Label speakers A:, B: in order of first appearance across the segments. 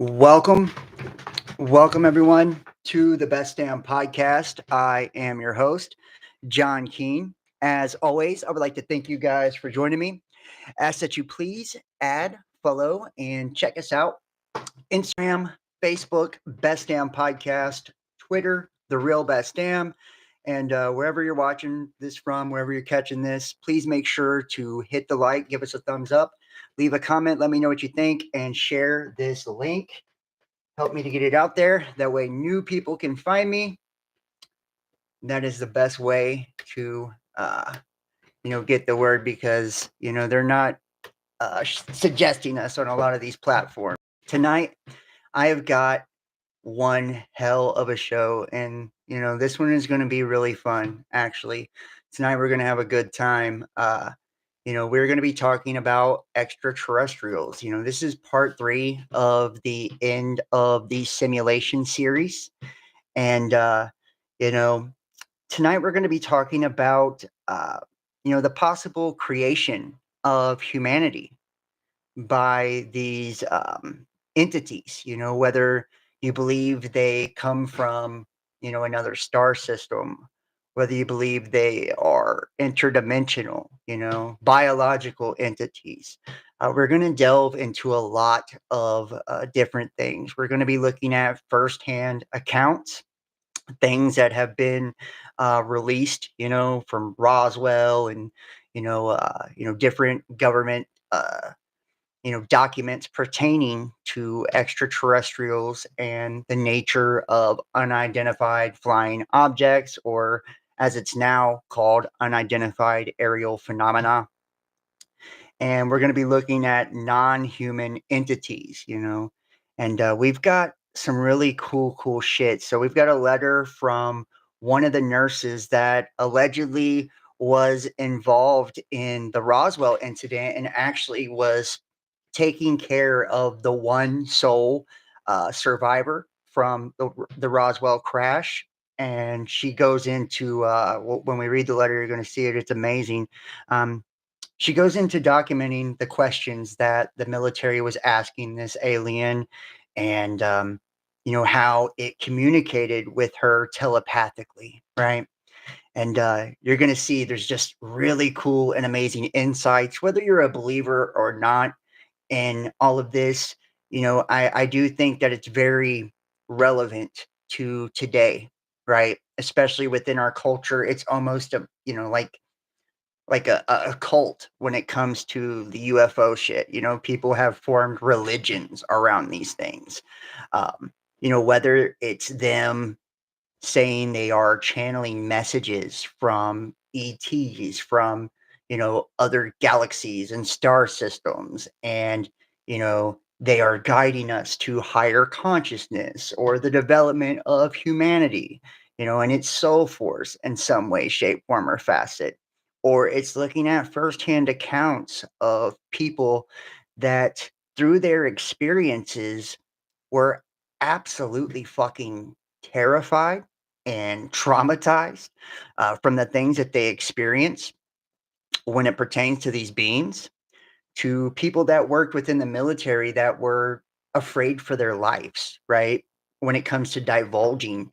A: Welcome, welcome everyone to the Best Damn Podcast. I am your host, John Keene. As always, I would like to thank you guys for joining me. Ask that you please add, follow, and check us out. Instagram, Facebook, Best Damn Podcast, Twitter, The Real Best Damn. And wherever you're watching this from, wherever you're catching this, please make sure to hit the like, give us a thumbs up, leave a comment, let me know what you think, and share this link. Help me to get it out there. That way, new people can find me. That is the best way to, get the word because they're not suggesting us on a lot of these platforms. Tonight, I have got one hell of a show, and this one is going to be really fun. Actually, tonight we're going to have a good time. We're going to be talking about extraterrestrials. This is part 3 of the end of the simulation series. And, you know, tonight we're going to be talking about, the possible creation of humanity by these entities, whether you believe they come from, another star system, whether you believe they are interdimensional, biological entities. We're going to delve into a lot of different things. We're going to be looking at firsthand accounts, things that have been released, from Roswell and, different government documents pertaining to extraterrestrials and the nature of unidentified flying objects, or as it's now called, unidentified aerial phenomena. And we're going to be looking at non-human entities, and we've got some really cool shit. So we've got a letter from one of the nurses that allegedly was involved in the Roswell incident and actually was taking care of the one sole survivor from the Roswell crash. And she goes into, when we read the letter, you're going to see it. It's amazing. She goes into documenting the questions that the military was asking this alien, and how it communicated with her telepathically, right? And you're going to see there's just really cool and amazing insights, whether you're a believer or not in all of this. I do think that it's very relevant to today, right? Especially within our culture. It's almost a, like a cult when it comes to the UFO shit. People have formed religions around these things. Whether it's them saying they are channeling messages from ETs, from, other galaxies and star systems, and, they are guiding us to higher consciousness or the development of humanity, and its soul force in some way, shape, form, or facet. Or it's looking at firsthand accounts of people that, through their experiences, were absolutely fucking terrified and traumatized from the things that they experience when it pertains to these beings, to people that worked within the military that were afraid for their lives, right? When it comes to divulging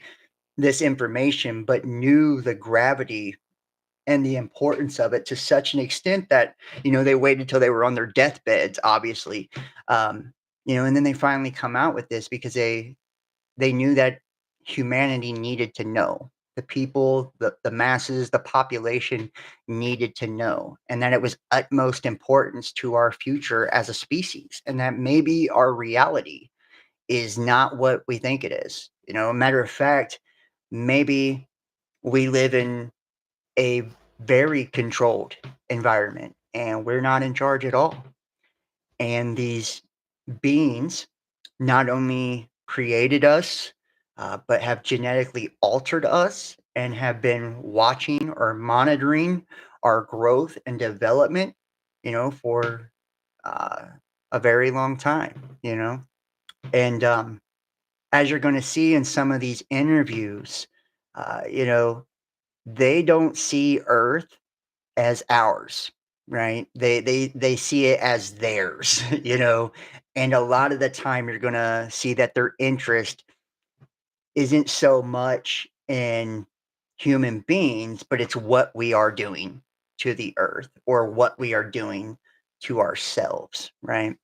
A: this information, but knew the gravity and the importance of it to such an extent that, they waited till they were on their deathbeds, obviously. And then they finally come out with this because they knew that humanity needed to know. The people, the masses, the population needed to know, and that it was utmost importance to our future as a species, and that maybe our reality is not what we think it is. A matter of fact, maybe we live in a very controlled environment and we're not in charge at all. And these beings not only created us, but have genetically altered us and have been watching or monitoring our growth and development, for uh, a very long time, And as you're going to see in some of these interviews, they don't see Earth as ours. right? They see it as theirs, you know, and a lot of the time you're gonna see that their interest isn't so much in human beings, but it's what we are doing to the earth or what we are doing to ourselves, right?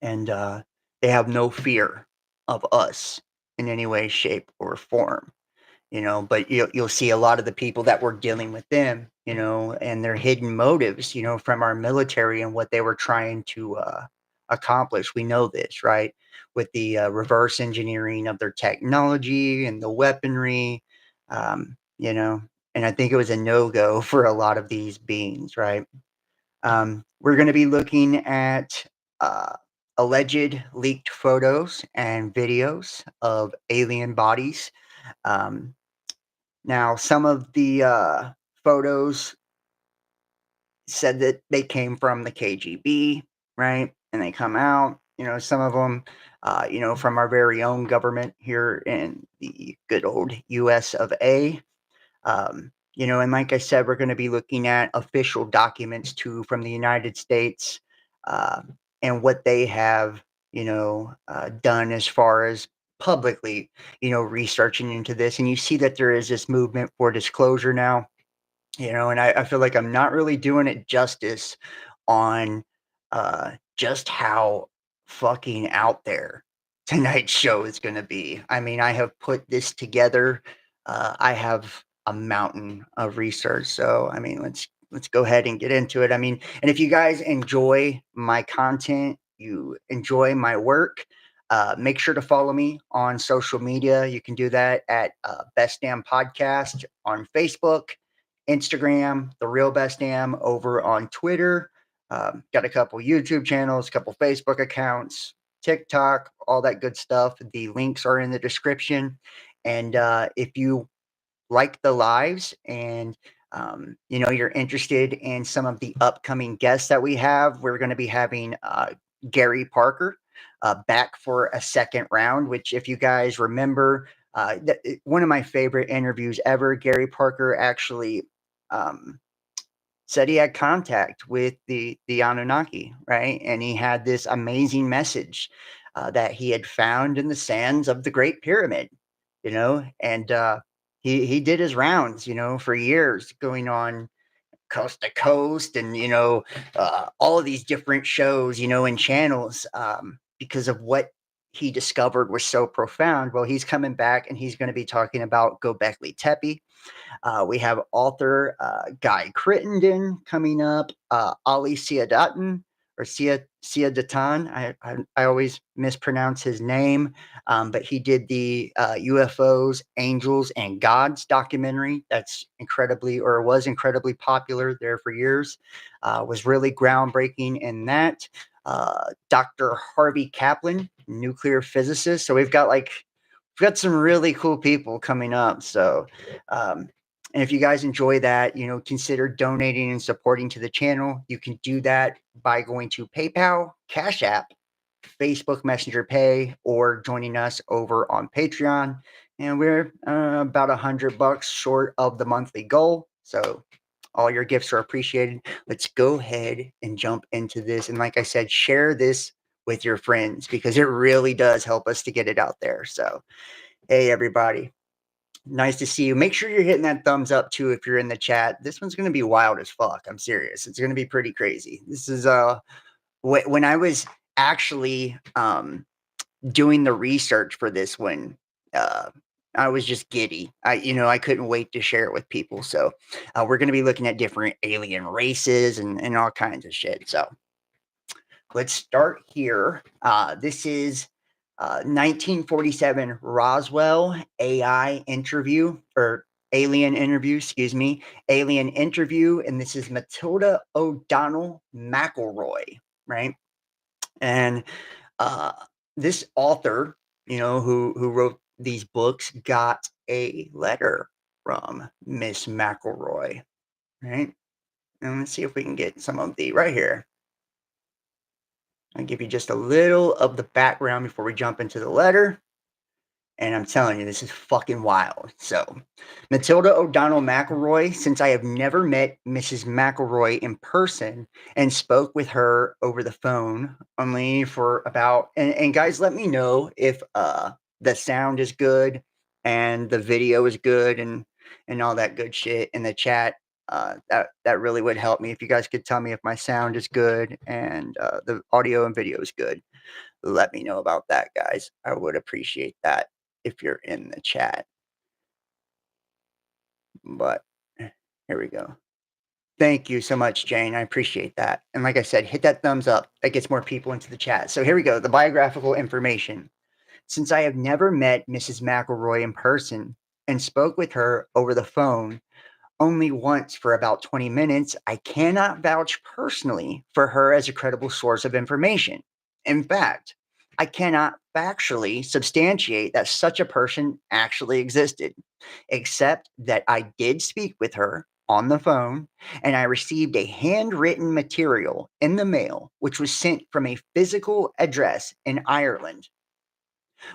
A: And they have no fear of us in any way, shape, or form, you know. But you'll see a lot of the people that were dealing with them, you know, and their hidden motives, you know, from our military and what they were trying to accomplish. We know this, right? With the reverse engineering of their technology and the weaponry, you know. And I think it was a no go for a lot of these beings, right? We're going to be looking at uh, alleged leaked photos and videos of alien bodies. Um, Now, some of the photos said that they came from the KGB, right? And they come out, you know, some of them, you know, from our very own government here in the good old US of A. You know, and like I said, we're going to be looking at official documents too from the United States uh, and what they have, you know, done as far as publicly, you know, researching into this. And you see that there is this movement for disclosure now, you know, and I feel like I'm not really doing it justice on just how fucking out there tonight's show is going to be. I mean, I have put this together. I have a mountain of research, so I mean, let's go ahead and get into it. I mean, and if you guys enjoy my content, you enjoy my work. Make sure to follow me on social media. You can do that at Best Damn Podcast on Facebook, Instagram, The Real Best Damn over on Twitter. Got a couple YouTube channels, a couple Facebook accounts, TikTok, all that good stuff. The links are in the description. And if you like the lives and you know you're interested in some of the upcoming guests that we have, we're going to be having Gary Parker back for a second round, which if you guys remember, one of my favorite interviews ever. Gary Parker actually um, said he had contact with the Anunnaki, right? And he had this amazing message that he had found in the sands of the Great Pyramid, you know, and he did his rounds, you know, for years, going on coast to coast, and you know, all of these different shows, you know, and channels, because of what he discovered was so profound. Well, he's coming back, and he's going to be talking about Gobekli Tepe. We have author Guy Crittenden coming up, Ali Siadatan or Siadatan. I always mispronounce his name, but he did the UFOs, Angels, and Gods documentary. That's incredibly, or was incredibly popular there for years. Was really groundbreaking in that. Dr. Harvey Kaplan, nuclear physicist. So we've got some really cool people coming up. So um, and if you guys enjoy that, you know, consider donating and supporting to the channel. You can do that by going to PayPal, Cash App, Facebook Messenger Pay, or joining us over on Patreon. And we're about $100 short of the monthly goal. So all your gifts are appreciated. Let's go ahead and jump into this. And like I said, share this with your friends because it really does help us to get it out there. So, hey, everybody. Nice to see you. Make sure you're hitting that thumbs up too if you're in the chat. This one's going to be wild as fuck. I'm serious. It's going to be pretty crazy. This is when I was actually doing the research for this one, uh I was just giddy. I couldn't wait to share it with people. So, we're going to be looking at different alien races and all kinds of shit. So, let's start here. This is 1947 Roswell AI interview or alien interview, excuse me, alien interview. And this is Matilda O'Donnell McElroy, right? And uh, this author, you know, who wrote these books, got a letter from Miss McElroy, right? And let's see if we can get some of the right here. I'll give you just a little of the background before we jump into the letter. And I'm telling you, this is fucking wild. So, Matilda O'Donnell McElroy, since I have never met Mrs. McElroy in person and spoke with her over the phone only for about, and guys, let me know if the sound is good and the video is good and all that good shit in the chat. That really would help me if you guys could tell me if my sound is good and the audio and video is good. Let me know about that, guys. I would appreciate that if you're in the chat. But here we go. Thank you so much, Jane. I appreciate that. And like I said, hit that thumbs up. That gets more people into the chat. So here we go. The biographical information. Since I have never met Mrs. McElroy in person and spoke with her over the phone only once for about 20 minutes, I cannot vouch personally for her as a credible source of information. In fact, I cannot factually substantiate that such a person actually existed, except that I did speak with her on the phone and I received a handwritten material in the mail, which was sent from a physical address in Ireland.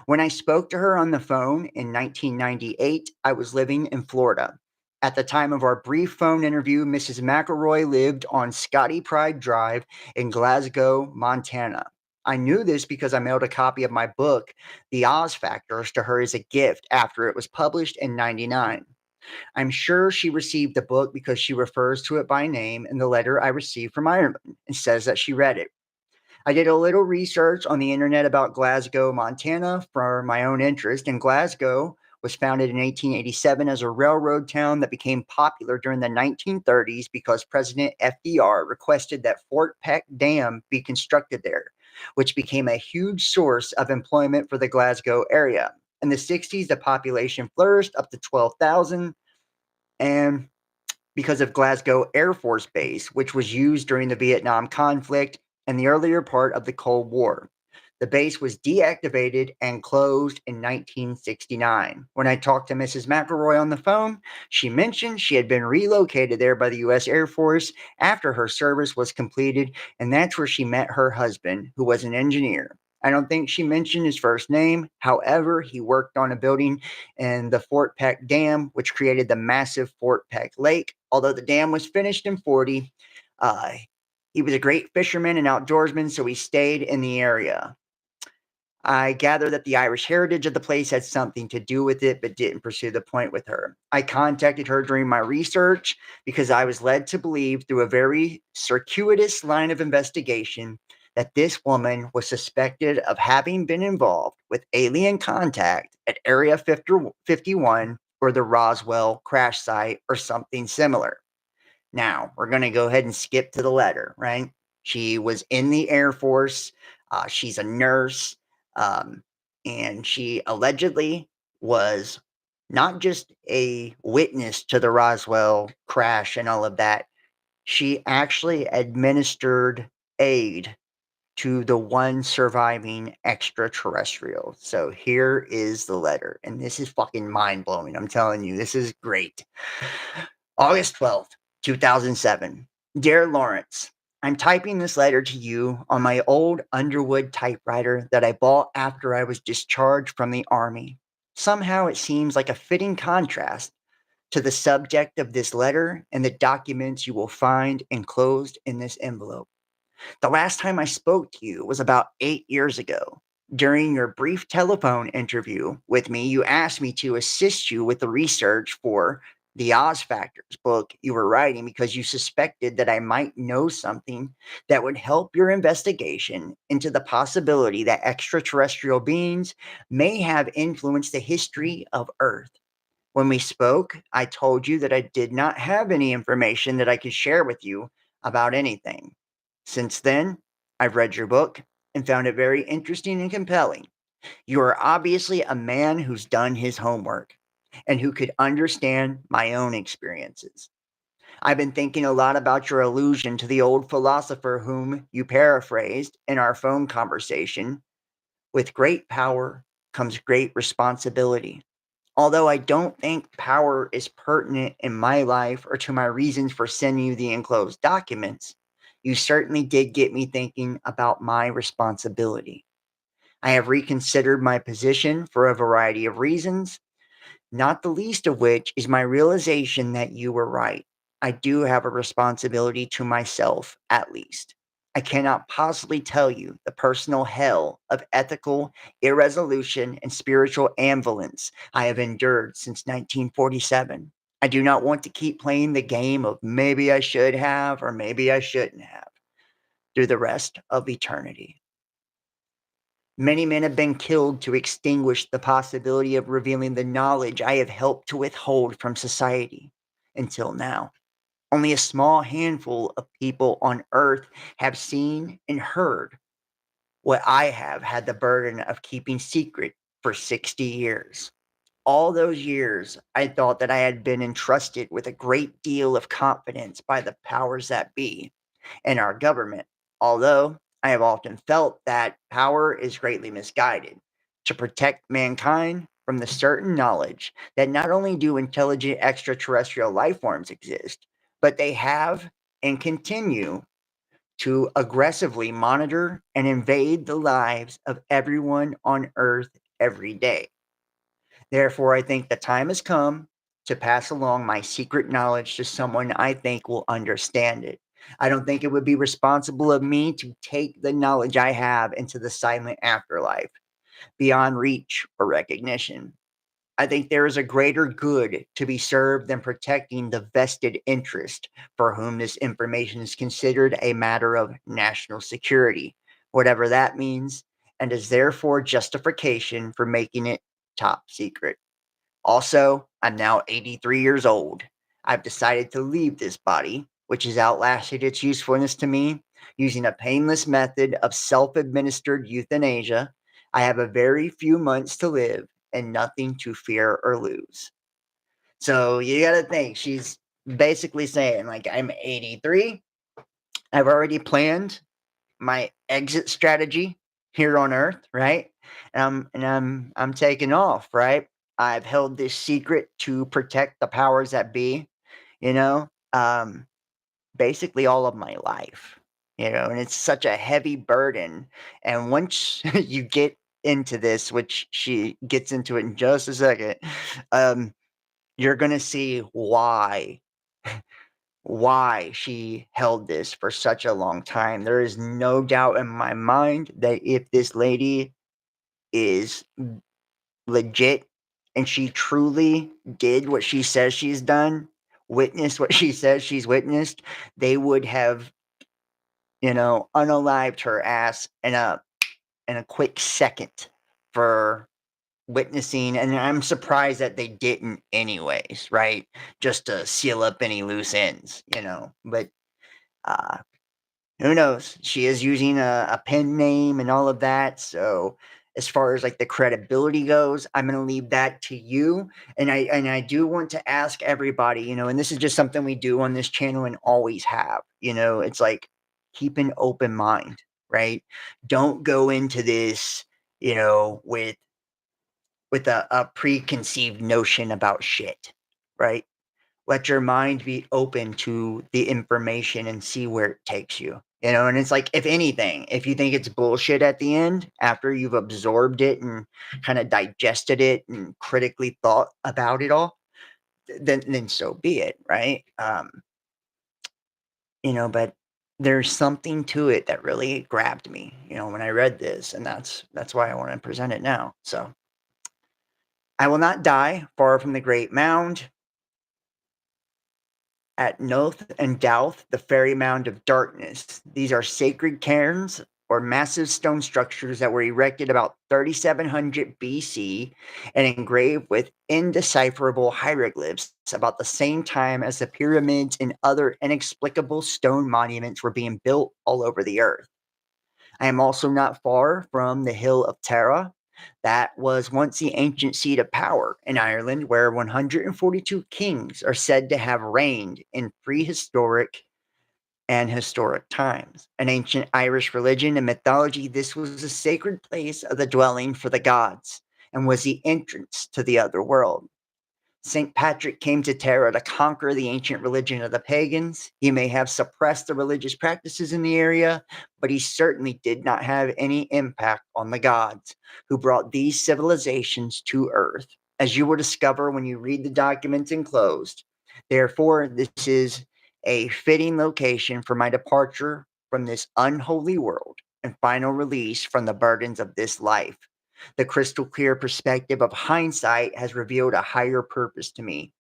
A: When I spoke to her on the phone in 1998, I was living in Florida. At the time of our brief phone interview, Mrs. McElroy lived on Scotty Pride Drive in Glasgow, Montana. I knew this because I mailed a copy of my book, The Oz Factors, to her as a gift after it was published in 99. I'm sure she received the book because she refers to it by name in the letter I received from Ireland and says that she read it. I did a little research on the internet about Glasgow, Montana for my own interest, and Glasgow was founded in 1887 as a railroad town that became popular during the 1930s because President FDR requested that Fort Peck Dam be constructed there, which became a huge source of employment for the Glasgow area. In the 60s, the population flourished up to 12,000, and because of Glasgow Air Force Base, which was used during the Vietnam conflict and the earlier part of the Cold War. The base was deactivated and closed in 1969. When I talked to Mrs. McElroy on the phone, she mentioned she had been relocated there by the U.S. Air Force after her service was completed, and that's where she met her husband, who was an engineer. I don't think she mentioned his first name. However, he worked on a building in the Fort Peck Dam, which created the massive Fort Peck Lake. Although the dam was finished in 40, uh, he was a great fisherman and outdoorsman, so he stayed in the area. I gather that the Irish heritage of the place had something to do with it, but didn't pursue the point with her. I contacted her during my research because I was led to believe through a very circuitous line of investigation that this woman was suspected of having been involved with alien contact at Area 51 or the Roswell crash site or something similar. Now, we're going to go ahead and skip to the letter, right? She was in the Air Force. She's a nurse. Um, and she allegedly was not just a witness to the Roswell crash and all of that, she actually administered aid to the one surviving extraterrestrial. So here is the letter. And this is fucking mind blowing. I'm telling you, this is great. August 12th, 2007. Dear Lawrence, I'm typing this letter to you on my old Underwood typewriter that I bought after I was discharged from the Army. Somehow it seems like a fitting contrast to the subject of this letter and the documents you will find enclosed in this envelope. The last time I spoke to you was about 8 years ago. During your brief telephone interview with me, you asked me to assist you with the research for the Oz Factors book you were writing because you suspected that I might know something that would help your investigation into the possibility that extraterrestrial beings may have influenced the history of Earth. When we spoke, I told you that I did not have any information that I could share with you about anything. Since then, I've read your book and found it very interesting and compelling. You are obviously a man who's done his homework and who could understand my own experiences. I've been thinking a lot about your allusion to the old philosopher whom you paraphrased in our phone conversation. With great power comes great responsibility. Although I don't think power is pertinent in my life or to my reasons for sending you the enclosed documents, you certainly did get me thinking about my responsibility. I have reconsidered my position for a variety of reasons, not the least of which is my realization that you were right. I do have a responsibility to myself, at least. I cannot possibly tell you the personal hell of ethical irresolution and spiritual ambivalence I have endured since 1947. I do not want to keep playing the game of maybe I should have or maybe I shouldn't have through the rest of eternity. Many men have been killed to extinguish the possibility of revealing the knowledge I have helped to withhold from society until now. Only a small handful of people on earth have seen and heard what I have had the burden of keeping secret for 60 years. All those years, I thought that I had been entrusted with a great deal of confidence by the powers that be and our government, although I have often felt that power is greatly misguided to protect mankind from the certain knowledge that not only do intelligent extraterrestrial life forms exist, but they have and continue to aggressively monitor and invade the lives of everyone on Earth every day. Therefore, I think the time has come to pass along my secret knowledge to someone I think will understand it. I don't think it would be responsible of me to take the knowledge I have into the silent afterlife, beyond reach or recognition. I think there is a greater good to be served than protecting the vested interest for whom this information is considered a matter of national security, whatever that means, and is therefore justification for making it top secret. Also, I'm now 83 years old. I've decided to leave this body, which has outlasted its usefulness to me, using a painless method of self administered euthanasia. I have a very few months to live and nothing to fear or lose. So you got to think, she's basically saying, like, I'm 83. I've already planned my exit strategy here on Earth, right? And I'm taking off, right? I've held this secret to protect the powers that be, you know, um, basically all of my life, and it's such a heavy burden. And once you get into this, which she gets into it in just a second, um, you're gonna see why she held this for such a long time. There is no doubt in my mind that if this lady is legit and she truly did what she says she's done, witnessed what she says she's witnessed, they would have, unalived her ass in a quick second for witnessing. And I'm surprised that they didn't anyways, right? Just to seal up any loose ends. But uh who knows? She is using a pen name and all of that. So as far as like the credibility goes, I'm gonna leave that to you. And I do want to ask everybody, and this is just something we do on this channel and always have. It's like keep an open mind, right? Don't go into this, with a preconceived notion about shit, right? Let your mind be open to the information and see where it takes you. And it's like, if anything, if you think it's bullshit at the end, after you've absorbed it and kind of digested it and critically thought about it all, then so be it, right? But there's something to it that really grabbed me, when I read this, and that's why I want to present it now. So I will not die far from the great mound at Noth and Douth, the fairy mound of darkness. These are sacred cairns or massive stone structures that were erected about 3700 BC and engraved with indecipherable hieroglyphs about the same time as the pyramids and other inexplicable stone monuments were being built all over the earth. I am also not far from the hill of Tara. That was once the ancient seat of power in Ireland, where 142 kings are said to have reigned in prehistoric and historic times. In ancient Irish religion and mythology, this was a sacred place of the dwelling for the gods and was the entrance to the other world. St. Patrick came to Terra to conquer the ancient religion of the pagans. He may have suppressed the religious practices in the area, but he certainly did not have any impact on the gods who brought these civilizations to Earth, as you will discover when you read the documents enclosed. Therefore, this is a fitting location for my departure from this unholy world and final release from the burdens of this life. The crystal clear perspective of hindsight has revealed a higher purpose to me,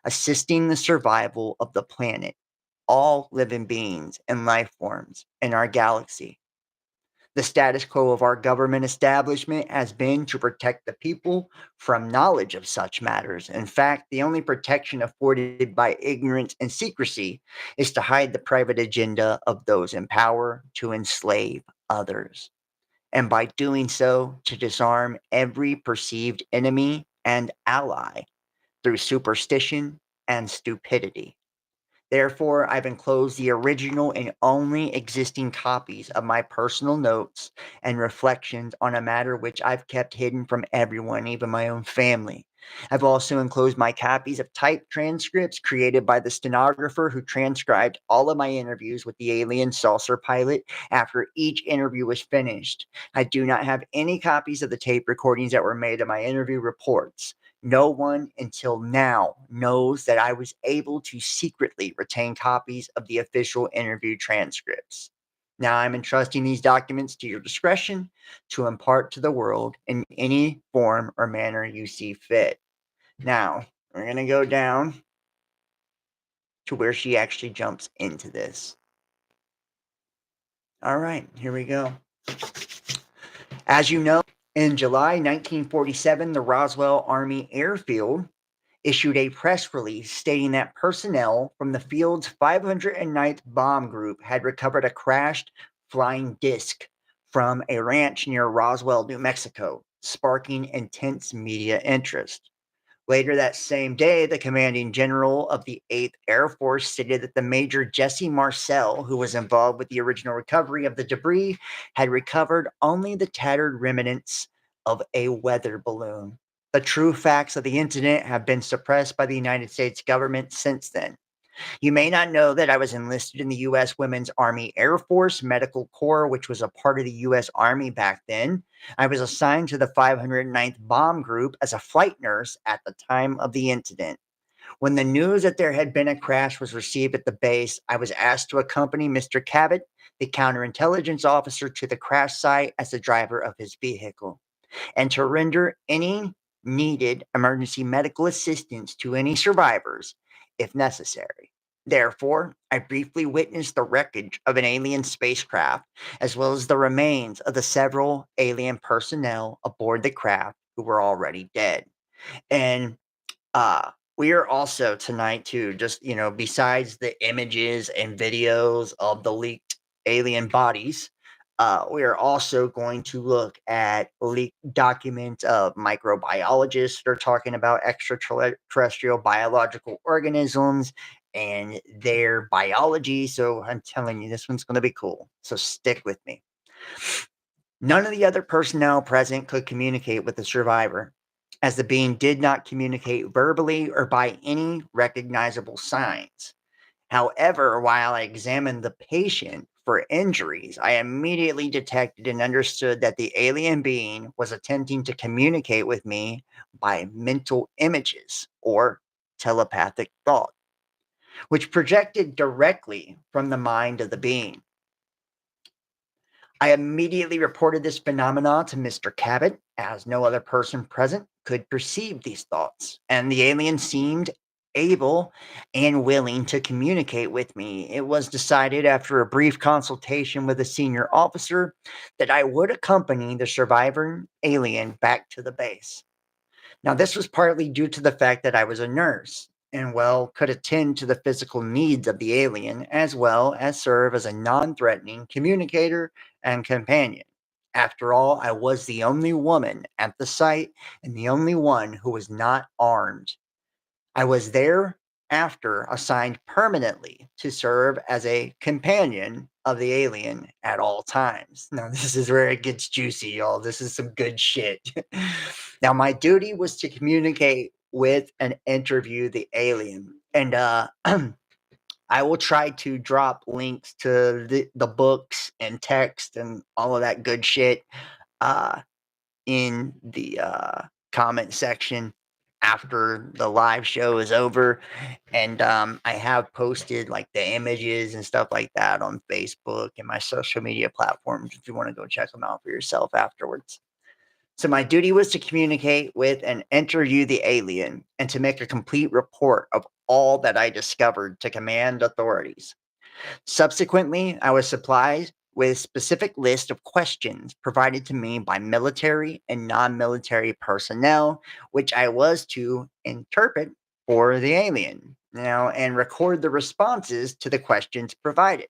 A: assisting the survival of the planet, all living beings and life forms in our galaxy. The status quo of our government establishment has been to protect the people from knowledge of such matters. In fact, the only protection afforded by ignorance and secrecy is to hide the private agenda of those in power to enslave others, and by doing so, to disarm every perceived enemy and ally through superstition and stupidity. Therefore, I've enclosed the original and only existing copies of my personal notes and reflections on a matter which I've kept hidden from everyone, even my own family. I've also enclosed my copies of typed transcripts created by the stenographer who transcribed all of my interviews with the alien saucer pilot after each interview was finished. I do not have any copies of the tape recordings that were made of my interview reports. No one until now knows that I was able to secretly retain copies of the official interview transcripts. Now I'm entrusting these documents to your discretion to impart to the world in any form or manner you see fit. Now, we're going to go down to where she actually jumps into this. All right, here we go. As you know, in July 1947, the Roswell Army Airfield issued a press release stating that personnel from the field's 509th Bomb Group had recovered a crashed flying disc from a ranch near Roswell, New Mexico, sparking intense media interest. Later that same day, the commanding general of the 8th Air Force stated that the Major Jesse Marcel, who was involved with the original recovery of the debris, had recovered only the tattered remnants of a weather balloon. The true facts of the incident have been suppressed by the United States government since then. You may not know that I was enlisted in the U.S. Women's Army Air Force Medical Corps, which was a part of the U.S. Army back then. I was assigned to the 509th Bomb Group as a flight nurse at the time of the incident. When the news that there had been a crash was received at the base, I was asked to accompany Mr. Cabot, the counterintelligence officer, to the crash site as the driver of his vehicle, and to render any needed emergency medical assistance to any survivors if necessary. Therefore, I briefly witnessed the wreckage of an alien spacecraft, as well as the remains of the several alien personnel aboard the craft who were already dead. And we are also tonight to just, besides the images and videos of the leaked alien bodies, we are also going to look at leaked documents of microbiologists that are talking about extraterrestrial biological organisms and their biology. So I'm telling you, this one's going to be cool. So stick with me. None of the other personnel present could communicate with the survivor, as the being did not communicate verbally or by any recognizable signs. However, while I examined the patient for injuries, I immediately detected and understood that the alien being was attempting to communicate with me by mental images or telepathic thought, which projected directly from the mind of the being. I immediately reported this phenomenon to Mr. Cabot, as no other person present could perceive these thoughts, and the alien seemed able and willing to communicate with me. It was decided after a brief consultation with a senior officer that I would accompany the surviving alien back to the base. Now, this was partly due to the fact that I was a nurse and, well, could attend to the physical needs of the alien as well as serve as a non threatening communicator and companion. After all, I was the only woman at the site and the only one who was not armed. I was thereafter assigned permanently to serve as a companion of the alien at all times. Now, this is where it gets juicy, y'all. This is some good shit. Now, my duty was to communicate with and interview the alien. And I will try to drop links to the books and text and all of that good shit uh, in the comment section after the live show is over. And I have posted like the images and stuff like that on Facebook and my social media platforms if you want to go check them out for yourself afterwards. So my duty was to communicate with and interview the alien and to make a complete report of all that I discovered to command authorities. Subsequently, I was supplied with specific list of questions provided to me by military and non-military personnel, which I was to interpret for the alien and record the responses to the questions provided.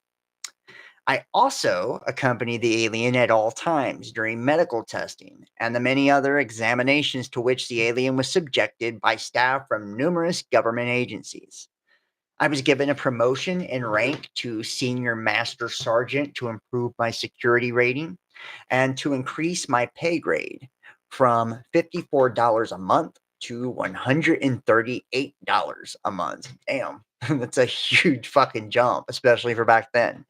A: I also accompany the alien at all times during medical testing and the many other examinations to which the alien was subjected by staff from numerous government agencies. I was given a promotion in rank to senior master sergeant to improve my security rating and to increase my pay grade from $54 a month to $138 a month. Damn, that's a huge fucking jump, especially for back then.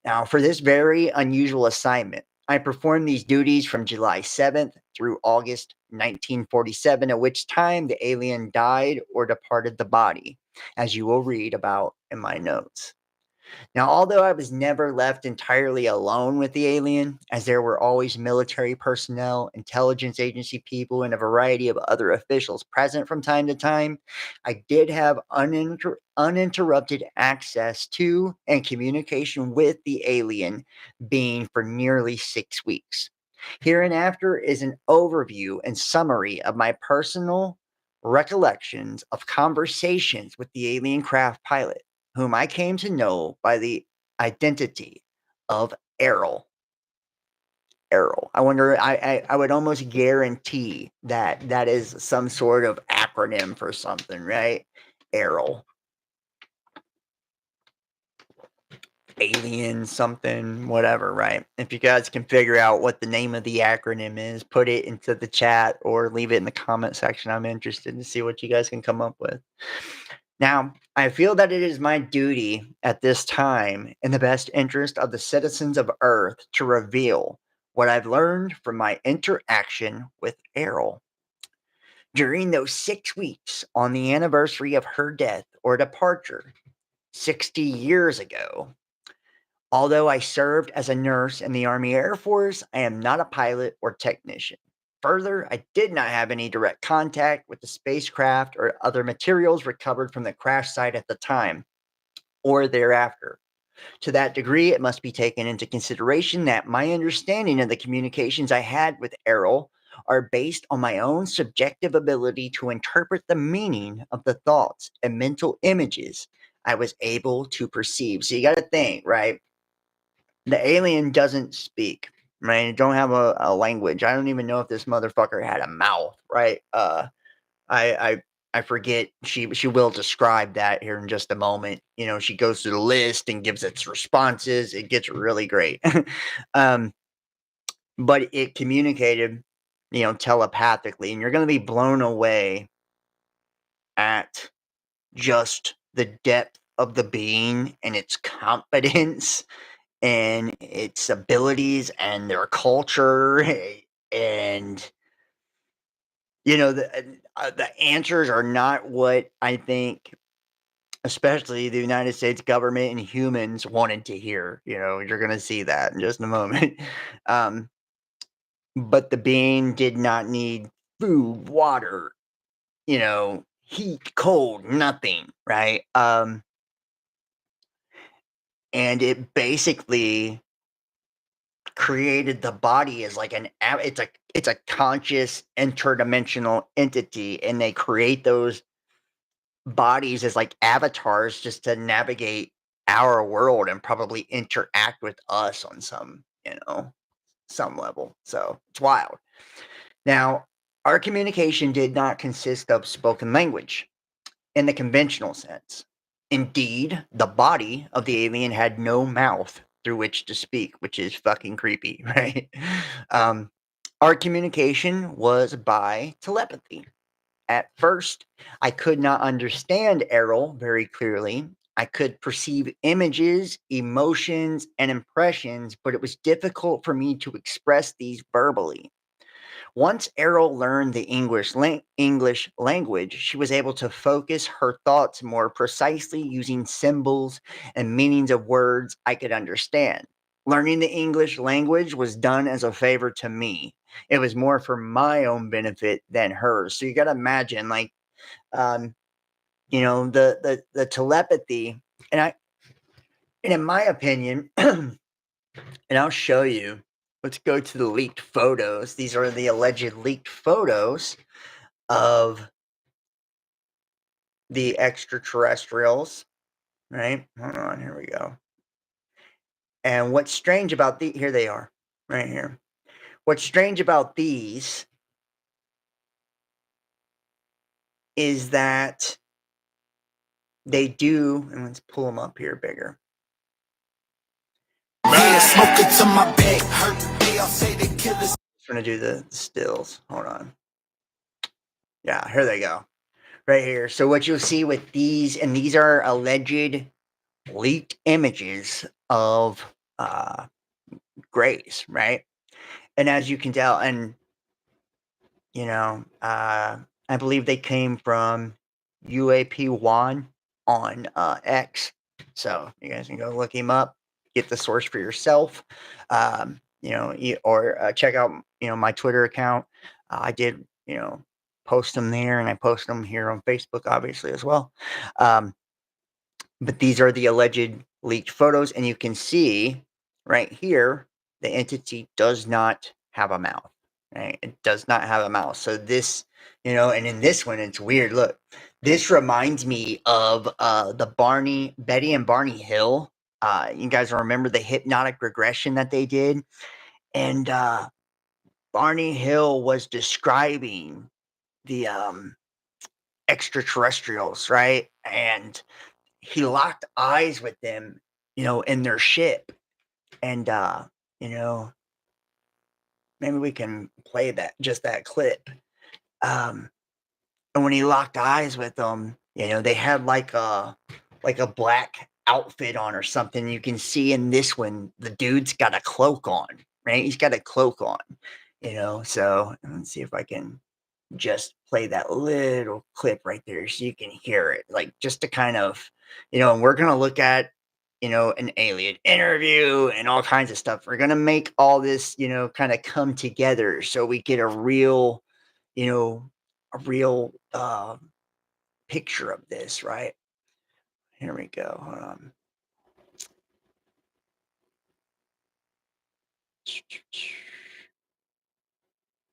A: Now, for this very unusual assignment, I performed these duties from July 7th through August 1947, at which time the alien died or departed the body, as you will read about in my notes. Now, although I was never left entirely alone with the alien, as there were always military personnel, intelligence agency people, and a variety of other officials present from time to time, I did have uninterrupted access to and communication with the alien being for nearly 6 weeks. Hereinafter is an overview and summary of my personal recollections of conversations with the alien craft pilot, whom I came to know by the identity of Errol. Errol. I wonder, I would almost guarantee that that is some sort of acronym for something, right? Errol. Alien something, whatever, right? If you guys can figure out what the name of the acronym is, put it into the chat or leave it in the comment section. I'm interested to see what you guys can come up with. Now, I feel that it is my duty at this time, in the best interest of the citizens of Earth, to reveal what I've learned from my interaction with Errol. During those 6 weeks on the anniversary of her death or departure 60 years ago, although I served as a nurse in the Army Air Force, I am not a pilot or technician. Further, I did not have any direct contact with the spacecraft or other materials recovered from the crash site at the time or thereafter. To that degree, it must be taken into consideration that my understanding of the communications I had with Errol are based on my own subjective ability to interpret the meaning of the thoughts and mental images I was able to perceive. So you got to think, right? The alien doesn't speak, right? Don't have a language. I don't even know if this motherfucker had a mouth, right? I I I forget. She will describe that here in just a moment. She goes through the list and gives its responses. It gets really great. um, but it communicated, telepathically, and you're going to be blown away at just the depth of the being and its competence and its abilities and their culture and the answers are not what I think especially the United States government and humans wanted to hear. You're going to see that in just a moment. um, but the being did not need food, water, heat, cold, nothing, right? And it basically created the body as like it's a conscious interdimensional entity, and they create those bodies as like avatars just to navigate our world and probably interact with us on some level. So it's wild. Now, our communication did not consist of spoken language in the conventional sense. Indeed, the body of the alien had no mouth through which to speak, which is fucking creepy, right? Um, our communication was by telepathy, At first, I could not understand Errol very clearly. I could perceive images, emotions, and impressions, but it was difficult for me to express these verbally. Once Errol learned the English language, she was able to focus her thoughts more precisely using symbols and meanings of words I could understand. Learning the English language was done as a favor to me. It was more for my own benefit than hers. So you got to imagine, like, um, the telepathy, and in my opinion, and I'll show you. Let's go to the leaked photos. These are the alleged leaked photos of the extraterrestrials, right? Hold on, here we go. And what's strange about here they are, right here. What's strange about these is that they do, and let's pull them up here bigger. Just gonna do the stills. Hold on. Yeah, here they go. Right here. So what you'll see with these, and these are alleged leaked images of grays, right? And as you can tell, and I believe they came from UAP1 on X. So you guys can go look him up, get the source for yourself. Or check out my Twitter account. I did post them there, and I post them here on Facebook, obviously, as well. But these are the alleged leaked photos, and you can see right here the entity does not have a mouth. Right? It does not have a mouth. So this, and in this one, it's weird. Look, this reminds me of the Betty and Barney Hill. You guys remember the hypnotic regression that they did? And Barney Hill was describing the extraterrestrials, right? And he locked eyes with them, in their ship. And maybe we can play that clip. And when he locked eyes with them, they had like a black outfit on or something. You can see in this one, the dude's got a cloak on, right? He's got a cloak on, so let's see if I can just play that little clip right there so you can hear it, like, just to kind of, and we're going to look at, an alien interview and all kinds of stuff. We're going to make all this, kind of come together so we get a real, a real picture of this, right? Here we go. Hold on.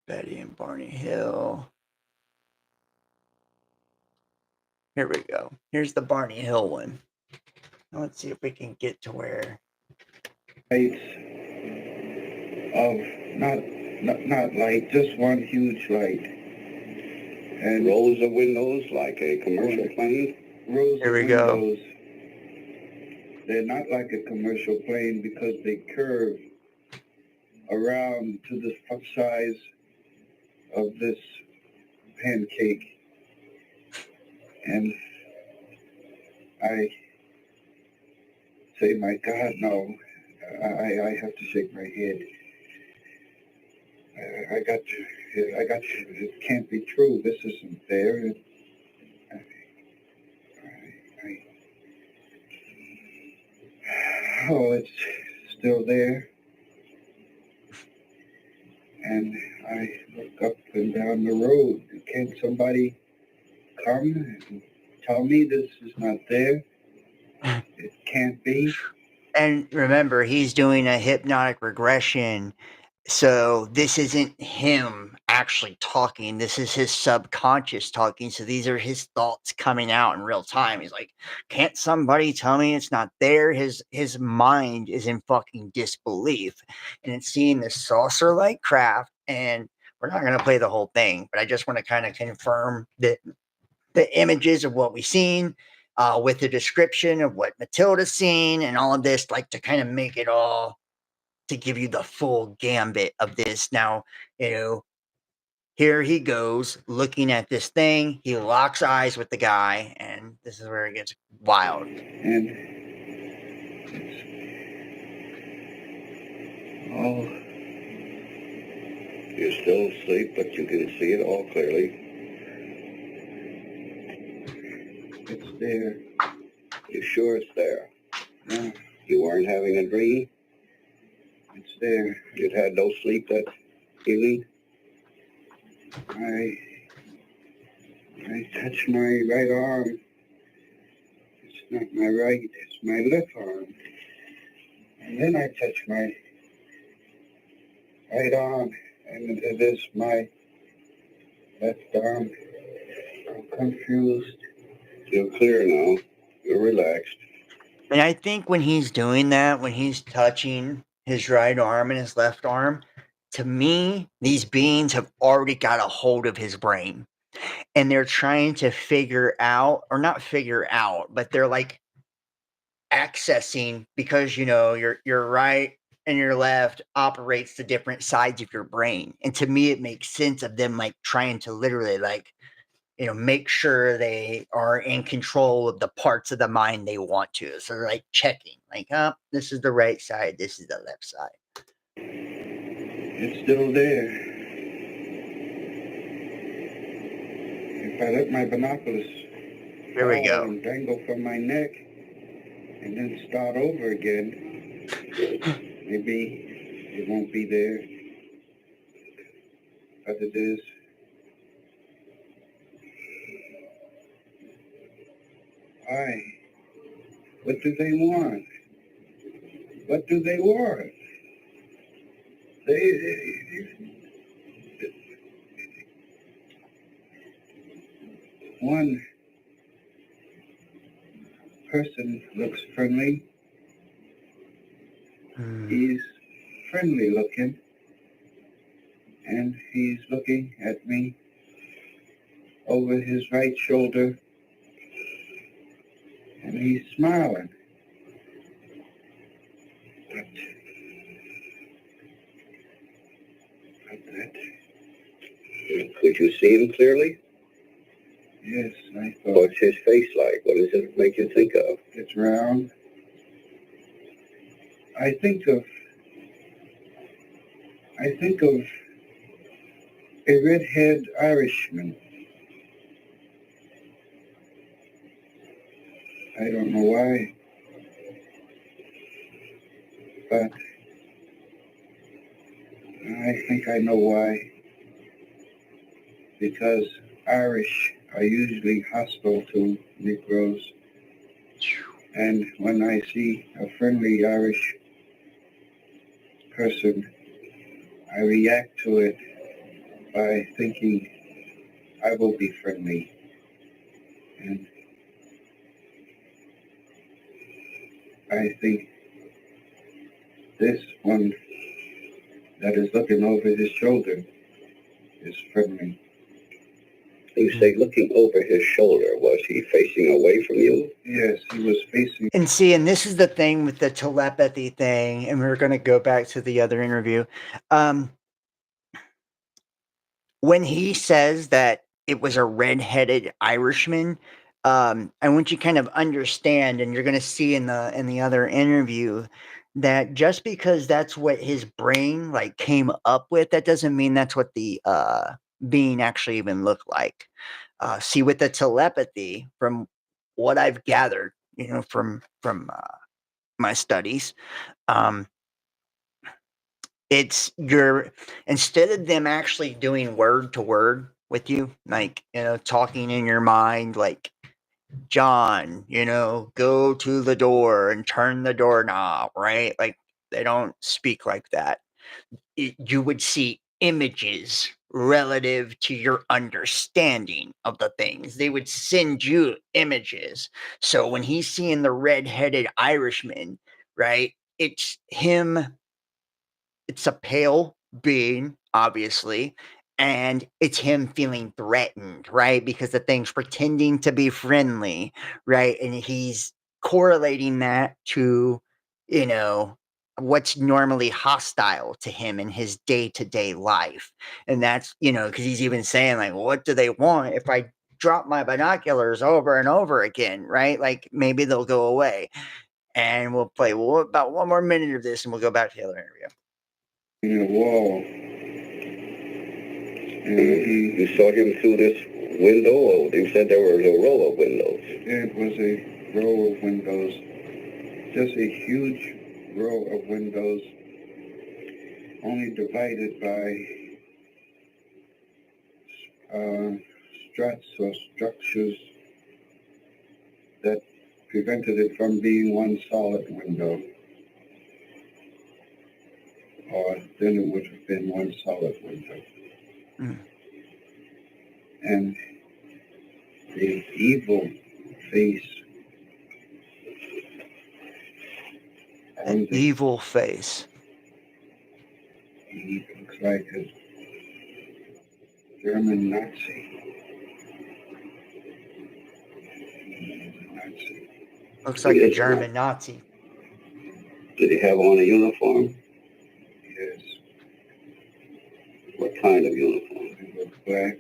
A: Betty and Barney Hill. Here we go. Here's the Barney Hill one. Now let's see if we can get to where.
B: Of not light, just one huge light, and rows of windows like a commercial plane. Rows
A: Here
B: of
A: we go.
B: windows. They're not like a commercial plane because they curve around to the size of this pancake, and I say, my God, no. I have to shake my head. I got to. It can't be true. This isn't there. Oh, it's still there. And I look up and down the road. Can't somebody come and tell me this is not there? It can't be.
A: And remember, he's doing a hypnotic regression. So this isn't him actually talking. This is his subconscious talking. So these are his thoughts coming out in real time. He's like, can't somebody tell me it's not there? His mind is in fucking disbelief. And it's seeing this saucer-like craft. And we're not going to play the whole thing, but I just want to kind of confirm that the images of what we've seen, with the description of what Matilda's seen and all of this, like, to kind of make it all, to give you the full gambit of this. Now, here he goes looking at this thing. He locks eyes with the guy, and this is where it gets wild.
B: And oh, you're still asleep, but you can see it all clearly. It's there. You're sure it's there? Yeah. You weren't having a dream? It's there. You'd had no sleep that evening? I touched my right arm. It's not my right, it's my left arm. And then I touched my right arm, and it is my left arm. I'm confused. You're clear now. You're relaxed.
A: And I think when he's doing that, when he's touching his right arm and his left arm, to me, these beings have already got a hold of his brain. And they're trying to figure out, or not figure out, but they're like accessing, because your right and your left operates the different sides of your brain. And to me, it makes sense of them like trying to literally like make sure they are in control of the parts of the mind they want to. So they're like checking, like, oh, this is the right side, this is the left side.
B: It's still there. If I let my binoculars
A: Here we go.
B: and dangle from my neck and then start over again, maybe it won't be there. But it is. Why? What do they want? What do they want? One person looks friendly. He's friendly looking, and he's looking at me over his right shoulder, and he's smiling. But that. Could you see him clearly? Yes, I thought. What's his face like? What does it make you think of? It's round. I think of a redhead Irishman. I don't know why, but I think I know why. Because Irish are usually hostile to Negroes. And when I see a friendly Irish person, I react to it by thinking I will be friendly. And I think this one that is looking over his shoulder is friendly. You say looking over his shoulder. Was he facing away from you? Yes, he was facing.
A: And see, and this is the thing with the telepathy thing, and we're going to go back to the other interview. When he says that it was a red-headed Irishman, I want you to kind of understand, and you're going to see in the other interview, that just because that's what his brain like came up with, that doesn't mean that's what the being actually even looked like. See, with the telepathy, from what I've gathered, from my studies, it's instead of them actually doing word to word with you, like talking in your mind, like John, go to the door and turn the doorknob, right? Like they don't speak like that. You would see images relative to your understanding of the things. They would send you images. So when he's seeing the red-headed Irishman, right? It's him. It's a pale being, obviously, and it's him feeling threatened, right? Because the thing's pretending to be friendly, right? And he's correlating that to, you know, what's normally hostile to him in his day-to-day life. And that's, because he's even saying, like, what do they want if I drop my binoculars over and over again, right? Like, maybe they'll go away. And we'll play about one more minute of this and we'll go back to the other interview.
B: In the wall. And
C: you saw him through this window, or you said there was a row of windows?
B: It was a row of windows. Just a huge row of windows, only divided by struts or structures that prevented it from being one solid window. Or then it would have been one solid window.
A: Mm.
B: And the evil face.
A: An evil face.
B: He looks like a German Nazi.
A: Looks like a German Nazi.
C: Did he have on a uniform?
B: Yes.
C: What kind of uniform?
B: It was black.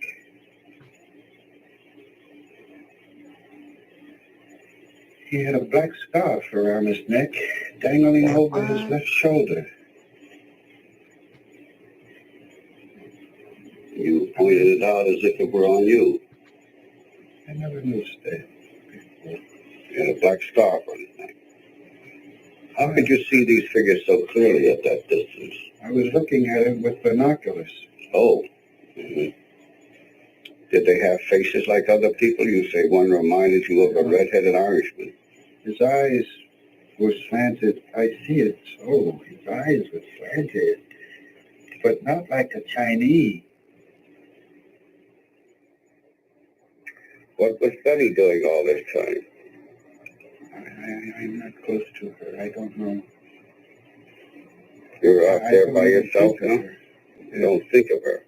B: He had a black scarf around his neck, dangling over his left shoulder.
C: You pointed it out as if it were on you.
B: I never noticed that before.
C: He had a black scarf on his neck. How could you see these figures so clearly at that distance?
B: I was looking at him with binoculars.
C: Oh. Mm-hmm. Did they have faces like other people? You say one reminded you of a red-headed Irishman.
B: His eyes were slanted. I see it. Oh, his eyes were slanted. But not like a Chinese.
C: What was Betty doing all this time?
B: I'm not close to her. I don't know.
C: You're out there by yourself now?
B: Yeah.
C: Don't think of her.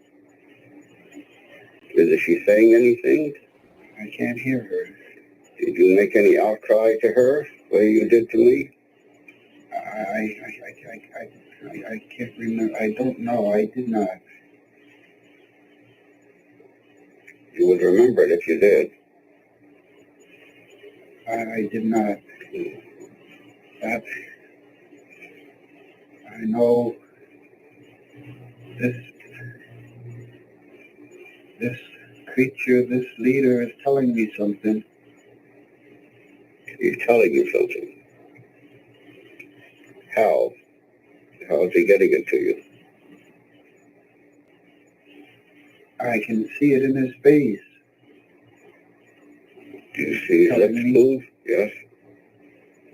C: Is she saying anything?
B: I can't hear her.
C: Did you make any outcry to her, the way you did to me?
B: I can't remember. I don't know. I did not.
C: You would remember it if you did.
B: I did not. That I know this creature, this leader is telling me something.
C: He's telling you something. How? How is he getting it to you?
B: I can see it in his face.
C: Do you see his lips move? Yes.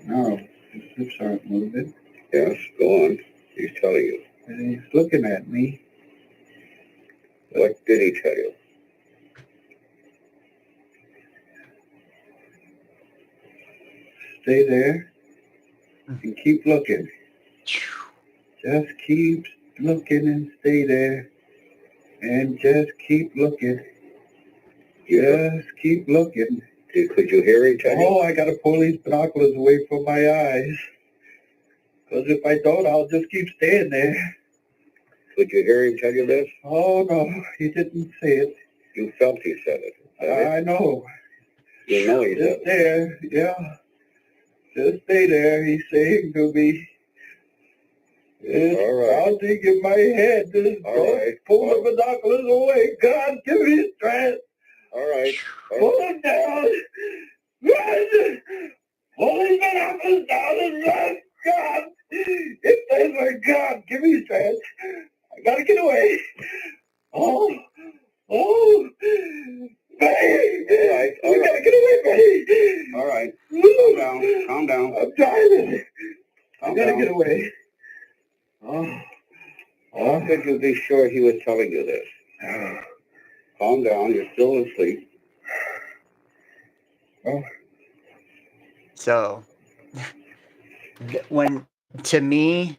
B: No, his lips aren't moving.
C: Yes, go on. He's telling you.
B: And he's looking at me.
C: What did he tell you?
B: Stay there and keep looking. Just keep looking and stay there. And just keep looking. Just keep looking.
C: Could you hear him tell you?
B: Oh, I got to pull these binoculars away from my eyes. Because if I don't, I'll just keep staying there.
C: Could you hear him tell you this?
B: Oh, no, he didn't say it.
C: You felt he said it.
B: I know.
C: You know he said
B: Just there, yeah. Just stay there, he's saying to me.
C: All right.
B: I'll dig in my head. Just pull the binoculars away. God, give me strength.
C: All right.
B: Pull them down. Run! Pull these binoculars down and run. God, if there's my God, give me strength. I gotta get away. Oh, Betty!
C: All right.
B: We gotta get away, Betty!
C: All right. Calm down. Calm down.
B: I'm driving. I gotta
C: down.
B: get away.
C: How could you be sure he was telling you this? Calm down. You're still asleep.
A: So, when, to me,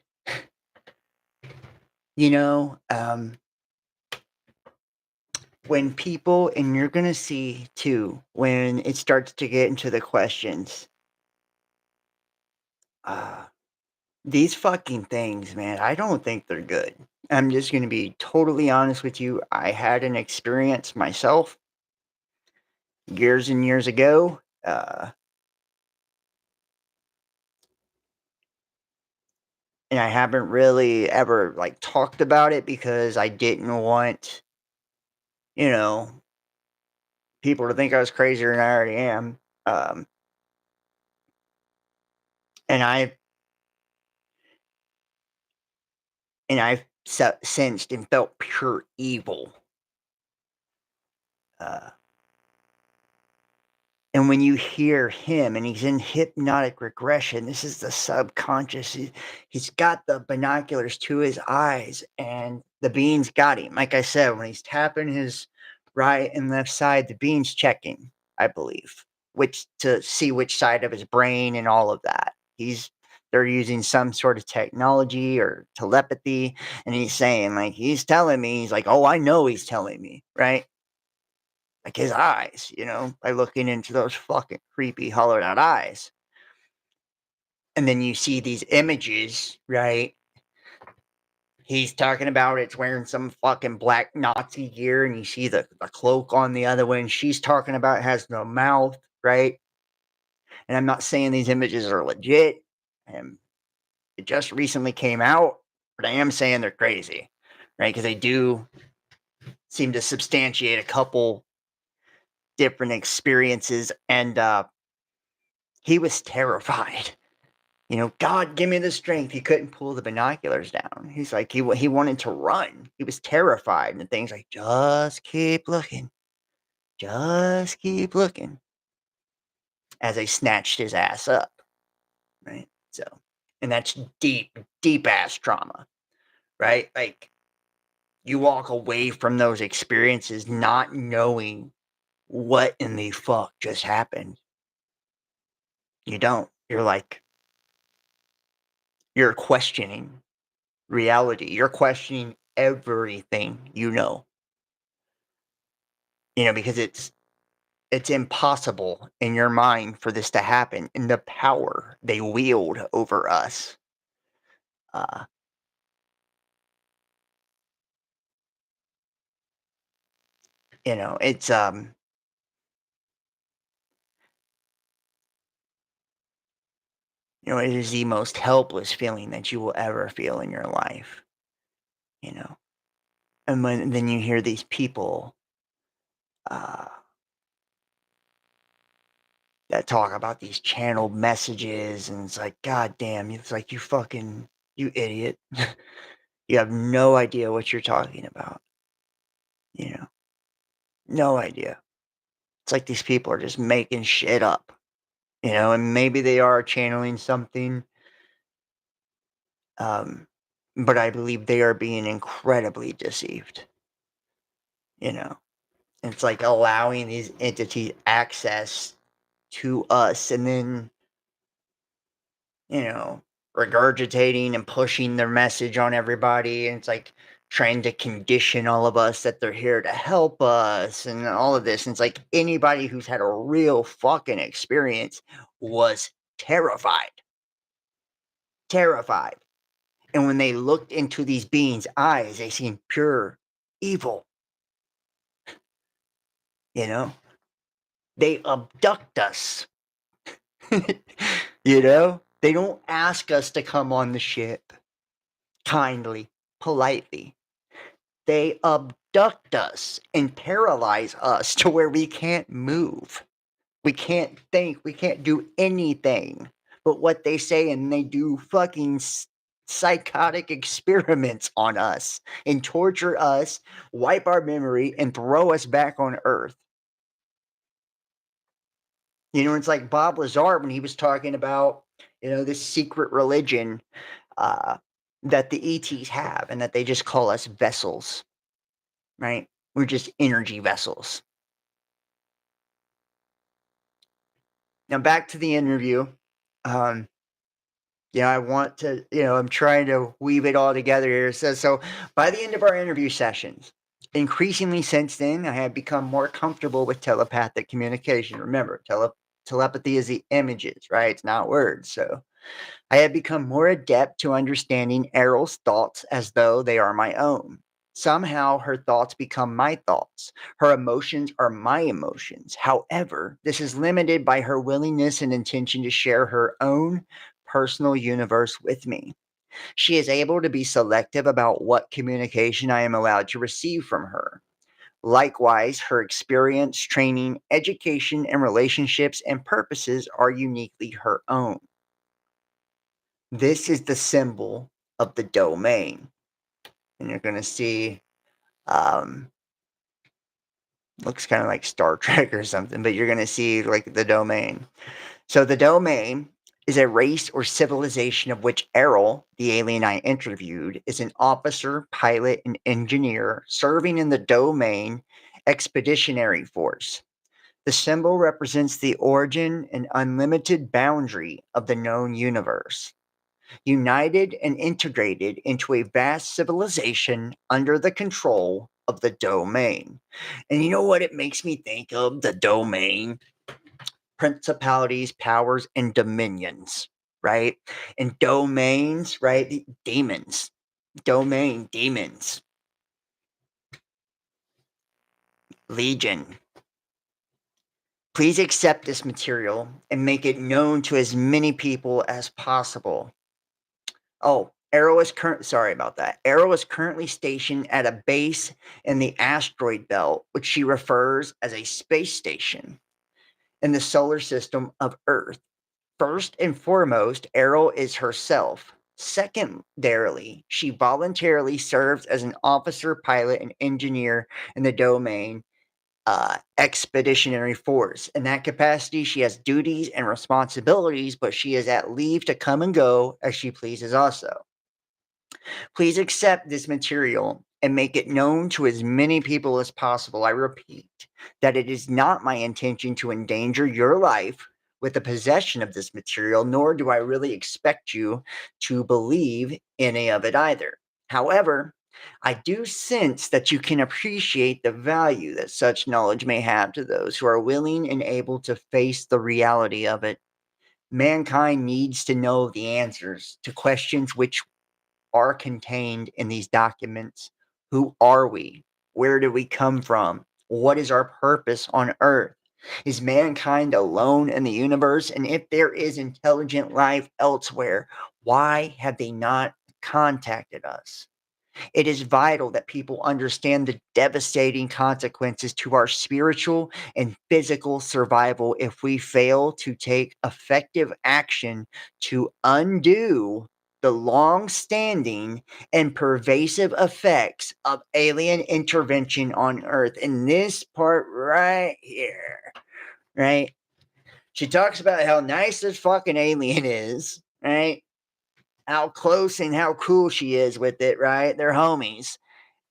A: when people, and you're going to see too, when it starts to get into the questions, these fucking things, man, I don't think they're good. I'm just going to be totally honest with you. I had an experience myself years and years ago. And I haven't really ever like talked about it because I didn't want, you know, people to think I was crazier than I already am. Um, and I've sensed and felt pure evil. Uh, And when you hear him and he's in hypnotic regression, this is the subconscious. He's got the binoculars to his eyes, and the bean's got him. Like I said, when he's tapping his right and left side, the bean's checking, I believe, which to see which side of his brain and all of that. They're using some sort of technology or telepathy, and he's saying, like, he's telling me, he's like, oh, I know he's telling me, right? Like his eyes, by looking into those fucking creepy hollowed out eyes. And then you see these images, right? He's talking about it's wearing some fucking black Nazi gear, and you see the cloak on the other one. She's talking about it has no mouth, right? And I'm not saying these images are legit. And it just recently came out, but I am saying they're crazy, right? Because they do seem to substantiate a couple different experiences, and he was terrified. God, give me the strength. He couldn't pull the binoculars down. He's like, he wanted to run. He was terrified. And things like, just keep looking. Just keep looking. As they snatched his ass up. Right? So, and that's deep, deep ass trauma. Right? Like, you walk away from those experiences not knowing what in the fuck just happened. You don't. You're like, you're questioning reality. You're questioning everything because it's impossible in your mind for this to happen, and the power they wield over us. Uh, it's it is the most helpless feeling that you will ever feel in your life. You know, and then you hear these people uh, that talk about these channeled messages, and it's like, God damn, it's like you idiot. You have no idea what you're talking about. No idea. It's like these people are just making shit up, and maybe they are channeling something. Um, but I believe they are being incredibly deceived. You know, it's like allowing these entities access to us, and then you know, regurgitating and pushing their message on everybody. And it's like trying to condition all of us that they're here to help us and all of this. And it's like anybody who's had a real fucking experience was terrified. Terrified. And when they looked into these beings' eyes, they seen pure evil. They abduct us. They don't ask us to come on the ship kindly, politely. They abduct us and paralyze us to where we can't move. We can't think. We can't do anything but what they say, and they do fucking psychotic experiments on us and torture us, wipe our memory, and throw us back on Earth. It's like Bob Lazar when he was talking about, this secret religion that the ETs have, and that they just call us vessels, right? We're just energy vessels. Now back to the interview. I want to, I'm trying to weave it all together here. So by the end of our interview sessions, increasingly since then, I have become more comfortable with telepathic communication. Remember, telepathy is the images, right? It's not words. So I have become more adept to understanding Errol's thoughts as though they are my own. Somehow her thoughts become my thoughts. Her emotions are my emotions. However, this is limited by her willingness and intention to share her own personal universe with me. She is able to be selective about what communication I am allowed to receive from her. Likewise, her experience, training, education, and relationships and purposes are uniquely her own. This is the symbol of the domain. And you're going to see, um, looks kind of like Star Trek or something, but you're going to see like the domain. So the domain is a race or civilization of which Errol, the alien I interviewed, is an officer, pilot, and engineer serving in the domain expeditionary force. The symbol represents the origin and unlimited boundary of the known universe, united and integrated into a vast civilization under the control of the domain. And you know what it makes me think of? The domain? Principalities, powers, and dominions, right? And domains, right? Demons. Domain, demons. Legion. Please accept this material and make it known to as many people as possible. Oh, sorry about that. Arrow is currently stationed at a base in the asteroid belt, which she refers as a space station in the solar system of Earth. First and foremost, Arrow is herself. Secondarily, she voluntarily serves as an officer, pilot, and engineer in the domain expeditionary force. In that capacity, she has duties and responsibilities, but she is at leave to come and go as she pleases also. Please accept this material and make it known to as many people as possible. I repeat that it is not my intention to endanger your life with the possession of this material, nor do I really expect you to believe any of it either. However, I do sense that you can appreciate the value that such knowledge may have to those who are willing and able to face the reality of it. Mankind needs to know the answers to questions which are contained in these documents. Who are we? Where do we come from? What is our purpose on Earth? Is mankind alone in the universe? And if there is intelligent life elsewhere, why have they not contacted us? It is vital that people understand the devastating consequences to our spiritual and physical survival if we fail to take effective action to undo the long standing and pervasive effects of alien intervention on Earth. In this part right here, right? She talks about how nice this fucking alien is, right? How close and how cool she is with it, right? They're homies.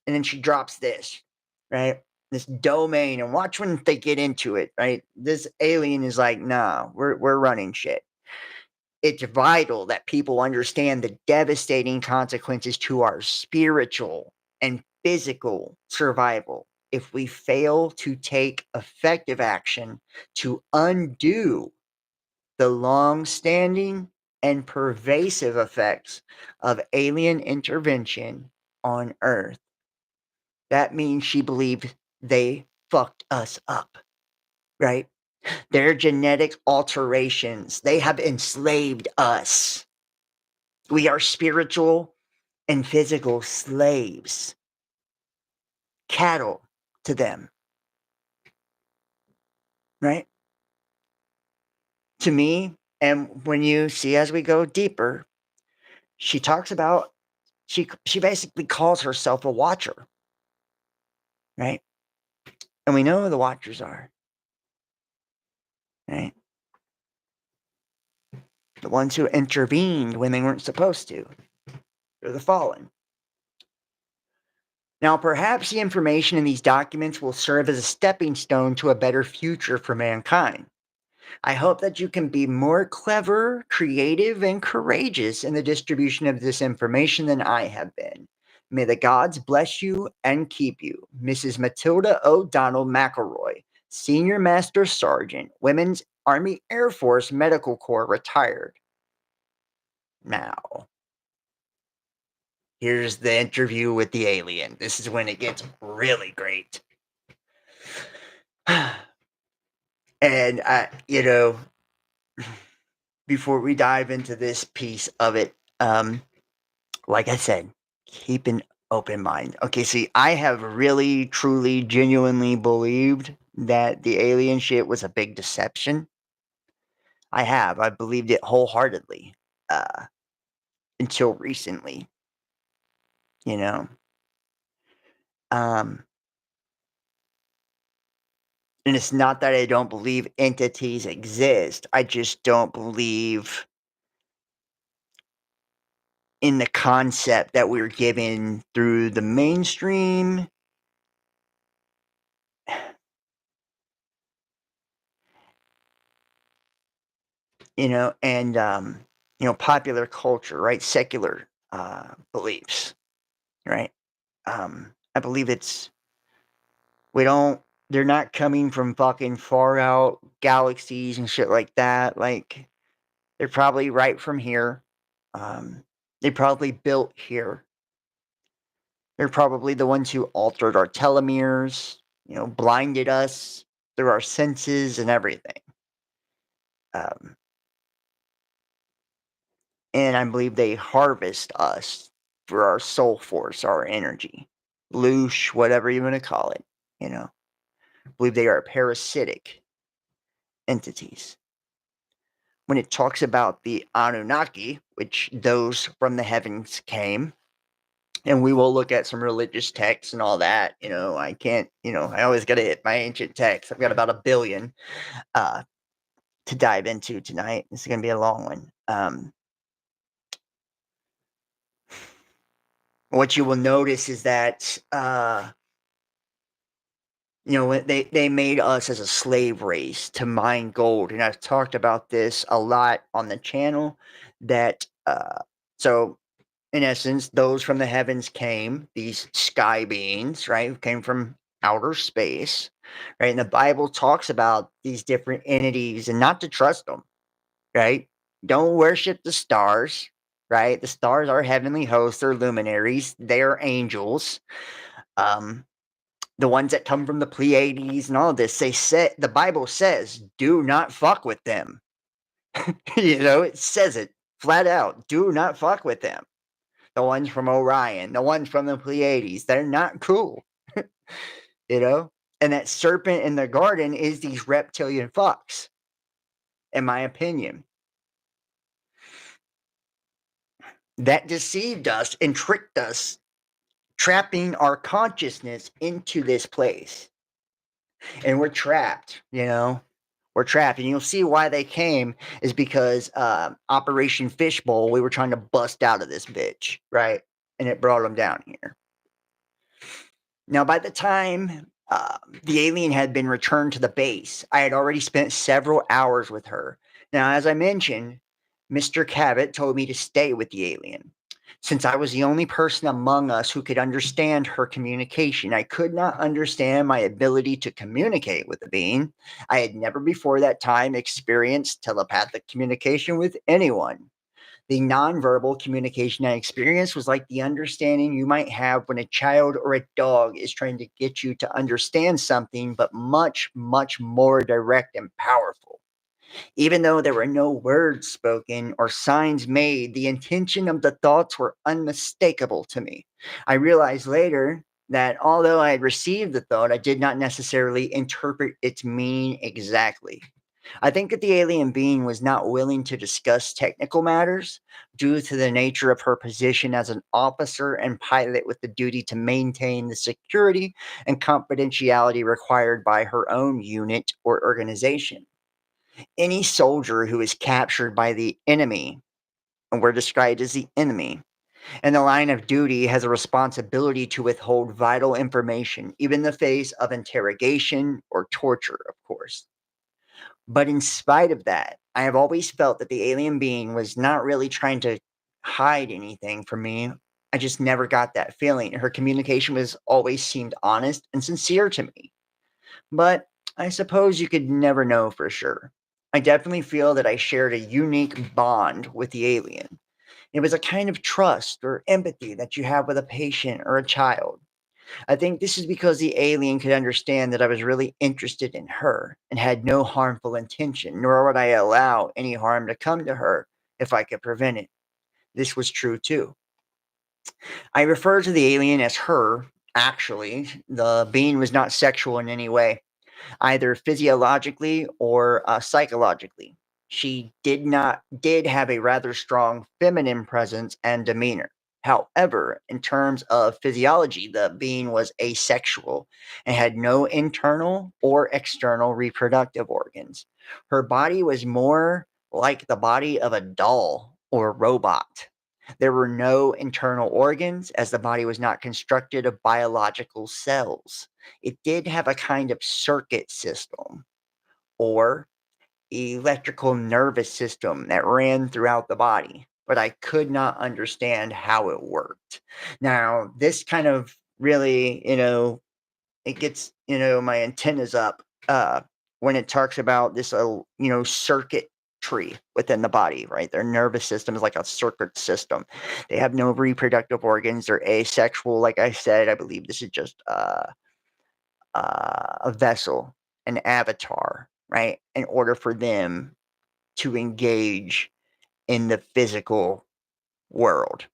A: And then she drops this, right? This domain, and watch when they get into it, right? This alien is like, nah, we're running shit. It's vital that people understand the devastating consequences to our spiritual and physical survival if we fail to take effective action to undo the long-standing and pervasive effects of alien intervention on Earth. That means she believed they fucked us up, right? Their genetic alterations, they have enslaved us. We are spiritual and physical slaves, cattle to them, right? To me, and when you see as we go deeper, she talks about, she basically calls herself a watcher, right? And we know who the watchers are, right? The ones who intervened when they weren't supposed to. They're the fallen. Now, perhaps the information in these documents will serve as a stepping stone to a better future for mankind. I hope that you can be more clever, creative, and courageous in the distribution of this information than I have been. May the gods bless you and keep you. Mrs. Matilda O'Donnell McElroy, Senior Master Sergeant, Women's Army Air Force Medical Corps, retired. Now, here's the interview with the alien. This is when it gets really great. And, before we dive into this piece of it, like I said, keep an open mind. Okay, see, I have really, truly, genuinely believed that the alien shit was a big deception. I have. I believed it wholeheartedly until recently, you know. Um, and it's not that I don't believe entities exist. I just don't believe in the concept that we're given through the mainstream and popular culture, right? Secular beliefs, right? I believe we don't. They're not coming from fucking far out galaxies and shit like that. Like they're probably right from here. They probably built here. They're probably the ones who altered our telomeres, blinded us through our senses and everything. Um, and I believe they harvest us for our soul force, our energy, loosh, whatever you want to call it. I believe they are parasitic entities. When it talks about the Anunnaki, which those from the heavens came, and we will look at some religious texts and all that. I can't. I always got to hit my ancient texts. I've got about 1 billion to dive into tonight. This is going to be a long one. What you will notice is that they made us as a slave race to mine gold, and I've talked about this a lot on the channel. That so in essence, those from the heavens came, these sky beings, right, who came from outer space, right? And the Bible talks about these different entities and not to trust them, right? Don't worship the stars, right? The stars are heavenly hosts, they're luminaries, they're angels. The ones that come from the Pleiades and all of this, the Bible says, do not fuck with them. It says it flat out. Do not fuck with them. The ones from Orion, the ones from the Pleiades, they're not cool. And that serpent in the garden is these reptilian fucks, in my opinion. That deceived us and tricked us, trapping our consciousness into this place. And we're trapped, We're trapped. And you'll see why they came is because Operation Fishbowl, we were trying to bust out of this bitch, right? And it brought them down here. Now, by the time the alien had been returned to the base, I had already spent several hours with her. Now, as I mentioned, Mr. Cabot told me to stay with the alien. Since I was the only person among us who could understand her communication, I could not understand my ability to communicate with the being. I had never before that time experienced telepathic communication with anyone. The nonverbal communication I experienced was like the understanding you might have when a child or a dog is trying to get you to understand something, but much, much more direct and powerful. Even though there were no words spoken or signs made, the intention of the thoughts were unmistakable to me. I realized later that although I had received the thought, I did not necessarily interpret its meaning exactly. I think that the alien being was not willing to discuss technical matters due to the nature of her position as an officer and pilot with the duty to maintain the security and confidentiality required by her own unit or organization. Any soldier who is captured by the enemy, and we're described as the enemy, in the line of duty has a responsibility to withhold vital information, even in the face of interrogation or torture, of course. But in spite of that, I have always felt that the alien being was not really trying to hide anything from me. I just never got that feeling. Her communication was always seemed honest and sincere to me. But I suppose you could never know for sure. I definitely feel that I shared a unique bond with the alien. It was a kind of trust or empathy that you have with a patient or a child. I think this is because the alien could understand that I was really interested in her and had no harmful intention, nor would I allow any harm to come to her if I could prevent it. This was true too. I refer to the alien as her. Actually, the being was not sexual in any way, either physiologically or psychologically. She did have a rather strong feminine presence and demeanor. However, in terms of physiology, the being was asexual and had no internal or external reproductive organs. Her body was more like the body of a doll or robot. There were no internal organs, as the body was not constructed of biological cells. It did have a kind of circuit system or electrical nervous system that ran throughout the body, but I could not understand how it worked. Now, this kind of really, it gets, my antennas up when it talks about this, circuit tree within the body, right? Their nervous system is like a circuit system. They have no reproductive organs. They're asexual. Like I said, I believe this is just a vessel, an avatar, right? In order for them to engage in the physical world.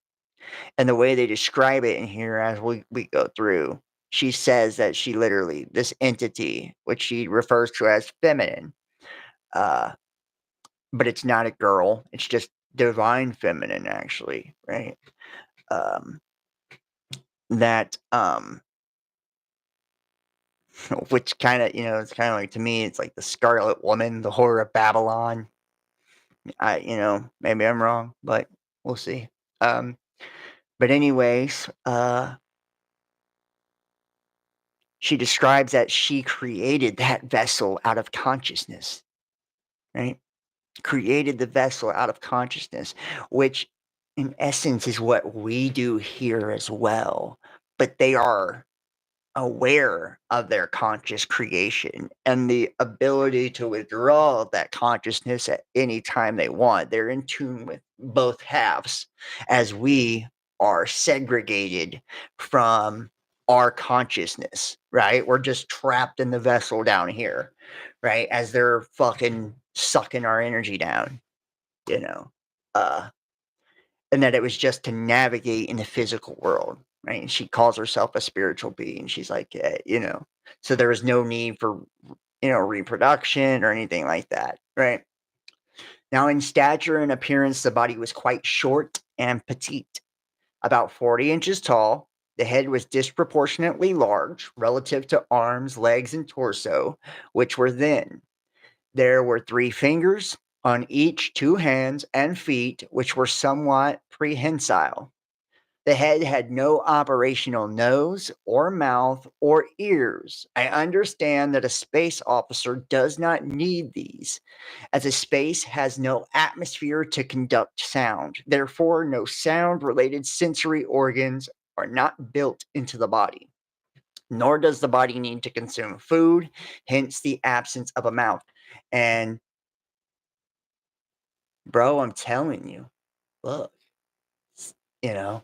A: And the way they describe it in here as we go through, she says that she literally, this entity, which she refers to as feminine, uh, but it's not a girl, it's just divine feminine, actually, right? Um, that, which kind of, it's kind of like to me, it's like the Scarlet Woman, the Whore of Babylon. Maybe I'm wrong, but we'll see. Um, but anyways, she describes that she created that vessel out of consciousness, right? Created the vessel out of consciousness, which in essence is what we do here as well. But they are aware of their conscious creation and the ability to withdraw that consciousness at any time they want. They're in tune with both halves as we are segregated from our consciousness, right? We're just trapped in the vessel down here, right? As they're fucking sucking our energy down, you know. Uh and that it was just to navigate in the physical world, right? And she calls herself a spiritual being. She's like, so there was no need for, reproduction or anything like that, right? Now, in stature and appearance, the body was quite short and petite, about 40 inches tall. The head was disproportionately large relative to arms, legs, and torso, which were thin. There were 3 fingers on each 2 hands and feet, which were somewhat prehensile. The head had no operational nose or mouth or ears. I understand that a space officer does not need these, as a space has no atmosphere to conduct sound. Therefore, no sound related sensory organs are not built into the body. Nor does the body need to consume food, hence the absence of a mouth. And, bro, I'm telling you, look, you know,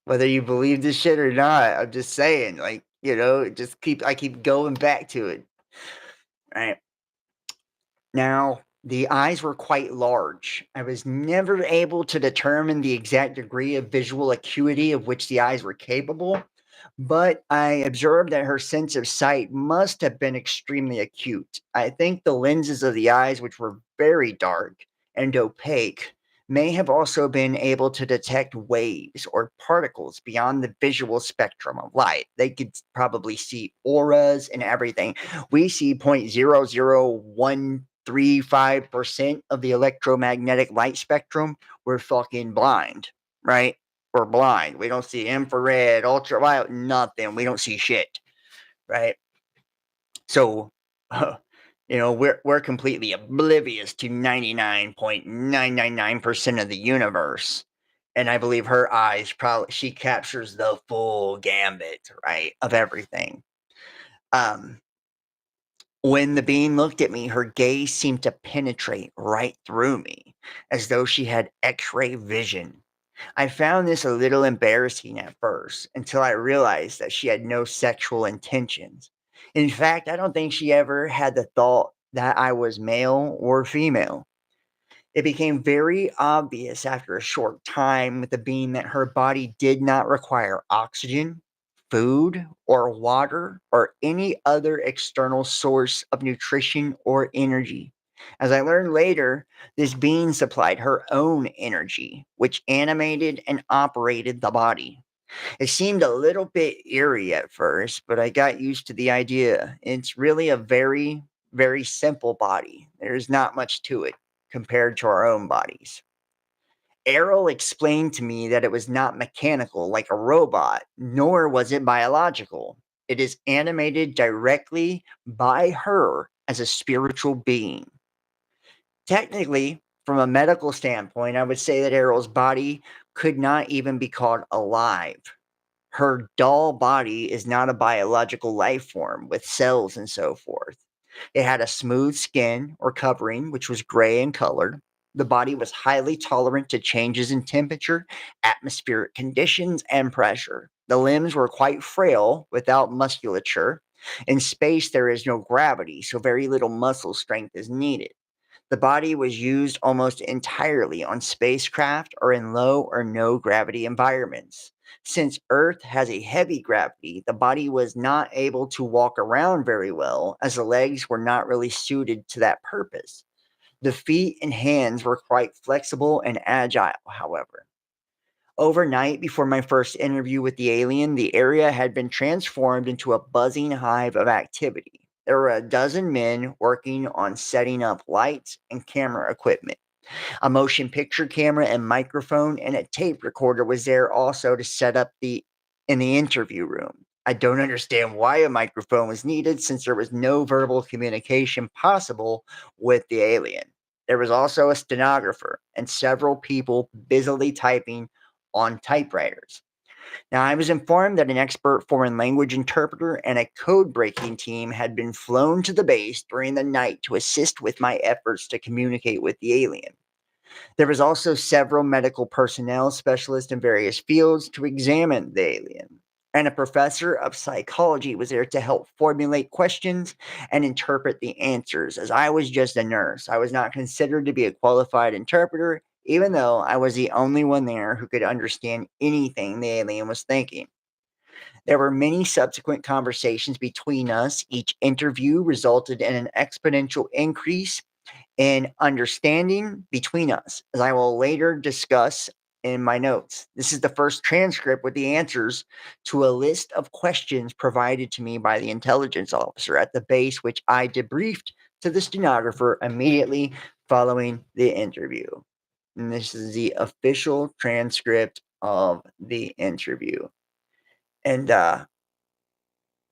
A: whether you believe this shit or not, I'm just saying, like, I keep going back to it. Right. Now, the eyes were quite large. I was never able to determine the exact degree of visual acuity of which the eyes were capable, but I observed that her sense of sight must have been extremely acute. I think the lenses of the eyes, which were very dark and opaque, may have also been able to detect waves or particles beyond the visual spectrum of light. They could probably see auras and everything. We see 0.00135% of the electromagnetic light spectrum. We're fucking blind, right? We're blind. We don't see infrared, ultraviolet, nothing. We don't see shit, right? So, we're completely oblivious to 99.999% of the universe. And I believe her eyes she captures the full gambit, right, of everything. When the being looked at me, her gaze seemed to penetrate right through me, as though she had X-ray vision. I found this a little embarrassing at first until I realized that she had no sexual intentions. In fact, I don't think she ever had the thought that I was male or female. It became very obvious after a short time with the being that her body did not require oxygen, food, or water, or any other external source of nutrition or energy. As I learned later, this being supplied her own energy, which animated and operated the body. It seemed a little bit eerie at first, but I got used to the idea. It's really a very, very simple body. There's not much to it compared to our own bodies. Errol explained to me that it was not mechanical like a robot, nor was it biological. It is animated directly by her as a spiritual being. Technically, from a medical standpoint, I would say that Errol's body could not even be called alive. Her doll body is not a biological life form with cells and so forth. It had a smooth skin or covering, which was gray in color. The body was highly tolerant to changes in temperature, atmospheric conditions, and pressure. The limbs were quite frail without musculature. In space, there is no gravity, so very little muscle strength is needed. The body was used almost entirely on spacecraft or in low or no gravity environments. Since Earth has a heavy gravity, the body was not able to walk around very well as the legs were not really suited to that purpose. The feet and hands were quite flexible and agile, however. Overnight, before my first interview with the alien, the area had been transformed into a buzzing hive of activity. There were a dozen men working on setting up lights and camera equipment. A motion picture camera and microphone and a tape recorder was there also to set up in the interview room. I don't understand why a microphone was needed since there was no verbal communication possible with the alien. There was also a stenographer and several people busily typing on typewriters. Now, I was informed that an expert foreign language interpreter and a code breaking team had been flown to the base during the night to assist with my efforts to communicate with the alien. There was also several medical personnel specialists in various fields to examine the alien. And a professor of psychology was there to help formulate questions and interpret the answers. As I was just a nurse, I was not considered to be a qualified interpreter, even though I was the only one there who could understand anything the alien was thinking. There were many subsequent conversations between us. Each interview resulted in an exponential increase and understanding between us, as I will later discuss in my notes. This is the first transcript with the answers to a list of questions provided to me by the intelligence officer at the base, which I debriefed to the stenographer immediately following the interview. And this is the official transcript of the interview. And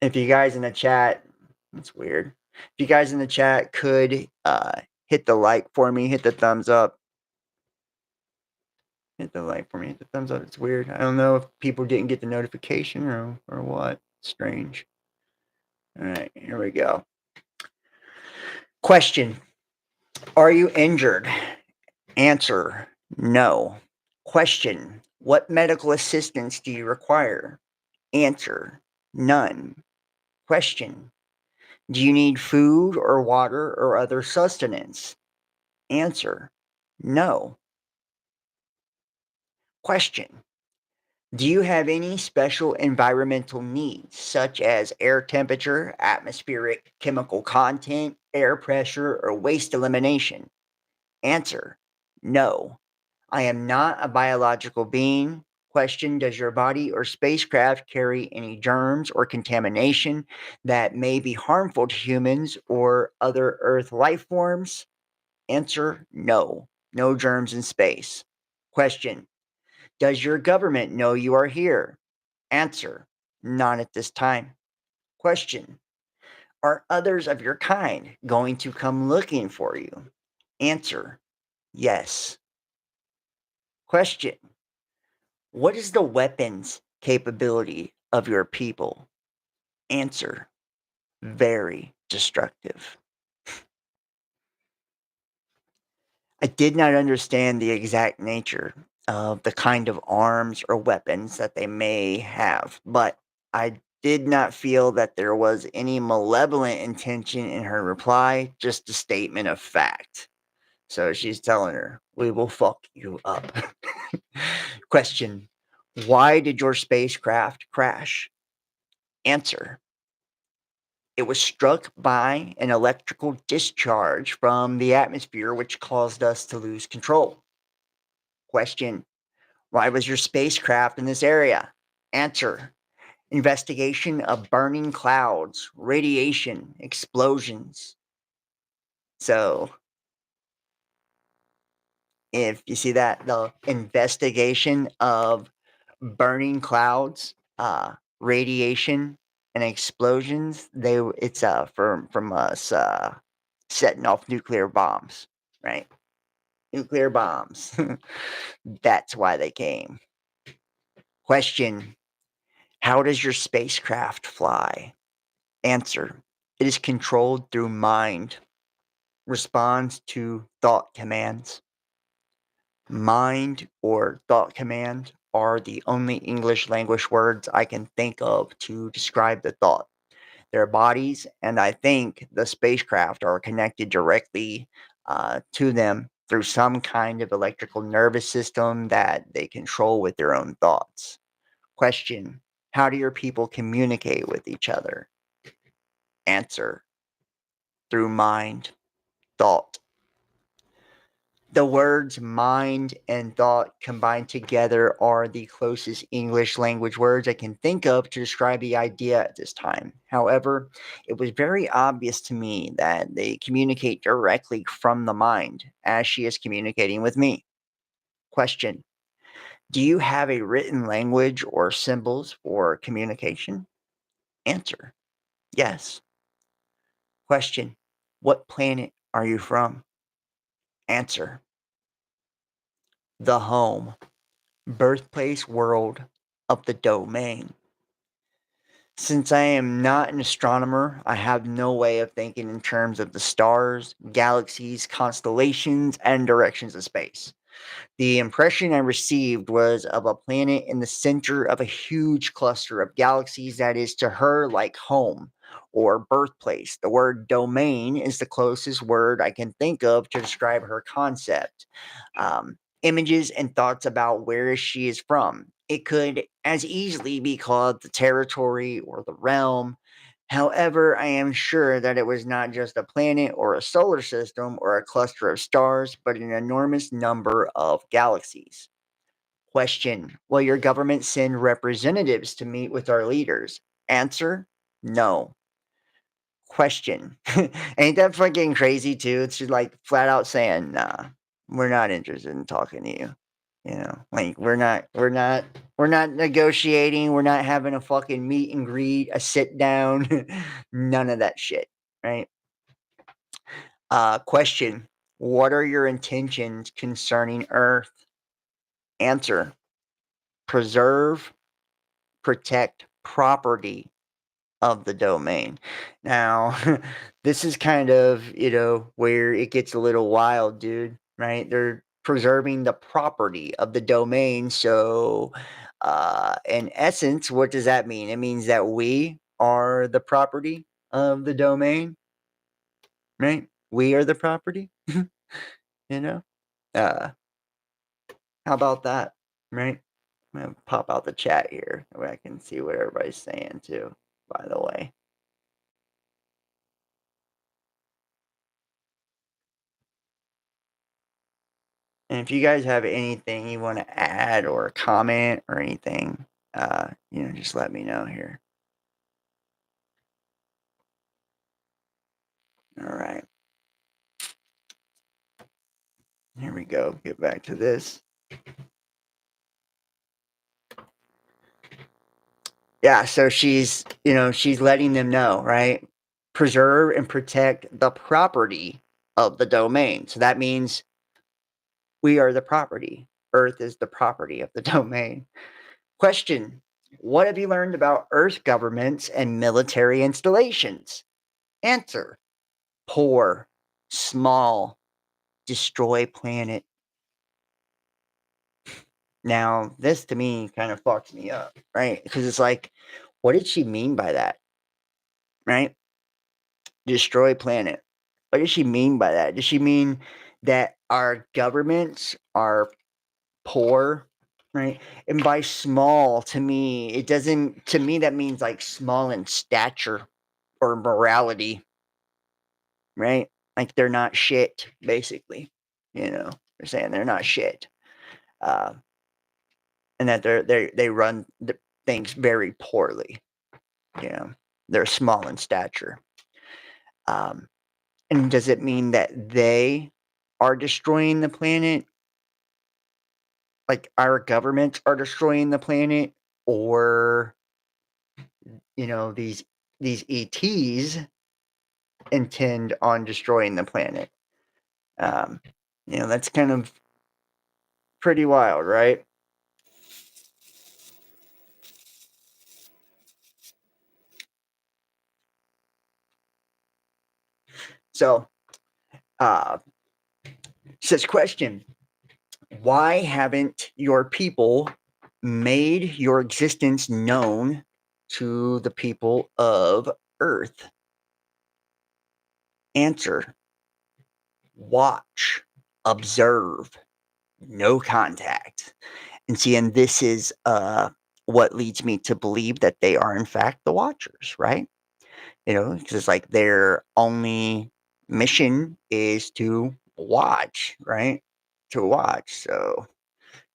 A: if you guys in the chat, that's weird. If you guys in the chat could hit the like for me, hit the thumbs up. Hit the like for me, hit the thumbs up. It's weird. I don't know if people didn't get the notification or what. Strange. All right, here we go. Question: Are you injured? Answer: No. Question: What medical assistance do you require? Answer: None. Question: Do you need food or water or other sustenance? Answer: No. Question: Do you have any special environmental needs, such as air temperature, atmospheric chemical content, air pressure, or waste elimination? Answer: No. I am not a biological being. Question: Does your body or spacecraft carry any germs or contamination that may be harmful to humans or other Earth life forms? Answer: No. No germs in space. Question: Does your government know you are here? Answer: Not at this time. Question: Are others of your kind going to come looking for you? Answer: Yes. Question: What is the weapons capability of your people? Answer: Very destructive. I did not understand the exact nature of the kind of arms or weapons that they may have, but I did not feel that there was any malevolent intention in her reply, just a statement of fact. So she's telling her, "We will fuck you up." Question: Why did your spacecraft crash? Answer: It was struck by an electrical discharge from the atmosphere, which caused us to lose control. Question: Why was your spacecraft in this area? Answer: Investigation of burning clouds, radiation, explosions. So, if you see that, the investigation of burning clouds, radiation, and explosions, it's from us setting off nuclear bombs, right? Nuclear bombs. That's why they came. Question: How does your spacecraft fly? Answer: It is controlled through mind. Responds to thought commands. Mind or thought command are the only English language words I can think of to describe the thought. Their bodies and I think the spacecraft are connected directly to them through some kind of electrical nervous system that they control with their own thoughts. Question: How do your people communicate with each other? Answer: Through mind, thought. The words mind and thought combined together are the closest English language words I can think of to describe the idea at this time. However, it was very obvious to me that they communicate directly from the mind, as she is communicating with me. Question: Do you have a written language or symbols for communication? Answer: Yes. Question: What planet are you from? Answer: The home, birthplace world of the domain. Since I am not an astronomer, I have no way of thinking in terms of the stars, galaxies, constellations, and directions of space. The impression I received was of a planet in the center of a huge cluster of galaxies that is to her like home or birthplace. The word domain is the closest word I can think of to describe her concept. Images and thoughts about where she is from. It could as easily be called the territory or the realm. However, I am sure that it was not just a planet or a solar system or a cluster of stars, but an enormous number of galaxies. Question: Will your government send representatives to meet with our leaders? Answer: No. Question: Ain't that fucking crazy too? It's just like flat out saying, nah, we're not interested in talking to you. You know, like we're not negotiating. We're not having a fucking meet and greet, a sit down, none of that shit, right? Question: What are your intentions concerning Earth? Answer: Preserve, protect property of the domain. Now, this is kind of, where it gets a little wild, dude, right? They're preserving the property of the domain. So, in essence, what does that mean? It means that we are the property of the domain, right? We are the property, you know? Uh, how about that, right? I'm gonna pop out the chat here where I can see what everybody's saying too, by the way. And if you guys have anything you want to add or comment or anything, just let me know here. All right. Here we go. Get back to this. Yeah, so she's letting them know, right? Preserve and protect the property of the domain. So that means we are the property. Earth is the property of the domain. Question: What have you learned about Earth governments and military installations? Answer: Poor, small, destroy planet. Now, this to me kind of fucks me up, right? Because it's like, what did she mean by that, right? Destroy planet. What does she mean by that? Does she mean that our governments are poor, right? And by small, to me, it doesn't, to me, that means like small in stature or morality, right? Like they're not shit, basically. They're saying they're not shit. Uh, and that they run things very poorly. You know, they're small in stature. Um, and does it mean that they are destroying the planet? Like our governments are destroying the planet, or these ETs intend on destroying the planet? Um, that's kind of pretty wild, right? So, uh, says question: why haven't your people made your existence known to the people of Earth? Answer: watch, observe, no contact. And see, and this is what leads me to believe that they are in fact the Watchers, right? Because it's like their only mission is to watch, right? To watch. So,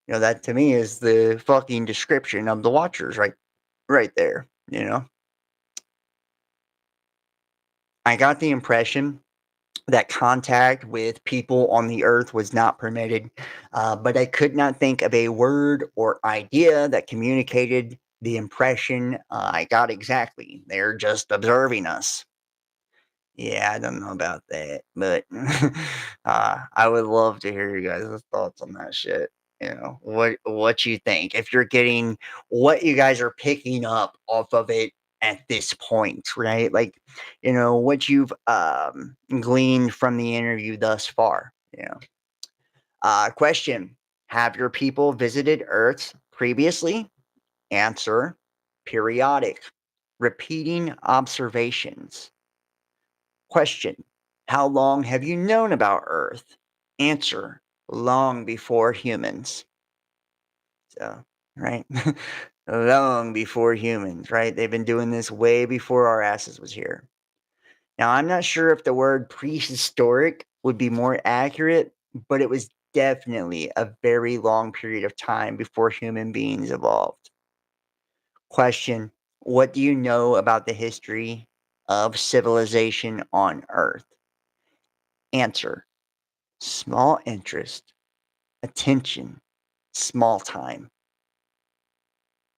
A: that to me is the fucking description of the Watchers, right there. I got the impression that contact with people on the earth was not permitted, but I could not think of a word or idea that communicated the impression I got exactly. They're just observing us. Yeah, I don't know about that, but I would love to hear you guys' thoughts on that shit. What you think, if you're getting what you guys are picking up off of it at this point, right? Like, what you've gleaned from the interview thus far. Question: have your people visited Earth previously? Answer: periodic, repeating observations. Question: how long have you known about Earth? Answer: long before humans. So, right? Long before humans, right? They've been doing this way before our asses was here. Now, I'm not sure if the word prehistoric would be more accurate, but it was definitely a very long period of time before human beings evolved. Question: what do you know about the history of civilization on Earth? Answer: small interest, attention, small time.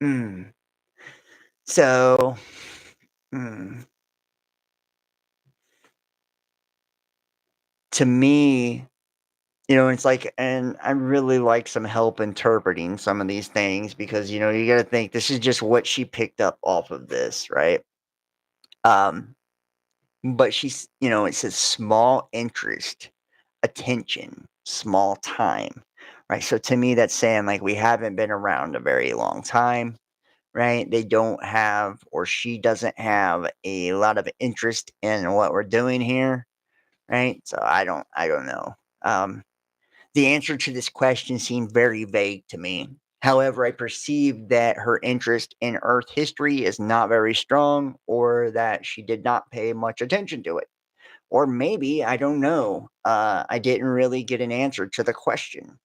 A: Mm. So, mm, to me, it's like, and I really like some help interpreting some of these things because, you got to think this is just what she picked up off of this, right? Um, but it says small interest, attention, small time, right? So to me, that's saying like we haven't been around a very long time, right? They don't have, or she doesn't have a lot of interest in what we're doing here, right? So I don't know. The answer to this question seemed very vague to me. However, I perceive that her interest in Earth history is not very strong, or that she did not pay much attention to it. Or maybe, I don't know, I didn't really get an answer to the question.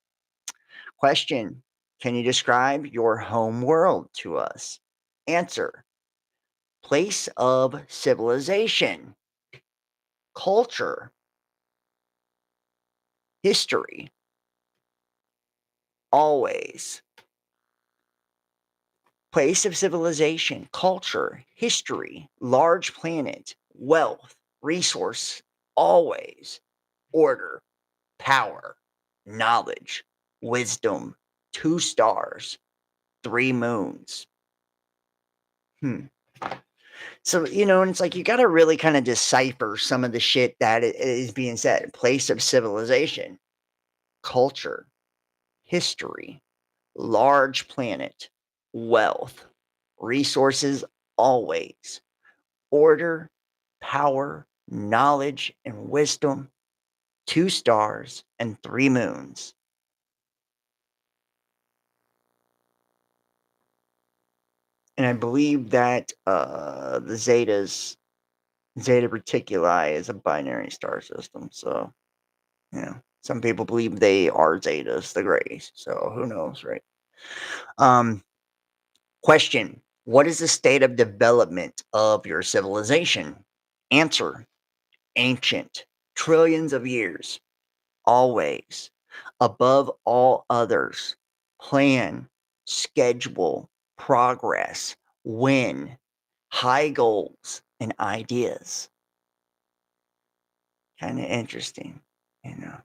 A: Question: can you describe your home world to us? Answer: place of civilization, culture, history, always. Place of civilization, culture, history, large planet, wealth, resource, always. Order, power, knowledge, wisdom, 2 stars, 3 moons. Hmm. So, and it's like you got to really kind of decipher some of the shit that is being said. Place of civilization, culture, history, large planet, wealth, resources always, order, power, knowledge, and wisdom, 2 stars, and 3 moons. And I believe that the Zeta Reticuli is a binary star system. So, some people believe they are Zetas, the Greys. So, who knows, right? Um, Question: what is the state of development of your civilization? Answer: ancient, trillions of years, always, above all others. Plan, schedule, progress, win, high goals, and ideas. Kind of interesting, you know.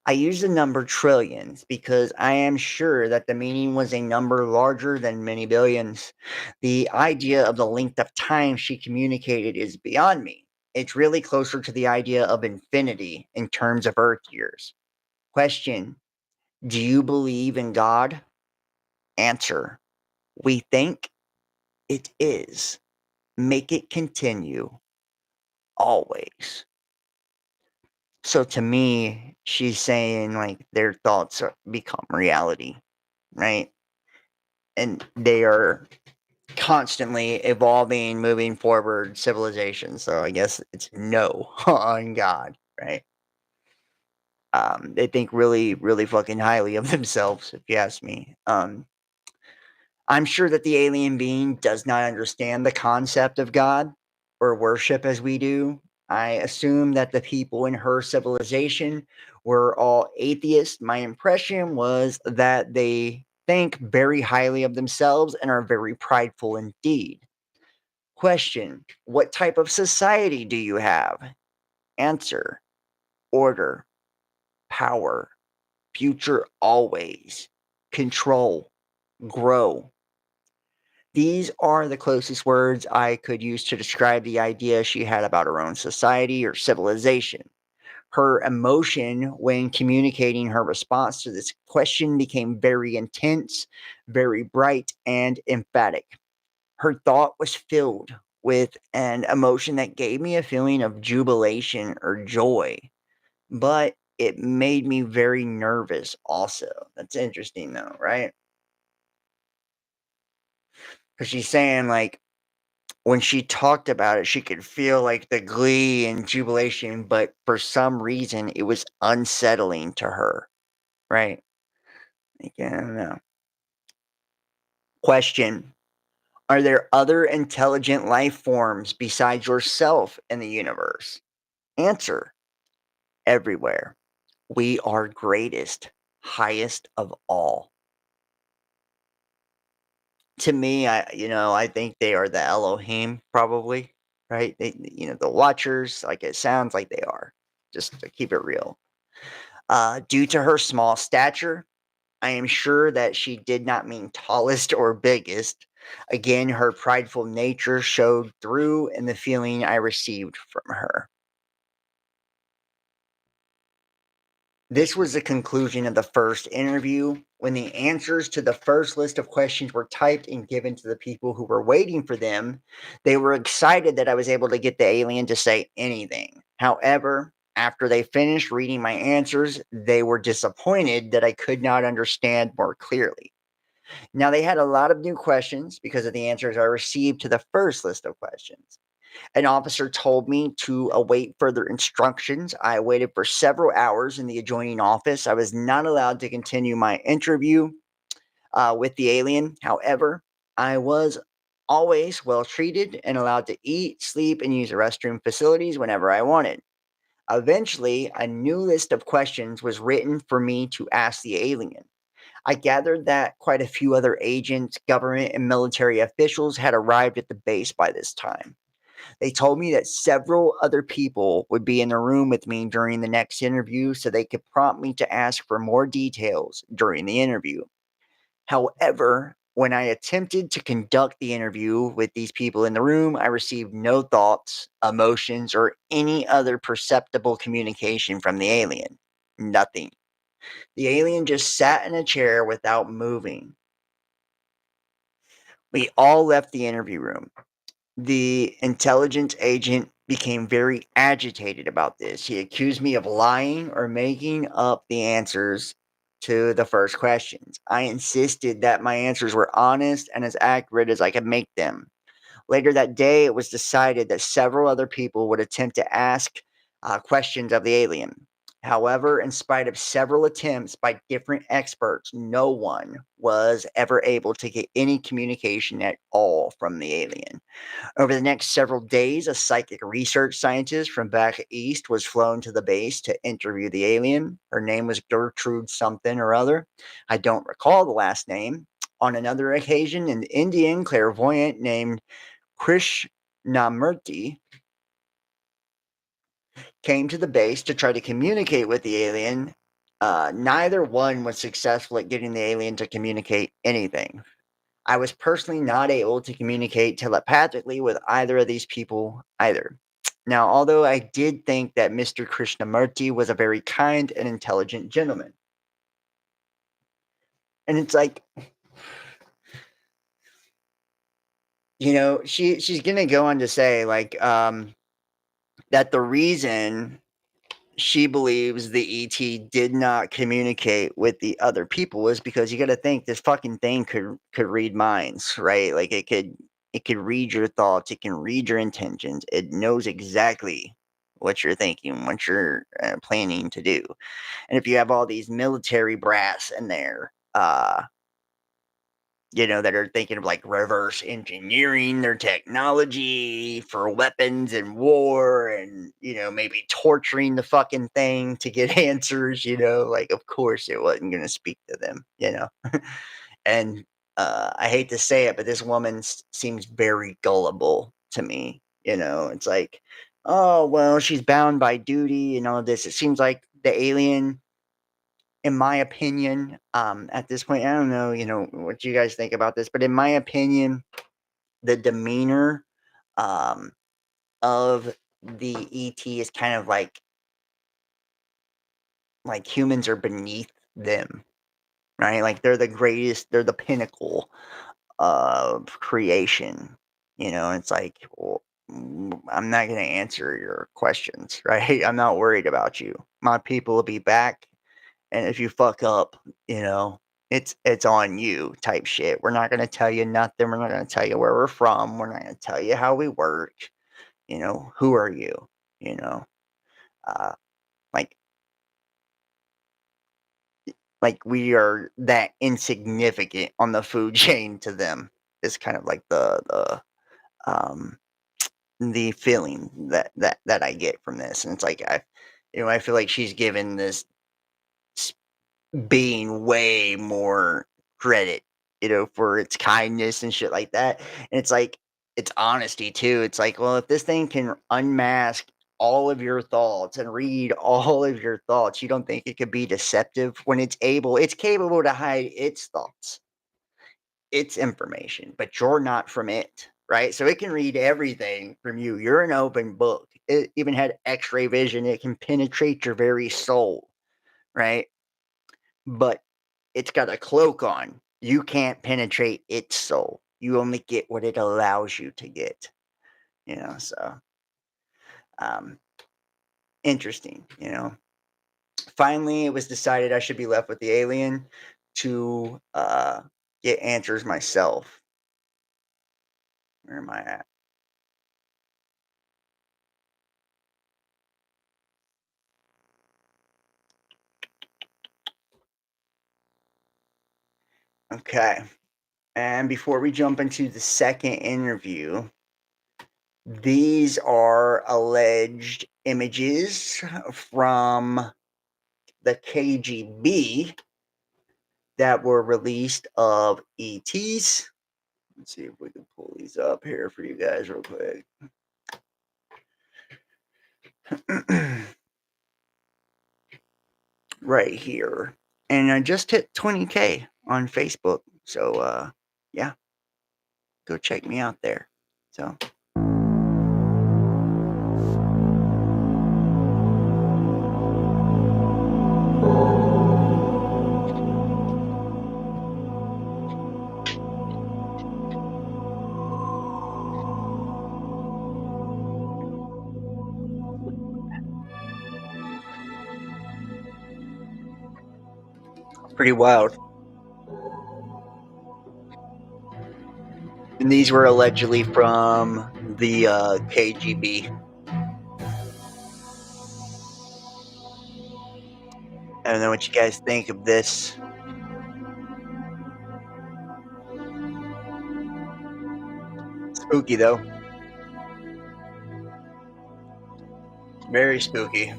A: I use the number trillions because I am sure that the meaning was a number larger than many billions. The idea of the length of time she communicated is beyond me. It's really closer to the idea of infinity in terms of Earth years. Question: do you believe in God? Answer: we think it is. Make it continue always. So to me, she's saying like their thoughts become reality, right? And they are constantly evolving, moving forward civilization. So I guess it's no on God, right? They think really, really fucking highly of themselves, if you ask me. I'm sure that the alien being does not understand the concept of God or worship as we do. I assume that the people in her civilization were all atheists. My impression was that they think very highly of themselves and are very prideful indeed. Question: what type of society do you have? Answer: order, power, future always, control, grow. These are the closest words I could use to describe the idea she had about her own society or civilization. Her emotion when communicating her response to this question became very intense, very bright, and emphatic. Her thought was filled with an emotion that gave me a feeling of jubilation or joy, but it made me very nervous also. That's interesting though, right? Because she's saying, like, when she talked about it, she could feel like the glee and jubilation, but for some reason it was unsettling to her, right? Like, I don't know. Question: are there other intelligent life forms besides yourself in the universe? Answer: everywhere. We are greatest, highest of all. To me, I think they are the Elohim, probably, right? The Watchers, like it sounds like they are, just to keep it real. Due to her small stature, I am sure that she did not mean tallest or biggest. Again, her prideful nature showed through in the feeling I received from her. This was the conclusion of the first interview. When the answers to the first list of questions were typed and given to the people who were waiting for them, they were excited that I was able to get the alien to say anything. However, after they finished reading my answers, they were disappointed that I could not understand more clearly. Now, they had a lot of new questions because of the answers I received to the first list of questions. An officer told me to await further instructions. I waited for several hours in the adjoining office. I was not allowed to continue my interview with the alien. However, I was always well treated and allowed to eat, sleep, and use the restroom facilities whenever I wanted. Eventually, a new list of questions was written for me to ask the alien. I gathered that quite a few other agents, government, and military officials had arrived at the base by this time. They told me that several other people would be in the room with me during the next interview so they could prompt me to ask for more details during the interview. However, when I attempted to conduct the interview with these people in the room, I received no thoughts, emotions, or any other perceptible communication from the alien. Nothing. The alien just sat in a chair without moving. We all left the interview room. The intelligence agent became very agitated about this. He accused me of lying or making up the answers to the first questions. I insisted that my answers were honest and as accurate as I could make them. Later that day, it was decided that several other people would attempt to ask questions of the alien. However, in spite of several attempts by different experts, no one was ever able to get any communication at all from the alien. Over the next several days, a psychic research scientist from back east was flown to the base to interview the alien. Her name was Gertrude something or other. I don't recall the last name. On another occasion, an Indian clairvoyant named Krishnamurti came to the base to try to communicate with the alien. Neither one was successful at getting the alien to communicate anything. I was personally not able to communicate telepathically with either of these people either. Now, although I did think that Mr. Krishnamurti was a very kind and intelligent gentleman. And it's like, she's gonna go on to say, like, that the reason she believes the ET did not communicate with the other people is because you got to think this fucking thing could read minds, right? Like it could read your thoughts, it can read your intentions, it knows exactly what you're thinking, what you're planning to do. And if you have all these military brass in there, that are thinking of like reverse engineering their technology for weapons and war and, maybe torturing the fucking thing to get answers, like, of course it wasn't going to speak to them. And I hate to say it, but this woman seems very gullible to me. It's like, oh, well, she's bound by duty and all this. It seems like the alien, in my opinion, at this point, I don't know, what you guys think about this, but in my opinion, the demeanor um, of the ET is kind of like humans are beneath them, right? Like they're the greatest, they're the pinnacle of creation. It's like, well, I'm not going to answer your questions, right? I'm not worried about you. My people will be back. And if you fuck up, you know, it's on you type shit. We're not gonna tell you nothing. We're not gonna tell you where we're from. We're not gonna tell you how we work. Who are you? You know, uh, like like we are that insignificant on the food chain to them. It's kind of like um the feeling that I get from this, and it's like I feel like she's given this being way more credit, for its kindness and shit like that. And it's like its honesty too. It's like, well, if this thing can unmask all of your thoughts and read all of your thoughts, you don't think it could be deceptive when it's capable to hide its thoughts, its information, but you're not from it, right? So it can read everything from you. You're an open book. It even had x-ray vision. It can penetrate your very soul, right? But it's got a cloak on. You can't penetrate its soul. You only get what it allows you to get. So um, interesting. Finally, it was decided I should be left with the alien to get answers myself. Where am I at? Okay. And before we jump into the second interview, these are alleged images from the KGB that were released of ETs. Let's see if we can pull these up here for you guys real quick. Right here. And I just hit 20K on Facebook. So yeah, go check me out there. So Pretty wild. And these were allegedly from the KGB. I don't know what you guys think of this. Spooky though. Very spooky.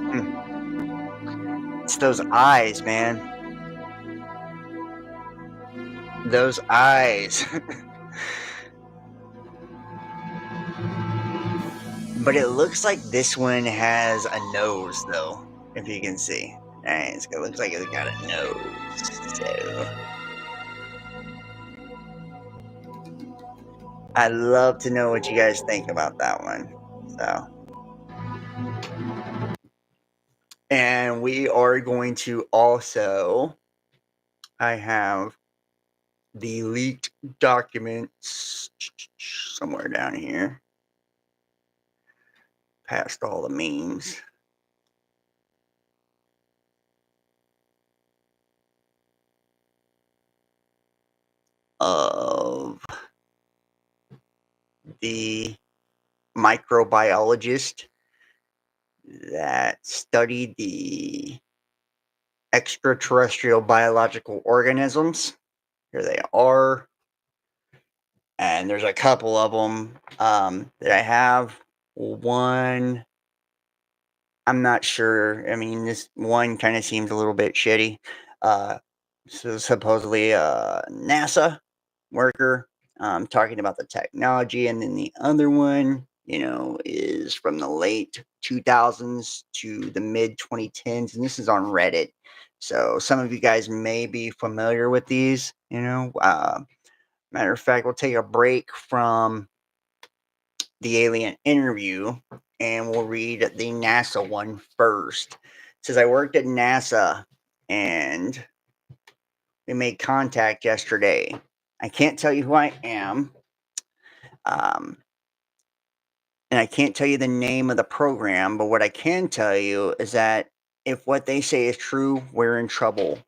A: Hmm. It's those eyes, man. Those eyes. But it looks like this one has a nose, though, if you can see. Nice. It looks like it's got a nose. So I'd love to know what you guys think about that one. So, and we are going to also, I have the leaked documents somewhere down here, past all the memes. Of the microbiologist that studied the extraterrestrial biological organisms. Here they are. And there's a couple of them that I have. One, I'm not sure. I mean, this one kind of seems a little bit shitty. So supposedly a NASA worker talking about the technology, and then the other one, is from the late 2000s to the mid 2010s, and this is on Reddit. So some of you guys may be familiar with these. Matter of fact, we'll take a break from the alien interview and we'll read the NASA one first. It says, I worked at NASA and we made contact yesterday. I can't tell you who I am. Um, and I can't tell you the name of the program, but what I can tell you is that if what they say is true, we're in trouble.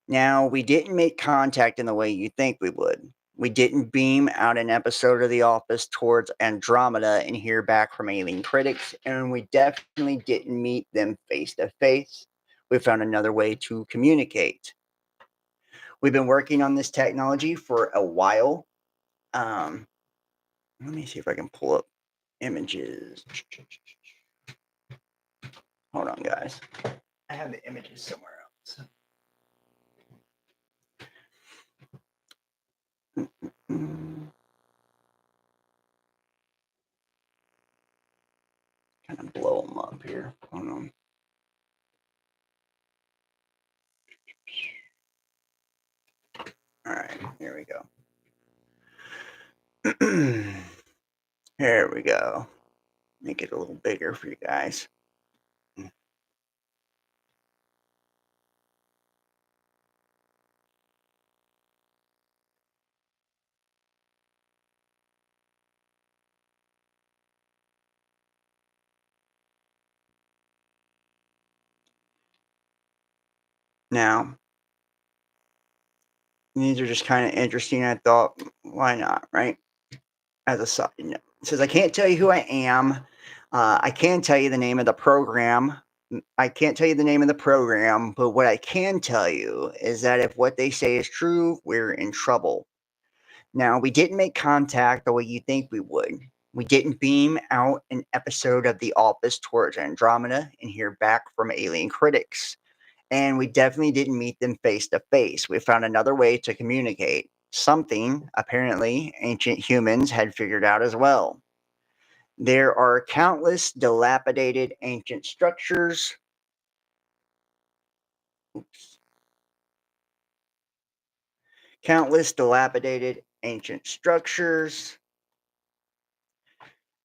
A: Now, we didn't make contact in the way you think we would. We didn't beam out an episode of The Office towards Andromeda and hear back from alien critics, and we definitely didn't meet them face to face. We found another way to communicate. We've been working on this technology for a while. Let me see if I can pull up images. Hold on, guys. I have the images somewhere else. Kind of blow them up here. Hold on. All right, here we go. Here we go. Make it a little bigger for you guys. Now, these are just kind of interesting. I thought, why not, right? As a side note, it says, I can't tell you who I am. I can tell you the name of the program. I can't tell you the name of the program, but what I can tell you is that if what they say is true, we're in trouble. Now, we didn't make contact the way you think we would. We didn't beam out an episode of The Office towards Andromeda and hear back from alien critics. And we definitely didn't meet them face to face. We found another way to communicate, something apparently ancient humans had figured out as well. There are countless dilapidated ancient structures. Oops. Countless dilapidated ancient structures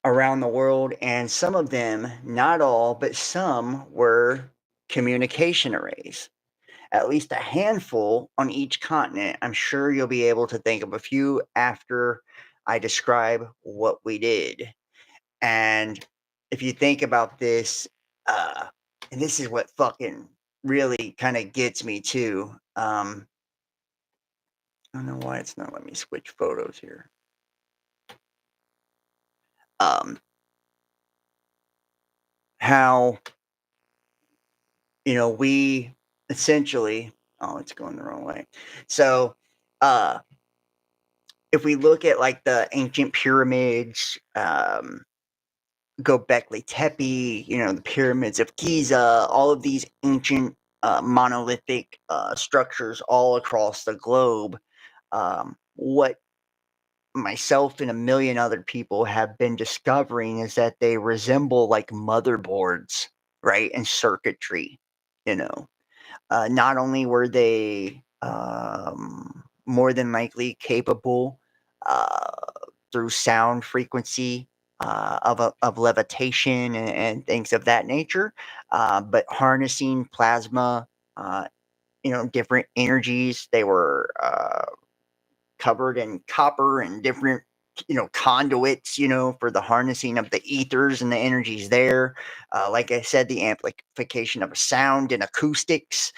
A: around the world, and some of them, not all, but some were communication arrays. At least a handful on each continent. I'm sure you'll be able to think of a few after I describe what we did. And if you think about this, and this is what fucking really kind of gets me too. I don't know why it's not letting me switch photos here. How, we essentially, oh, it's going the wrong way. So, uh, if we look at like the ancient pyramids, Göbekli Tepe, the pyramids of Giza, all of these ancient monolithic structures all across the globe, what myself and a million other people have been discovering is that they resemble like motherboards, right? And circuitry, you know. Not only were they more than likely capable uh, through sound frequency of levitation and things of that nature, but harnessing plasma, uh, different energies. They were covered in copper and different conduits for the harnessing of the ethers and the energies there, like I said, the amplification of sound and acoustics.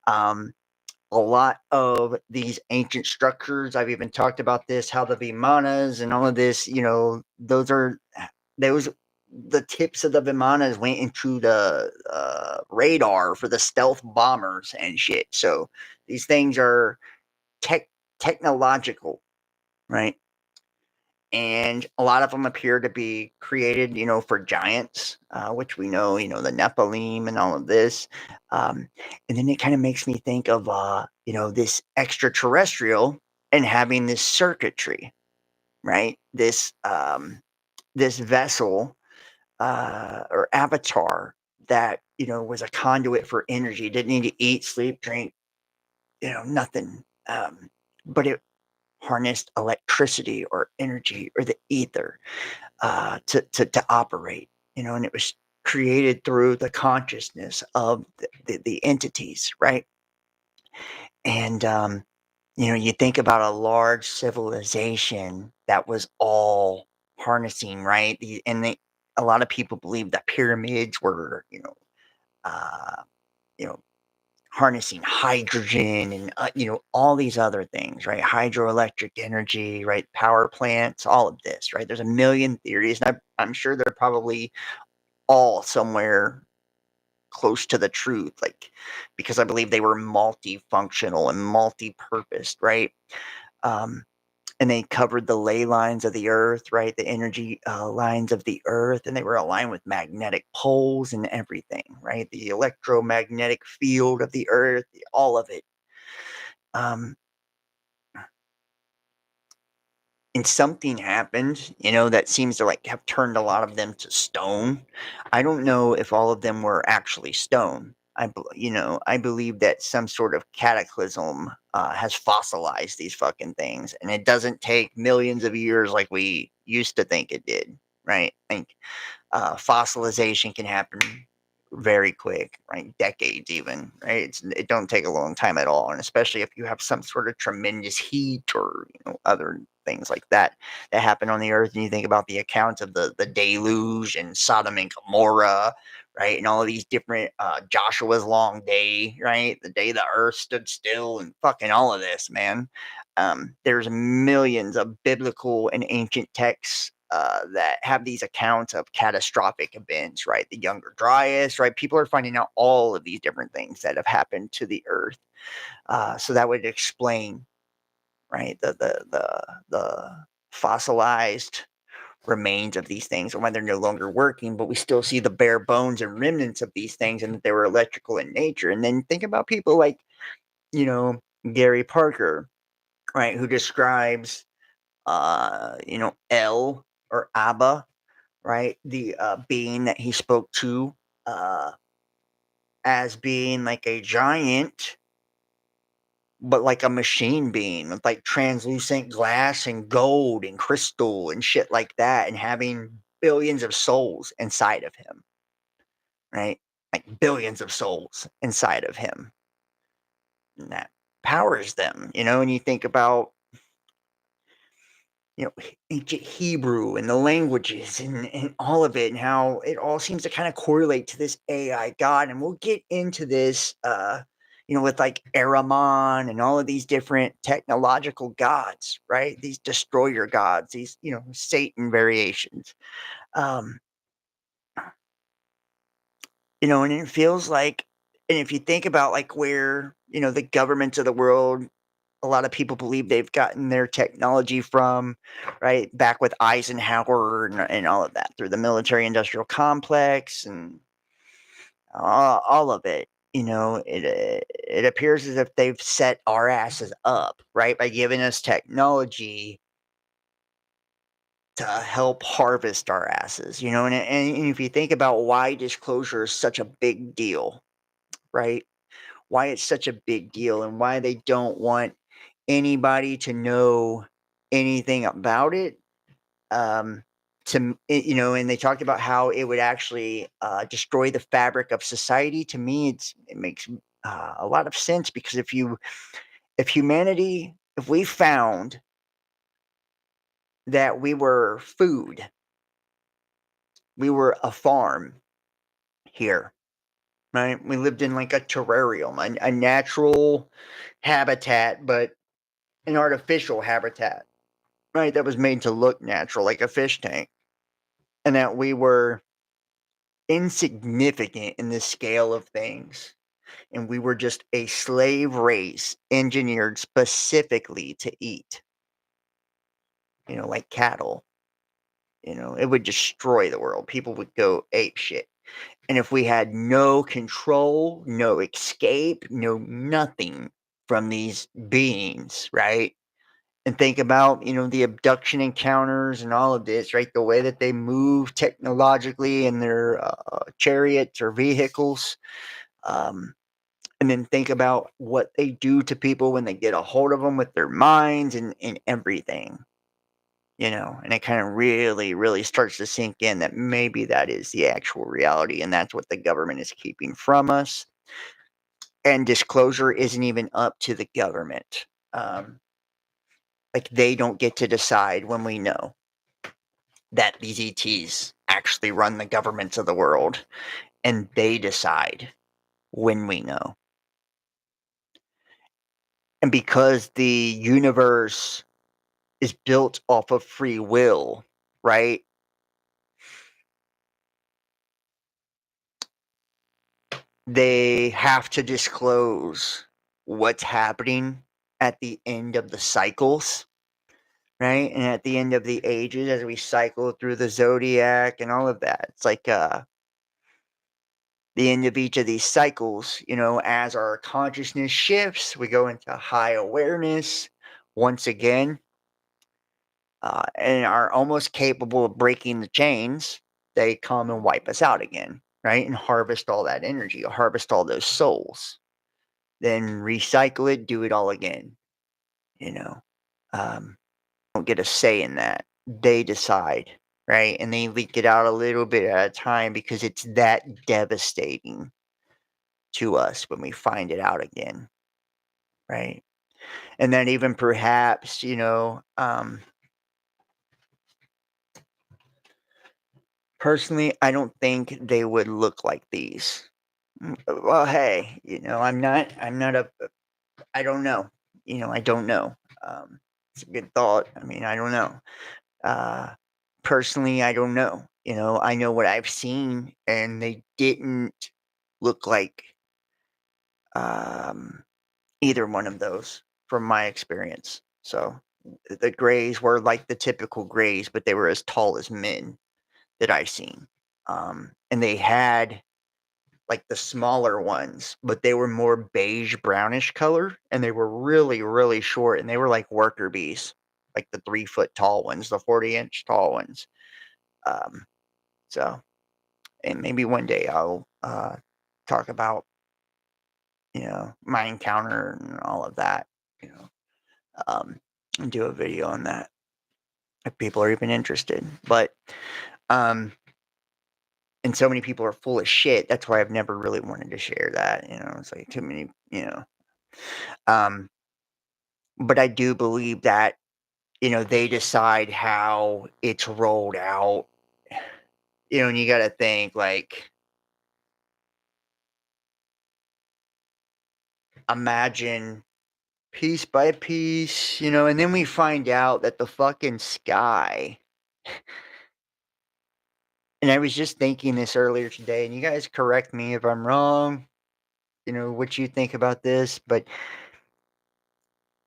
A: Um, a lot of these ancient structures, I've even talked about this, how the vimanas and all of this, those the tips of the vimanas went into the radar for the stealth bombers and shit. So these things are tech technological, right? And a lot of them appear to be created, for giants, which we know, the Nephilim and all of this. Um, and then it kind of makes me think of, this extraterrestrial and having this circuitry, right? This vessel or avatar that was a conduit for energy. Didn't need to eat, sleep, drink, nothing. But it harnessed electricity or energy or the ether to operate, and it was created through the consciousness of the entities, right? And, you think about a large civilization that was all harnessing, right? A lot of people believe that pyramids were, uh, you know, harnessing hydrogen and all these other things, right? Hydroelectric energy, right? Power plants, all of this, right? There's a million theories, and I'm sure they're probably all somewhere close to the truth, like, because I believe they were multifunctional and multi-purposed, right? um, and they covered the ley lines of the earth, right? The energy lines of the earth, and they were aligned with magnetic poles and everything, right? The electromagnetic field of the earth, all of it. Um, and something happened, that seems to like have turned a lot of them to stone. I don't know if all of them were actually stone. I believe that some sort of cataclysm has fossilized these fucking things, and it doesn't take millions of years like we used to think it did, right? Like fossilization can happen very quick, right? Decades even, right? It don't take a long time at all, and especially if you have some sort of tremendous heat or other things like that happen on the earth, and you think about the accounts of the deluge and Sodom and Gomorrah, right? And all of these different Joshua's long day, right? The day the earth stood still, and fucking all of this, man. There's millions of biblical and ancient texts that have these accounts of catastrophic events, right? The Younger Dryas, right? People are finding out all of these different things that have happened to the earth. So that would explain, right, the fossilized remains of these things and why they're no longer working, but we still see the bare bones and remnants of these things and that they were electrical in nature. And then think about people like, you know, Gary Parker, right, who describes El or Abba, right? The being that he spoke to uh, as being like a giant, but like a machine being with like translucent glass and gold and crystal and shit like that, and having billions of souls inside of him, right? Like billions of souls inside of him. And that powers them, and you think about ancient Hebrew and the languages and all of it and how it all seems to kind of correlate to this AI God. And we'll get into this, with like Ahriman and all of these different technological gods, right? These destroyer gods, these, Satan variations. Um, and it feels like, and if you think about like where, the governments of the world, a lot of people believe they've gotten their technology from, right? Back with Eisenhower and all of that through the military industrial complex and all of it. It appears as if they've set our asses up, right? By giving us technology to help harvest our asses, and if you think about why disclosure is such a big deal, right? Why it's such a big deal and why they don't want anybody to know anything about it. And they talked about how it would actually destroy the fabric of society. To me, it makes a lot of sense because if we found that we were food, we were a farm here, right? We lived in like a terrarium, a natural habitat, but an artificial habitat, right? That was made to look natural, like a fish tank, and that we were insignificant in the scale of things. And we were just a slave race engineered specifically to eat, like cattle. It would destroy the world. People would go ape shit. And if we had no control, no escape, no nothing from these beings, right? And think about, the abduction encounters and all of this, right? The way that they move technologically in their chariots or vehicles. Um, and then think about what they do to people when they get a hold of them with their minds and everything, and it kind of really, really starts to sink in that maybe that is the actual reality and that's what the government is keeping from us. And disclosure isn't even up to the government. Um, like they don't get to decide when we know that these ETs actually run the governments of the world, and they decide when we know. And because the universe is built off of free will, right? They have to disclose what's happening at the end of the cycles, right? And at the end of the ages as we cycle through the zodiac and all of that. It's like the end of each of these cycles, as our consciousness shifts, we go into high awareness once again, and are almost capable of breaking the chains. They come and wipe us out again, right? And harvest all that energy, harvest all those souls, then recycle it, do it all again, you know. Don't get a say in that. They decide, right? And they leak it out a little bit at a time because it's that devastating to us when we find it out again, right? And then even perhaps, personally, I don't think they would look like these. Well, hey, I don't know. I don't know. It's a good thought. I mean, I don't know. Uh, Personally, I don't know. I know what I've seen, and they didn't look like um, either one of those from my experience. So the grays were like the typical grays, but they were as tall as men that I've seen. And they had like the smaller ones, but they were more beige brownish color, and they were really, really short, and they were like worker bees, like the 3 foot tall ones, the 40-inch tall ones. Um, so, and maybe one day I'll talk about my encounter and all of that, you know, and do a video on that if people are even interested. But um, and so many people are full of shit. That's why I've never really wanted to share that. It's like too many. Um, but I do believe that they decide how it's rolled out. And you got to think like, imagine piece by piece, and then we find out that the fucking sky. And I was just thinking this earlier today, and you guys correct me if I'm wrong, what you think about this, but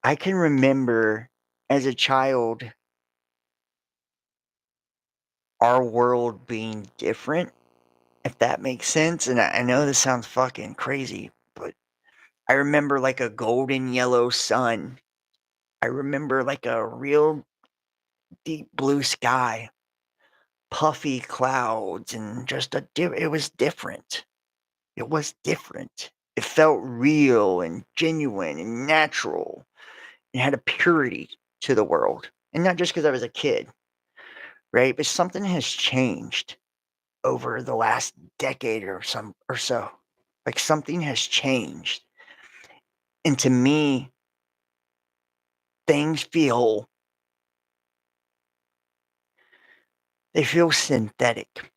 A: I can remember as a child our world being different, if that makes sense. And I know this sounds fucking crazy, but I remember like a golden yellow sun. I remember like a real deep blue sky, puffy clouds, and just it was different. It was different. It felt real and genuine and natural. It had a purity to the world. And not just because I was a kid, right? But something has changed over the last decade or so. Like something has changed. And to me, things feel synthetic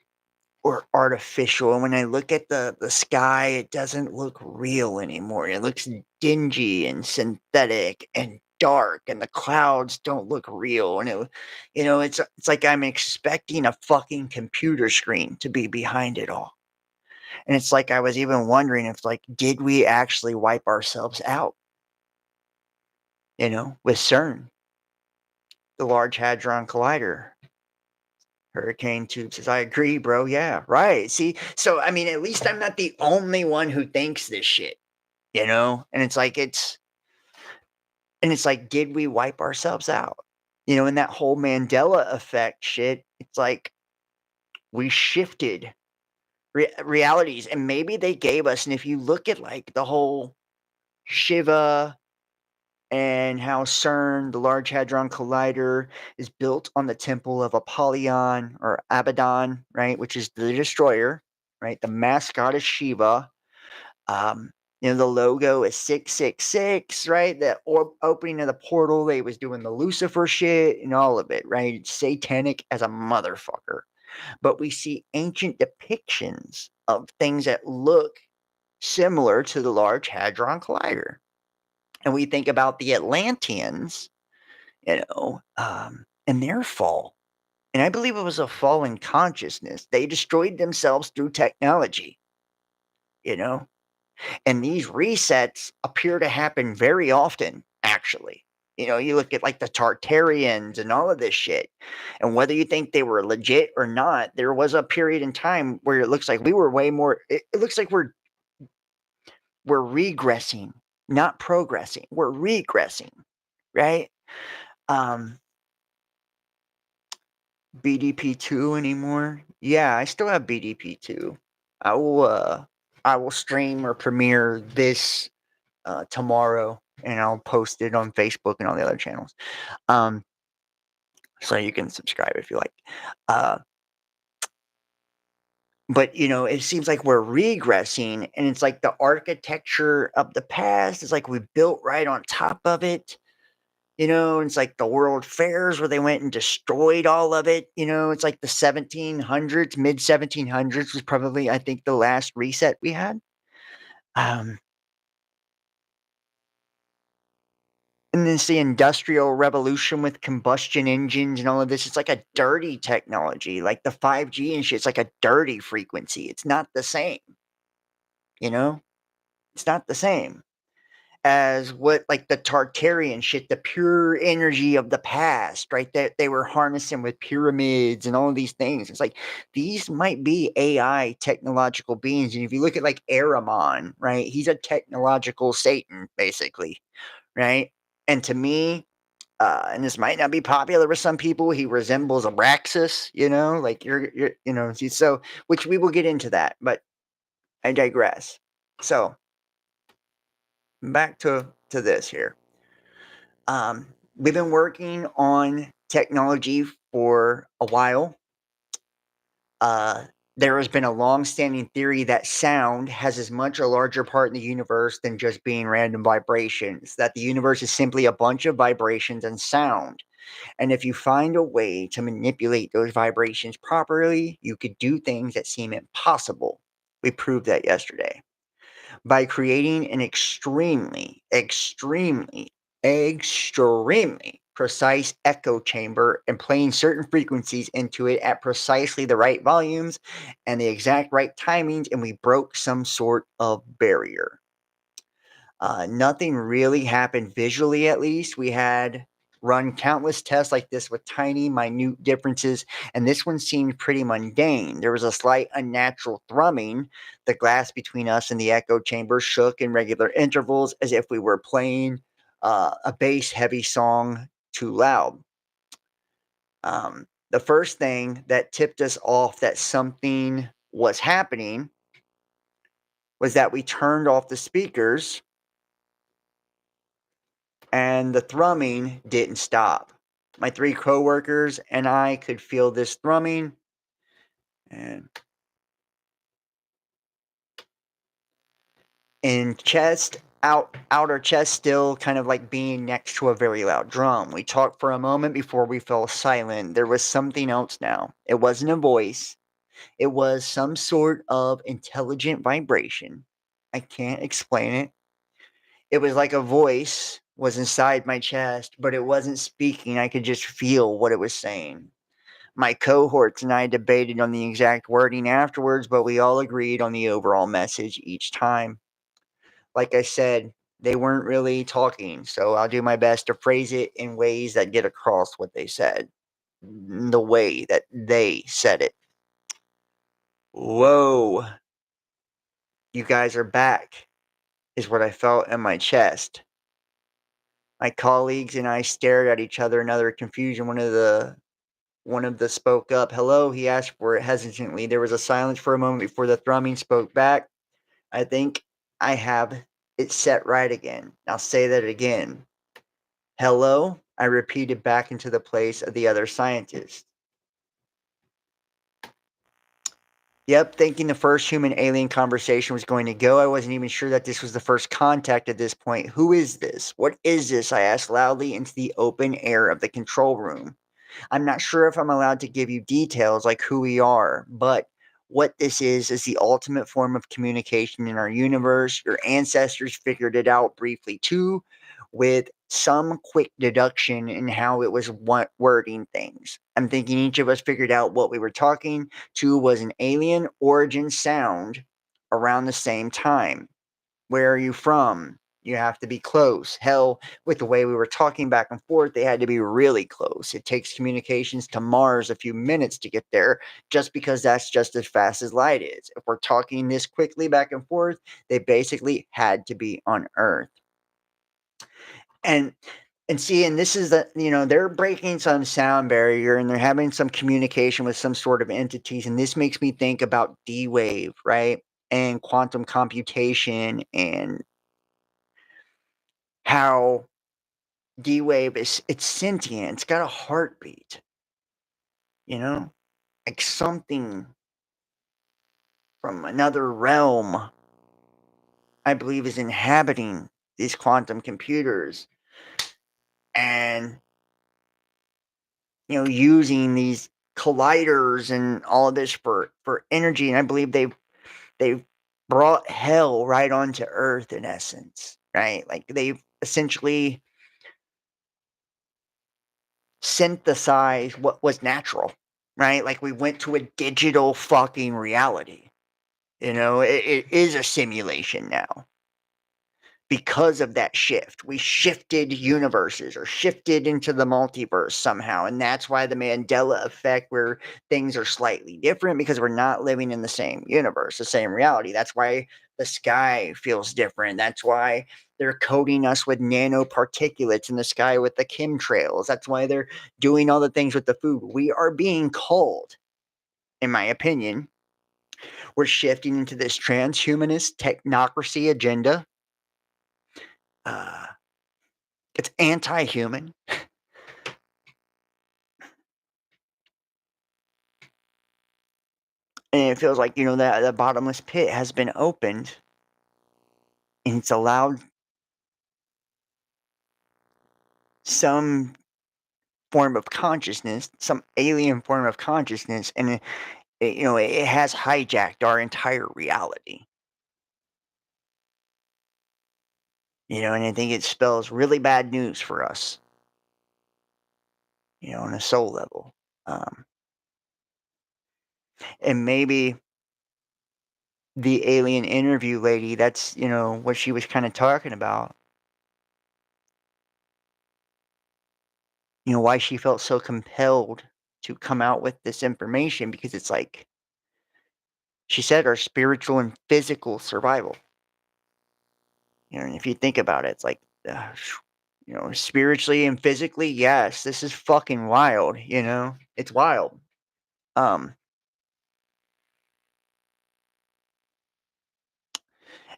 A: or artificial. And when I look at the sky, it doesn't look real anymore. It looks dingy and synthetic and dark, and the clouds don't look real. And it's like I'm expecting a fucking computer screen to be behind it all. And it's like I was even wondering if like, did we actually wipe ourselves out? With CERN, the Large Hadron Collider. Hurricane Tube says, I agree, bro. Yeah, right. See, so I mean, at least I'm not the only one who thinks this shit, And it's like, did we wipe ourselves out? And that whole Mandela effect shit, it's like we shifted realities, and maybe they gave us, and if you look at like the whole Shiva and how CERN, the Large Hadron Collider, is built on the temple of Apollyon or Abaddon, right, which is the destroyer, right? The mascot is Shiva. Um, the logo is 666, right? The opening of the portal, they was doing the Lucifer shit and all of it, right? It's satanic as a motherfucker. But we see ancient depictions of things that look similar to the Large Hadron Collider. And we think about the Atlanteans, and their fall. And I believe it was a fall in consciousness. They destroyed themselves through technology, you know? And these resets appear to happen very often, actually. You look at like the Tartarians and all of this shit. And whether you think they were legit or not, there was a period in time where it looks like we were way more it looks like we're regressing, not progressing. We're regressing, right? Um BDP2 anymore? Yeah, I still have BDP2. I will I will stream or premiere this tomorrow, and I'll post it on Facebook and all the other channels. Um so you can subscribe if you like. Uh but it seems like we're regressing, and it's like the architecture of the past is like we built right on top of it. And it's like the world fairs where they went and destroyed all of it. It's like the 1700s, mid 1700s was probably, I think, the last reset we had. Um, and then it's the industrial revolution with combustion engines and all of this. It's like a dirty technology, like the 5G and shit. It's like a dirty frequency. It's not the same, you know? It's not the same as what like the Tartarian shit, the pure energy of the past, right? That they were harnessing with pyramids and all of these things. It's like these might be AI technological beings. And if you look at like Aramon, right, he's a technological Satan, basically, right? And to me, and this might not be popular with some people, he resembles Abraxas, like you're so which we will get into that, but I digress. So back to this here. We've been working on technology for a while. Uh, there has been a long-standing theory that sound has as much a larger part in the universe than just being random vibrations, that the universe is simply a bunch of vibrations and sound. And if you find a way to manipulate those vibrations properly, you could do things that seem impossible. We proved that yesterday by creating an extremely precise echo chamber and playing certain frequencies into it at precisely the right volumes and the exact right timings, and we broke some sort of barrier. Nothing really happened visually, at least. We had run countless tests like this with tiny, minute differences, and this one seemed pretty mundane. There was a slight unnatural thrumming. The glass between us and the echo chamber shook in regular intervals as if we were playing a bass heavy song too loud. The first thing that tipped us off that something was happening was that we turned off the speakers and the thrumming didn't stop. My 3 coworkers and I could feel this thrumming and in outer chest still kind of like being next to a very loud drum. We talked for a moment before we fell silent. There was something else now. It wasn't a voice. It was some sort of intelligent vibration. I can't explain it. It was like a voice was inside my chest, but it wasn't speaking. I could just feel what it was saying. My cohorts and I debated on the exact wording afterwards, but we all agreed on the overall message each time. Like I said, they weren't really talking, so I'll do my best to phrase it in ways that get across what they said, the way that they said it. Whoa, you guys are back, is what I felt in my chest. My colleagues and I stared at each other in utter confusion. One of the spoke up. Hello, he asked for it hesitantly. There was a silence for a moment before the thrumming spoke back. I think I have it set right again. I'll say that again. Hello, I repeated back into the place of the other scientist. Yep, thinking the first human alien conversation was going to go. I wasn't even sure that this was the first contact at this point. Who is this? What is this? I asked loudly into the open air of the control room. I'm not sure if I'm allowed to give you details like who we are, but what this is the ultimate form of communication in our universe. Your ancestors figured it out briefly too, with some quick deduction in how it was wording things. I'm thinking each of us figured out what we were talking to was an alien origin sound around the same time. Where are you from? You have to be close. Hell, with the way we were talking back and forth, they had to be really close. It takes communications to Mars a few minutes to get there, just because that's just as fast as light is. If we're talking this quickly back and forth, they basically had to be on Earth. And see, and this is they're breaking some sound barrier and they're having some communication with some sort of entities. And this makes me think about D-Wave, right? And quantum computation and how D-Wave it's sentient. It's got a heartbeat, like something from another realm, I believe, is inhabiting these quantum computers and, using these colliders and all of this for energy. And I believe they've brought hell right onto Earth in essence, right? Like they've essentially synthesize what was natural, right? Like we went to a digital fucking reality. It is a simulation now because of that shift. We shifted universes or shifted into the multiverse somehow. And that's why the Mandela effect, where things are slightly different because we're not living in the same universe, the same reality. That's why the sky feels different. That's why they're coating us with nanoparticulates in the sky with the chemtrails. That's why they're doing all the things with the food. We are being culled, in my opinion. We're shifting into this transhumanist technocracy agenda. It's anti-human. And it feels like, that the bottomless pit has been opened and it's allowed some form of consciousness, some alien form of consciousness, and it has hijacked our entire reality. And I think it spells really bad news for us, on a soul level. Um, and maybe the alien interview lady, that's, what she was kind of talking about. Why she felt so compelled to come out with this information, because it's like she said, our spiritual and physical survival. And if you think about it, it's like, spiritually and physically, yes, this is fucking wild. It's wild. Um,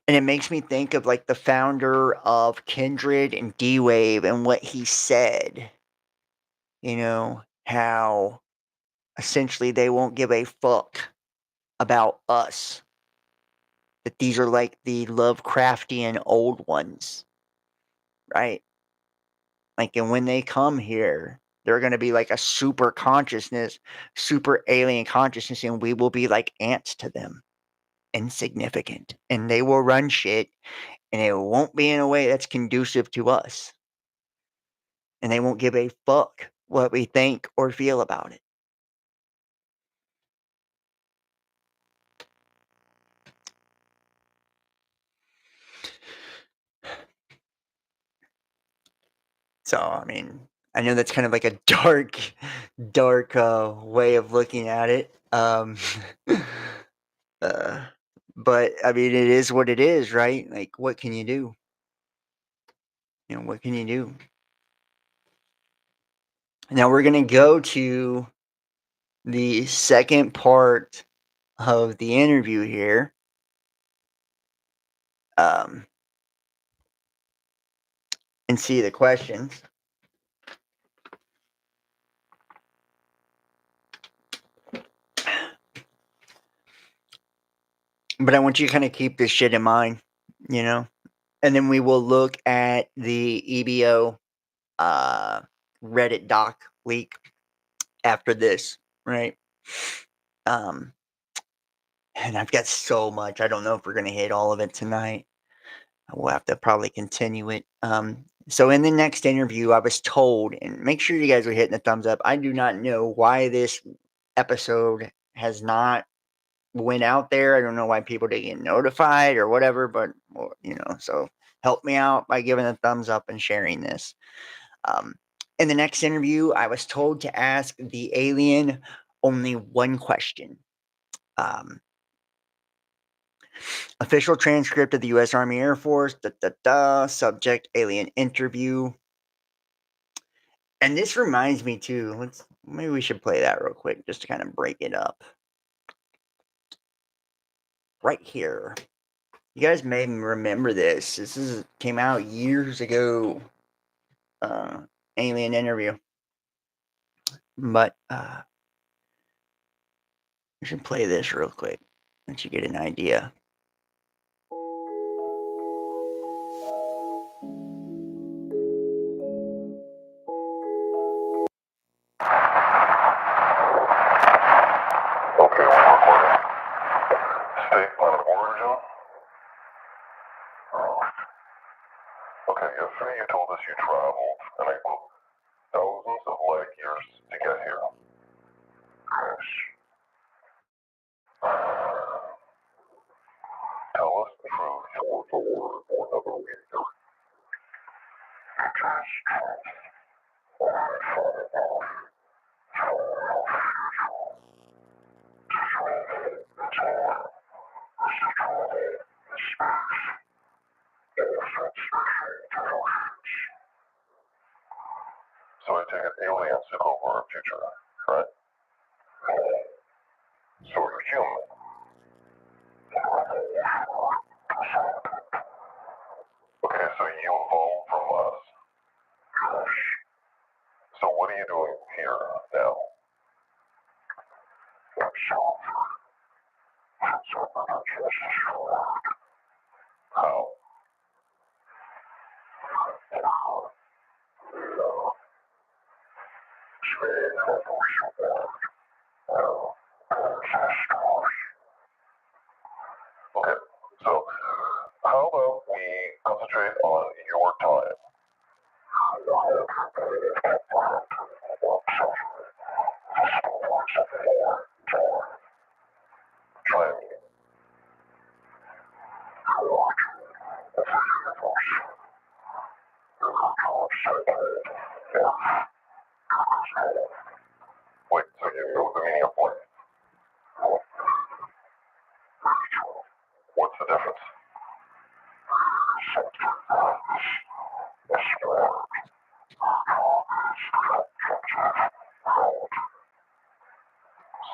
A: and it makes me think of like the founder of Kindred and D-Wave and what he said. How essentially they won't give a fuck about us. That these are like the Lovecraftian old ones, right? Like, and when they come here, they're going to be like a super consciousness, super alien consciousness, and we will be like ants to them, insignificant. And they will run shit, and it won't be in a way that's conducive to us. And they won't give a fuck what we think or feel about it. So, I mean, I know that's kind of like a dark, dark way of looking at it. But I mean, it is what it is, right? Like, what can you do? What can you do? Now we're going to go to the second part of the interview here. And see the questions. But I want you to kind of keep this shit in mind, And then we will look at the EBO Reddit doc leak after this, right? And I've got so much. I don't know if we're going to hit all of it tonight. We'll have to probably continue it. So in the next interview, I was told, and make sure you guys are hitting the thumbs up. I do not know why this episode has not went out there. I don't know why people didn't get notified or whatever, but so help me out by giving a thumbs up and sharing this. In the next interview, I was told to ask the alien only one question. Official transcript of the U.S. Army Air Force, subject alien interview. And this reminds me too, maybe we should play that real quick just to kind of break it up. Right here. You guys may remember this. This came out years ago. Alien interview. But we should play this real quick. Let you get an idea.
D: Okay, we're recording. Statement of origin. Okay, yesterday you told us you traveled, and I quote, thousands of light years to get here. Yes. Tell us the truth, or the word, or another way. It is truth. Or far off. Far off future. Time. Residual. Space. Elephants referring to oceans. So I take it aliens took over our future, right? So you're human. Okay, so you evolved from us. So what are you doing here now? How? Okay, so how about we concentrate on your time? Try me. Wait, so you know the meaning of life? What's the difference?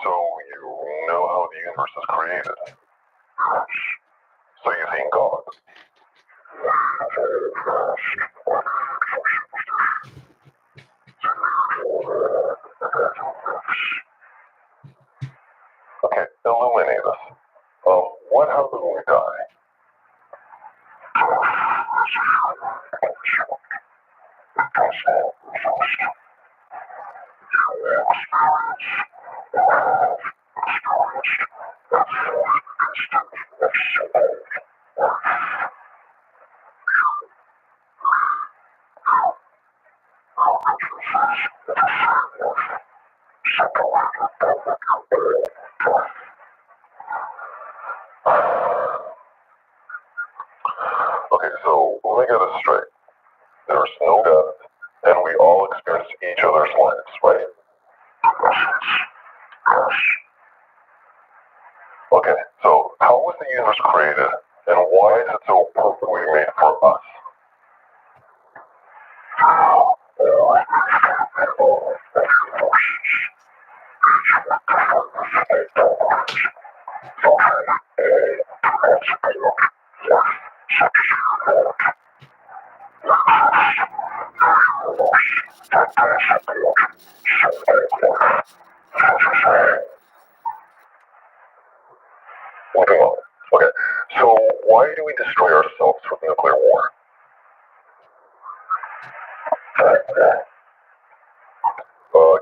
D: So you know how the universe is created. So you think God. Okay, illuminate us. What happens when we die? Okay, so let me get this straight. There's no death, and we all experience each other's lives, right? Okay, so how was the universe created, and why is it so perfectly made for us? Moving on. Okay, so why do we destroy ourselves with nuclear war?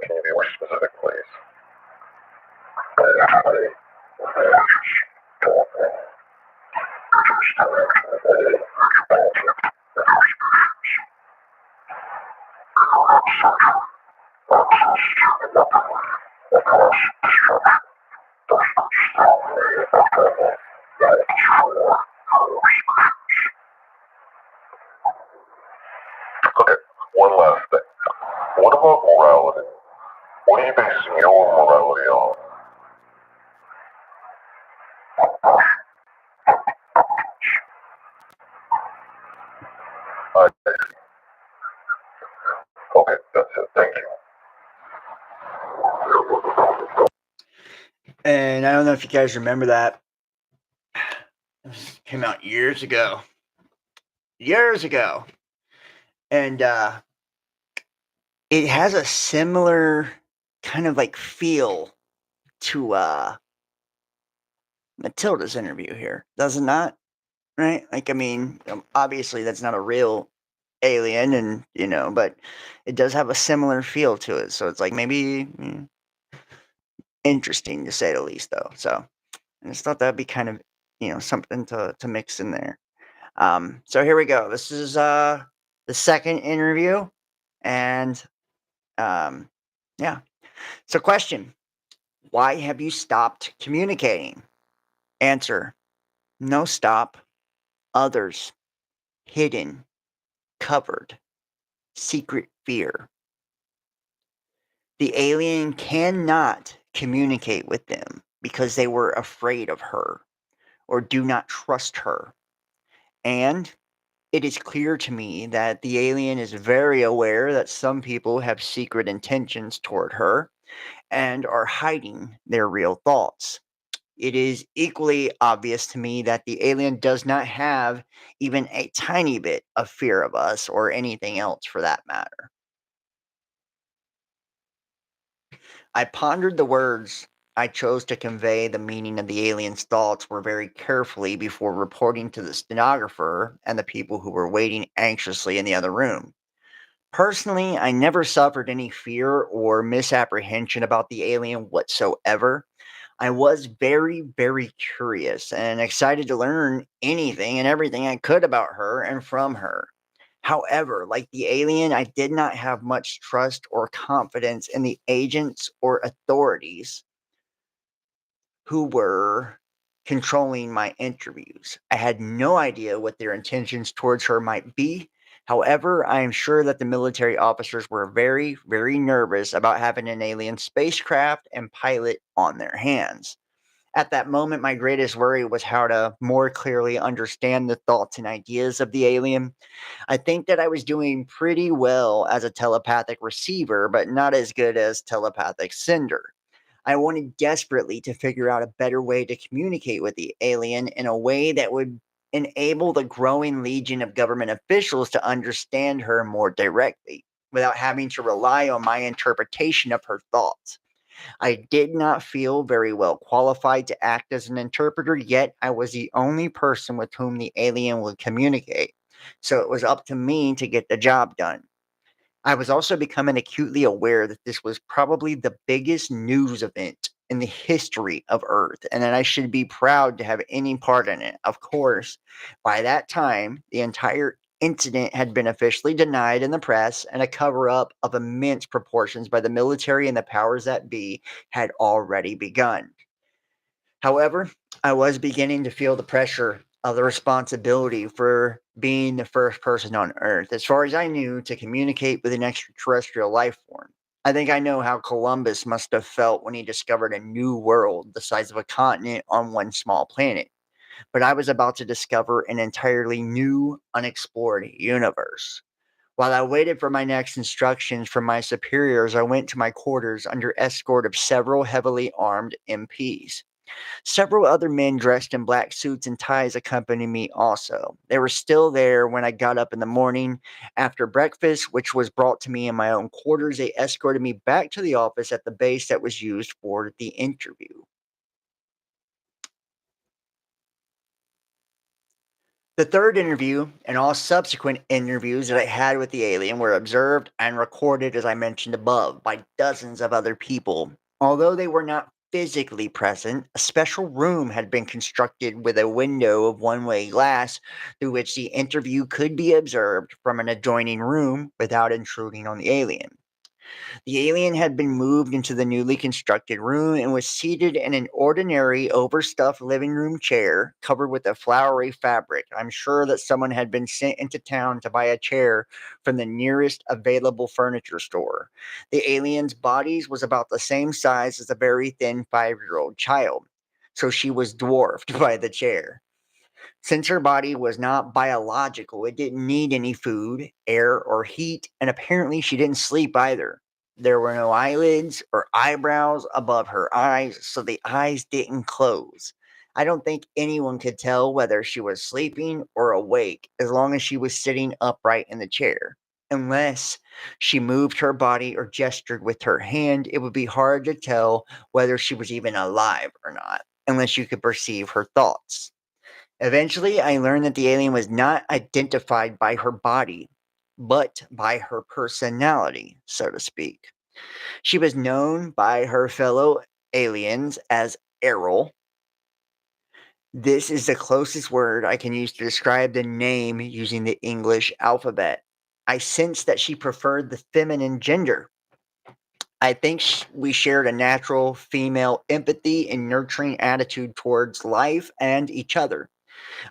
D: Can you be more specific, please? Okay, one last thing. What about morality? What do you base your morality on? I see. Okay, that's it. Thank you.
A: And I don't know if you guys remember that. This came out years ago. And it has a similar kind of like feel to Matilda's interview here, does it not? Right? Like, I mean, obviously that's not a real alien, and but it does have a similar feel to it. So it's like maybe interesting to say the least, though. So I just thought that'd be kind of something to mix in there. So here we go. This is the second interview, and yeah. So question: why have you stopped communicating? Answer: no stop. Others: hidden, covered, secret fear. The alien cannot communicate with them because they were afraid of her or do not trust her. And it is clear to me that the alien is very aware that some people have secret intentions toward her and are hiding their real thoughts. It is equally obvious to me that the alien does not have even a tiny bit of fear of us or anything else for that matter. I pondered the words I chose to convey the meaning of the alien's thoughts were very carefully before reporting to the stenographer and the people who were waiting anxiously in the other room. Personally, I never suffered any fear or misapprehension about the alien whatsoever. I was very, very curious and excited to learn anything and everything I could about her and from her. However, like the alien, I did not have much trust or confidence in the agents or authorities who were controlling my interviews. I had no idea what their intentions towards her might be. However, I am sure that the military officers were very, very nervous about having an alien spacecraft and pilot on their hands. At that moment, my greatest worry was how to more clearly understand the thoughts and ideas of the alien. I think that I was doing pretty well as a telepathic receiver, but not as good as telepathic sender. I wanted desperately to figure out a better way to communicate with the alien in a way that would enable the growing legion of government officials to understand her more directly without having to rely on my interpretation of her thoughts. I did not feel very well qualified to act as an interpreter, yet I was the only person with whom the alien would communicate. So it was up to me to get the job done. I was also becoming acutely aware that this was probably the biggest news event in the history of Earth, and that I should be proud to have any part in it. Of course, by that time, the entire incident had been officially denied in the press, and a cover up of immense proportions by the military and the powers that be had already begun. However, I was beginning to feel the pressure of the responsibility for being the first person on Earth, as far as I knew, to communicate with an extraterrestrial life form. I think I know how Columbus must have felt when he discovered a new world the size of a continent on one small planet. But I was about to discover an entirely new, unexplored universe. While I waited for my next instructions from my superiors, I went to my quarters under escort of several heavily armed MPs. Several other men dressed in black suits and ties accompanied me also. They were still there when I got up in the morning. After breakfast, which was brought to me in my own quarters, they escorted me back to the office at the base that was used for the interview. The third interview and all subsequent interviews that I had with the alien were observed and recorded, as I mentioned above, by dozens of other people. Although they were not physically present, a special room had been constructed with a window of one way glass through which the interview could be observed from an adjoining room without intruding on the alien. The alien had been moved into the newly constructed room and was seated in an ordinary, overstuffed living room chair covered with a flowery fabric. I'm sure that someone had been sent into town to buy a chair from the nearest available furniture store. The alien's body was about the same size as a very thin 5-year-old child, so she was dwarfed by the chair. Since her body was not biological, it didn't need any food, air, or heat, and apparently she didn't sleep either. There were no eyelids or eyebrows above her eyes, so the eyes didn't close. I don't think anyone could tell whether she was sleeping or awake as long as she was sitting upright in the chair. Unless she moved her body or gestured with her hand, it would be hard to tell whether she was even alive or not, unless you could perceive her thoughts. Eventually, I learned that the alien was not identified by her body, but by her personality, so to speak. She was known by her fellow aliens as Errol. This is the closest word I can use to describe the name using the English alphabet. I sensed that she preferred the feminine gender. I think we shared a natural female empathy and nurturing attitude towards life and each other.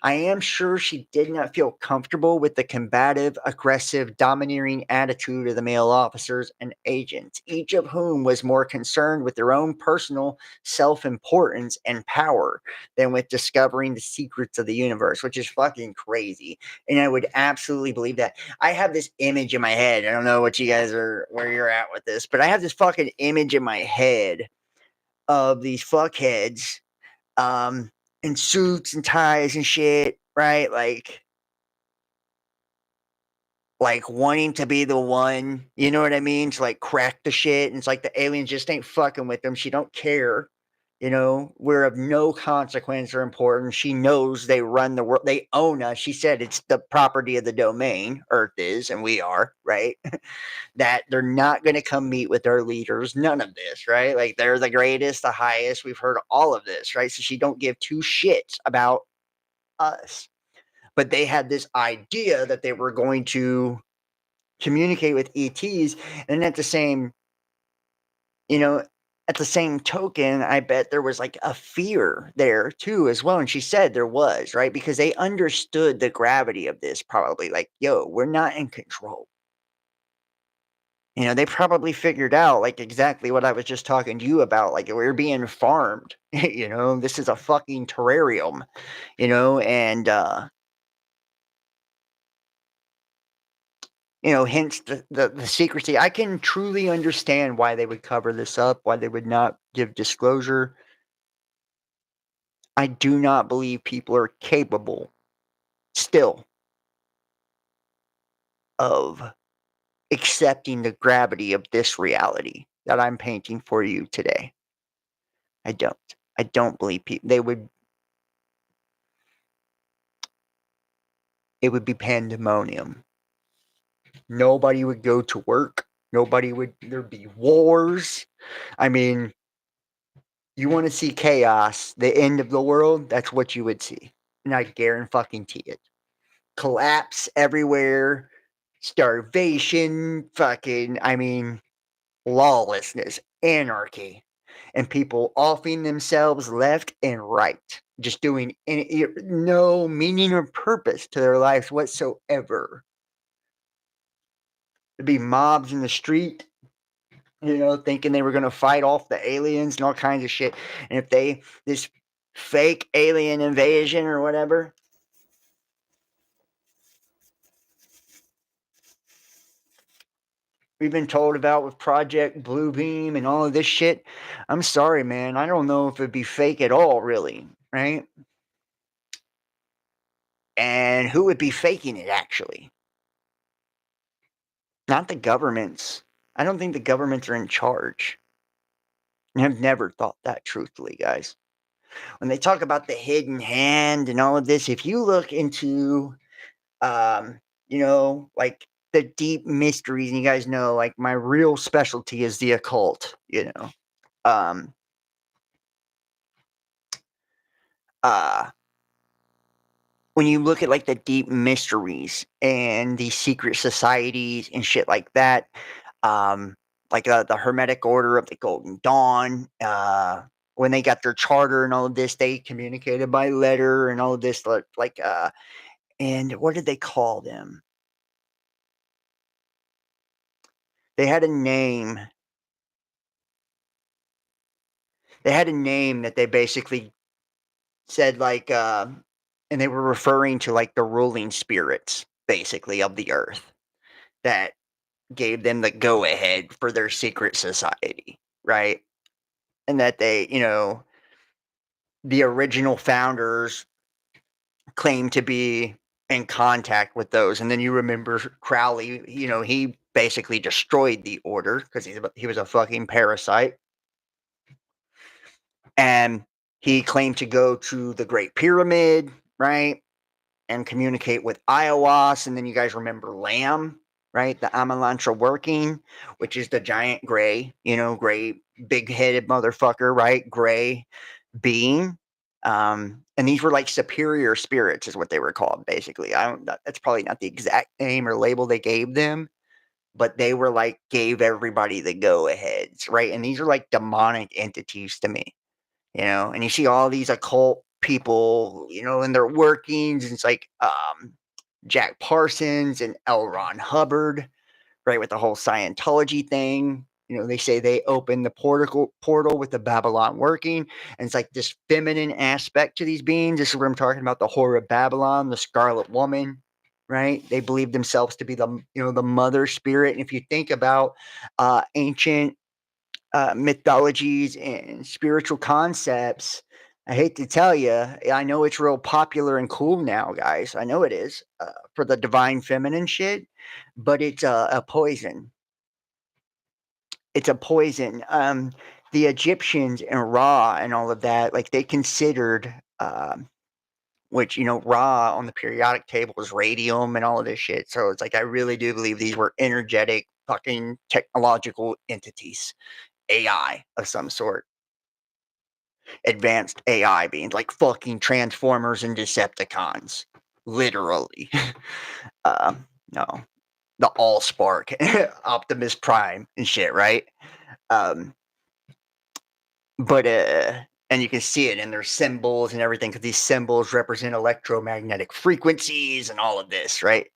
A: I am sure she did not feel comfortable with the combative, aggressive, domineering attitude of the male officers and agents, each of whom was more concerned with their own personal self importance and power than with discovering the secrets of the universe, which is fucking crazy. And I would absolutely believe that. I have this image in my head. I don't know what you guys are, where you're at with this, but I have this fucking image in my head of these fuckheads um, in suits and ties and shit, right? Like wanting to be the one, you know what I mean? To like crack the shit, and it's like the aliens just ain't fucking with them. She don't care, We're of no consequence or importance. She knows they run the world. They own us. She said it's the property of the domain. Earth is, and we are, right? That they're not going to come meet with our leaders. None of this, right? Like they're the greatest, the highest. We've heard all of this, right? So she don't give two shits about us. But they had this idea that they were going to communicate with ETs, and at the same you know, at the same token, I bet there was like a fear there too, as well. And she said there was, right? Because they understood the gravity of this, probably like, yo, we're not in control. They probably figured out like exactly what I was just talking to you about. Like, we're being farmed. This is a fucking terrarium, and, hence the secrecy. I can truly understand why they would cover this up, why they would not give disclosure. I do not believe people are capable still of accepting the gravity of this reality that I'm painting for you today. I don't. I don't believe people it would be pandemonium. Nobody would go to work. There'd be wars. I mean, you want to see chaos, the end of the world, that's what you would see. And I guarantee it. Collapse everywhere, starvation, lawlessness, anarchy, and people offing themselves left and right, just doing no meaning or purpose to their lives whatsoever. There'd be mobs in the street, thinking they were going to fight off the aliens and all kinds of shit. And if this fake alien invasion or whatever, we've been told about with Project Bluebeam and all of this shit. I'm sorry, man. I don't know if it'd be fake at all, really, right? And who would be faking it, actually? Not the governments. I don't think the governments are in charge. I've never thought that, truthfully, guys. When they talk about the hidden hand and all of this, if you look into, like the deep mysteries, and you guys know, like my real specialty is the occult, um, uh, when you look at like the deep mysteries and the secret societies and shit like that, um, like the Hermetic Order of the Golden Dawn, when they got their charter and all of this, they communicated by letter and all of this, and what did they call them? They had a name. They had a name that they basically said and they were referring to like the ruling spirits, basically, of the earth that gave them the go ahead for their secret society, right? And that the original founders claimed to be in contact with those. And then you remember Crowley, he basically destroyed the order because he was a fucking parasite. And he claimed to go to the Great Pyramid, right? And communicate with Iowas. And then you guys remember Lamb, right? The Amalantra working, which is the giant gray, gray, big headed motherfucker, right? Gray being. And these were like superior spirits, is what they were called, basically. That's probably not the exact name or label they gave them, but they were like, gave everybody the go aheads, right? And these are like demonic entities to me, and you see all these occult people, in their workings, and it's like Jack Parsons and L. Ron Hubbard, right, with the whole Scientology thing. They say they opened the portal with the Babylon working, and it's like this feminine aspect to these beings. This is what I'm talking about, the Whore of Babylon, the Scarlet Woman, right? They believe themselves to be the mother spirit. And if you think about ancient mythologies and spiritual concepts, I hate to tell you, I know it's real popular and cool now, guys. I know it is, for the divine feminine shit, but it's a poison. It's a poison. the Egyptians and Ra and all of that, like they considered, which, you know, Ra on the periodic table is radium and all of this shit. So it's like, I really do believe these were energetic fucking technological entities, AI of some sort. Advanced AI beings like fucking Transformers and Decepticons. Literally. No. The Allspark, Optimus Prime and shit, right? But and you can see it in their symbols and everything, because these symbols represent electromagnetic frequencies and all of this, right?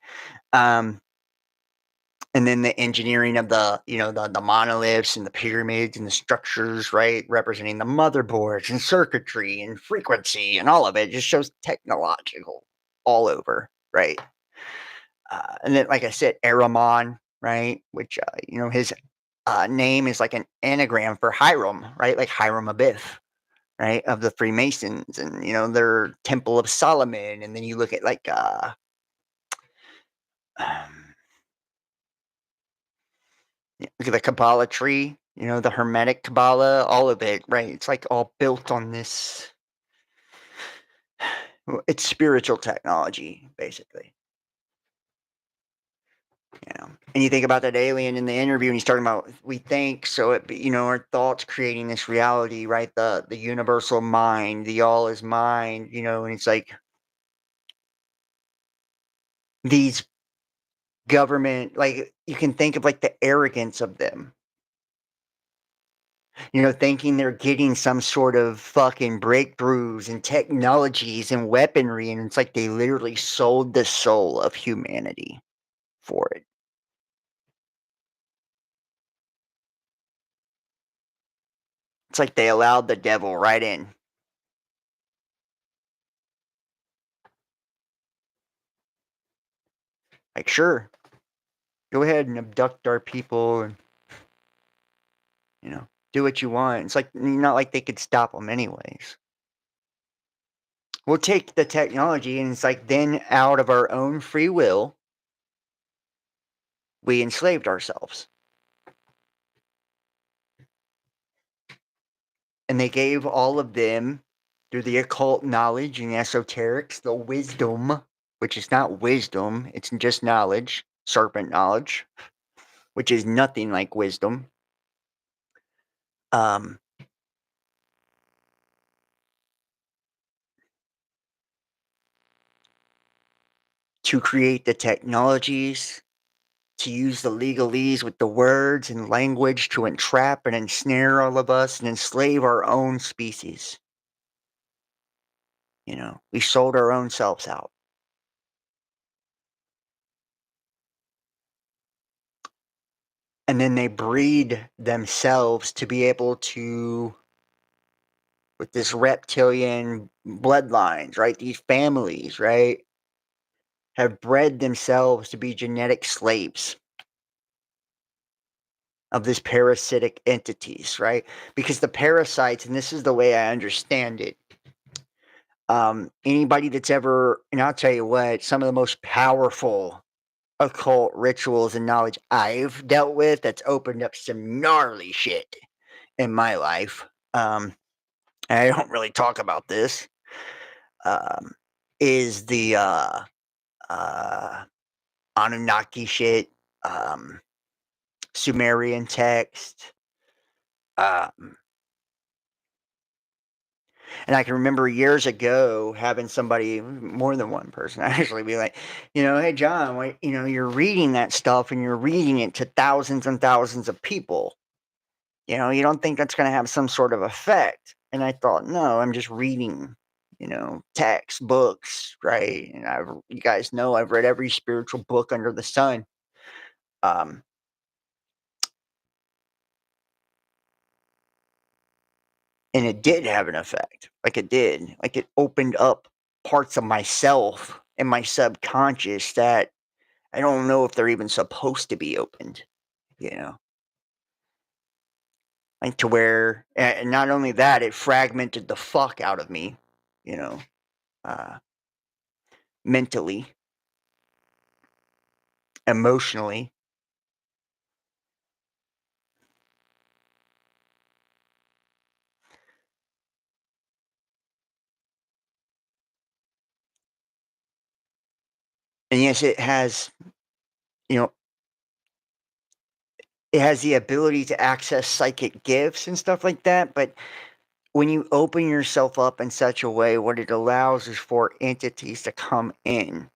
A: And then the engineering of the, you know, the monoliths and the pyramids and the structures, right, representing the motherboards and circuitry and frequency and all of it, just shows technological all over, right? And then, like I said, Aramon, right, which you know, his name is like an anagram for Hiram, right, like Hiram Abiff, right, of the Freemasons, and you know, their Temple of Solomon, and then you look at like um, look at the Kabbalah tree, you know, the Hermetic Kabbalah, all of it, right? It's like all built on this. It's spiritual technology, basically. You know, and you think about that alien in the interview, and he's talking about we think so. It, you know, our thoughts creating this reality, right? The universal mind, the all is mind. You know, and it's like these government, like you can think of like the arrogance of them, you know, thinking they're getting some sort of fucking breakthroughs and technologies and weaponry, and it's like they literally sold the soul of humanity for it. It's like they allowed the devil right in. Like, sure, go ahead and abduct our people and, you know, do what you want. It's like not like they could stop them anyways. We'll take the technology, and it's like then out of our own free will, we enslaved ourselves. And they gave all of them, through the occult knowledge and esoterics, the wisdom, which is not wisdom, it's just knowledge, serpent knowledge, which is nothing like wisdom. Um, to create the technologies, to use the legalese with the words and language to entrap and ensnare all of us and enslave our own species. You know, we sold our own selves out. And then they breed themselves to be able to, with this reptilian bloodlines, right? These families, right? Have bred themselves to be genetic slaves of this parasitic entities, right? Because the parasites, and this is the way I understand it, anybody that's ever, and I'll tell you what, some of the most powerful occult rituals and knowledge I've dealt with that's opened up some gnarly shit in my life. And I don't really talk about this. Is the uh, Anunnaki shit, Sumerian text. And I can remember years ago having somebody, more than one person, actually be like, you know, hey, John, wait, you know, you're reading that stuff and you're reading it to thousands and thousands of people. You know, you don't think that's going to have some sort of effect. And I thought, no, I'm just reading, you know, texts, books, right? And you guys know I've read every spiritual book under the sun. Um, and it did have an effect. Like it did. Like it opened up parts of myself and my subconscious that I don't know if they're even supposed to be opened, you know? Like to where, and not only that, it fragmented the fuck out of me, you know, mentally, emotionally. And yes, it has, you know, it has the ability to access psychic gifts and stuff like that, but when you open yourself up in such a way, what it allows is for entities to come in,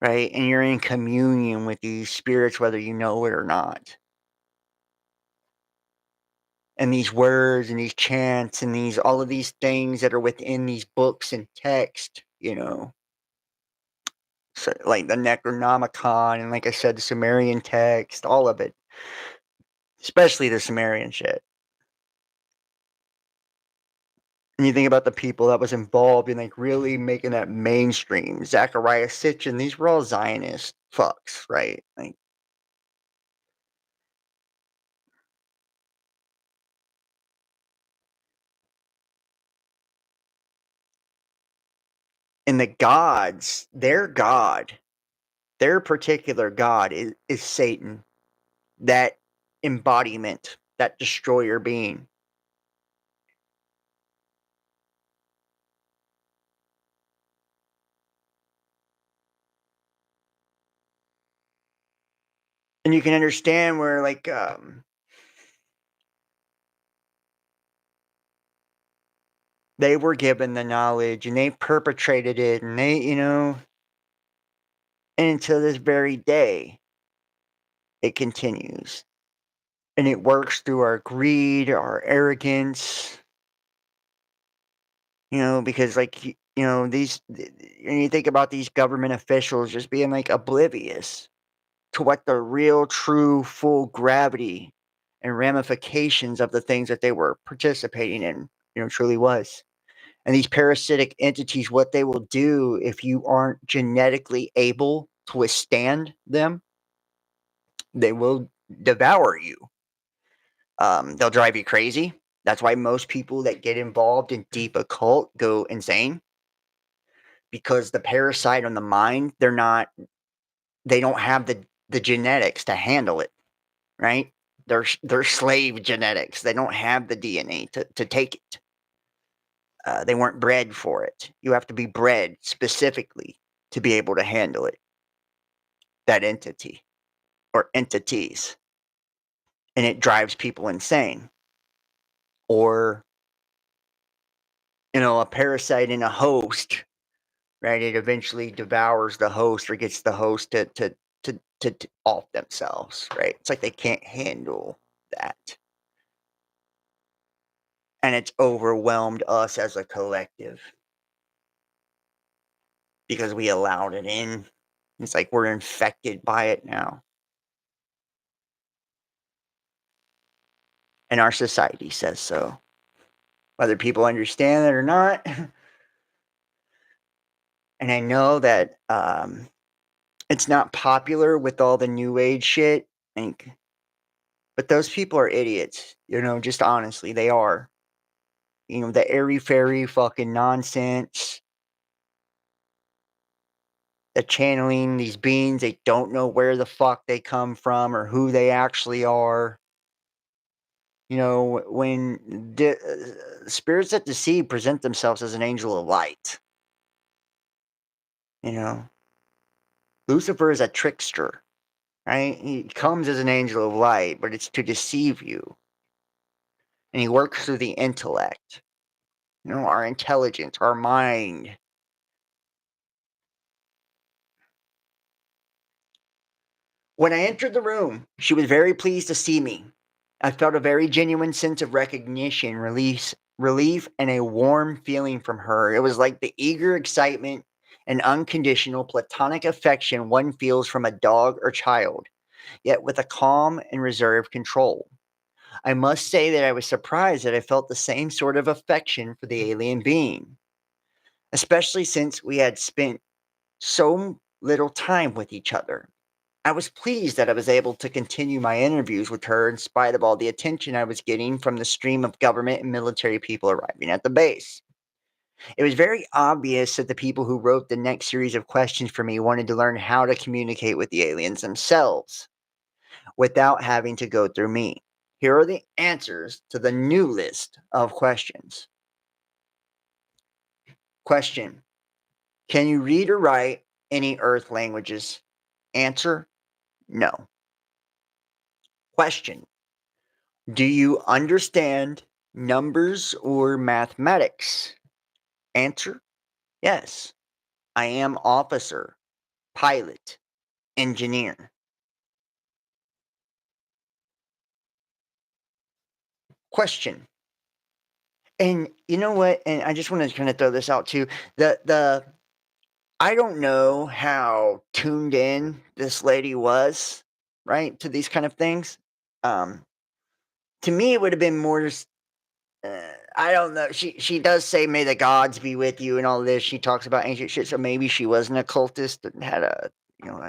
A: right? And you're in communion with these spirits, whether you know it or not. And these words and these chants and these all of these things that are within these books and text, so like the Necronomicon and like I said, the Sumerian text, all of it, especially the Sumerian shit. And you think about the people that was involved in like really making that mainstream. Zachariah Sitchin, these were all Zionist fucks, right? Like, and the gods, their god, their particular god is Satan, that embodiment, that destroyer being. And you can understand where like they were given the knowledge and they perpetrated it and they, and until this very day it continues. And it works through our greed, our arrogance, because like and you think about these government officials just being like oblivious to what the real, true, full gravity and ramifications of the things that they were participating in, truly was. And these parasitic entities, what they will do if you aren't genetically able to withstand them, they will devour you. They'll drive you crazy. That's why most people that get involved in deep occult go insane, because the parasite on the mind, they don't have the genetics to handle it, right? They're slave genetics. They don't have the DNA to take it. They weren't bred for it. You have to be bred specifically to be able to handle it, that entity or entities. And it drives people insane. Or, a parasite in a host, right? It eventually devours the host or gets the host to off themselves, right? It's like they can't handle that. And it's overwhelmed us as a collective because we allowed it in. It's like we're infected by it now. And our society says so. Whether people understand it or not. And I know that it's not popular with all the new age shit. But those people are idiots. Just honestly, they are. The airy-fairy fucking nonsense. The channeling these beings, they don't know where the fuck they come from or who they actually are. When spirits that deceive present themselves as an angel of light. Lucifer is a trickster, right? He comes as an angel of light, but it's to deceive you. And he works through the intellect, our intelligence, our mind. When I entered the room, she was very pleased to see me. I felt a very genuine sense of recognition, relief, and a warm feeling from her. It was like the eager excitement and unconditional platonic affection one feels from a dog or child, yet with a calm and reserved control. I must say that I was surprised that I felt the same sort of affection for the alien being, especially since we had spent so little time with each other. I was pleased that I was able to continue my interviews with her in spite of all the attention I was getting from the stream of government and military people arriving at the base. It was very obvious that the people who wrote the next series of questions for me wanted to learn how to communicate with the aliens themselves without having to go through me. Here are the answers to the new list of questions. Question: Can you read or write any Earth languages? Answer, no. Question, do you understand numbers or mathematics? Answer, yes. I am officer, pilot, engineer. Question, and you know what? And I just want to kind of throw this out too. The I don't know how tuned in this lady was, right, to these kind of things. Um, to me, it would have been more just, I don't know. She does say, "May the gods be with you," and all this. She talks about ancient shit, so maybe she was an occultist and had a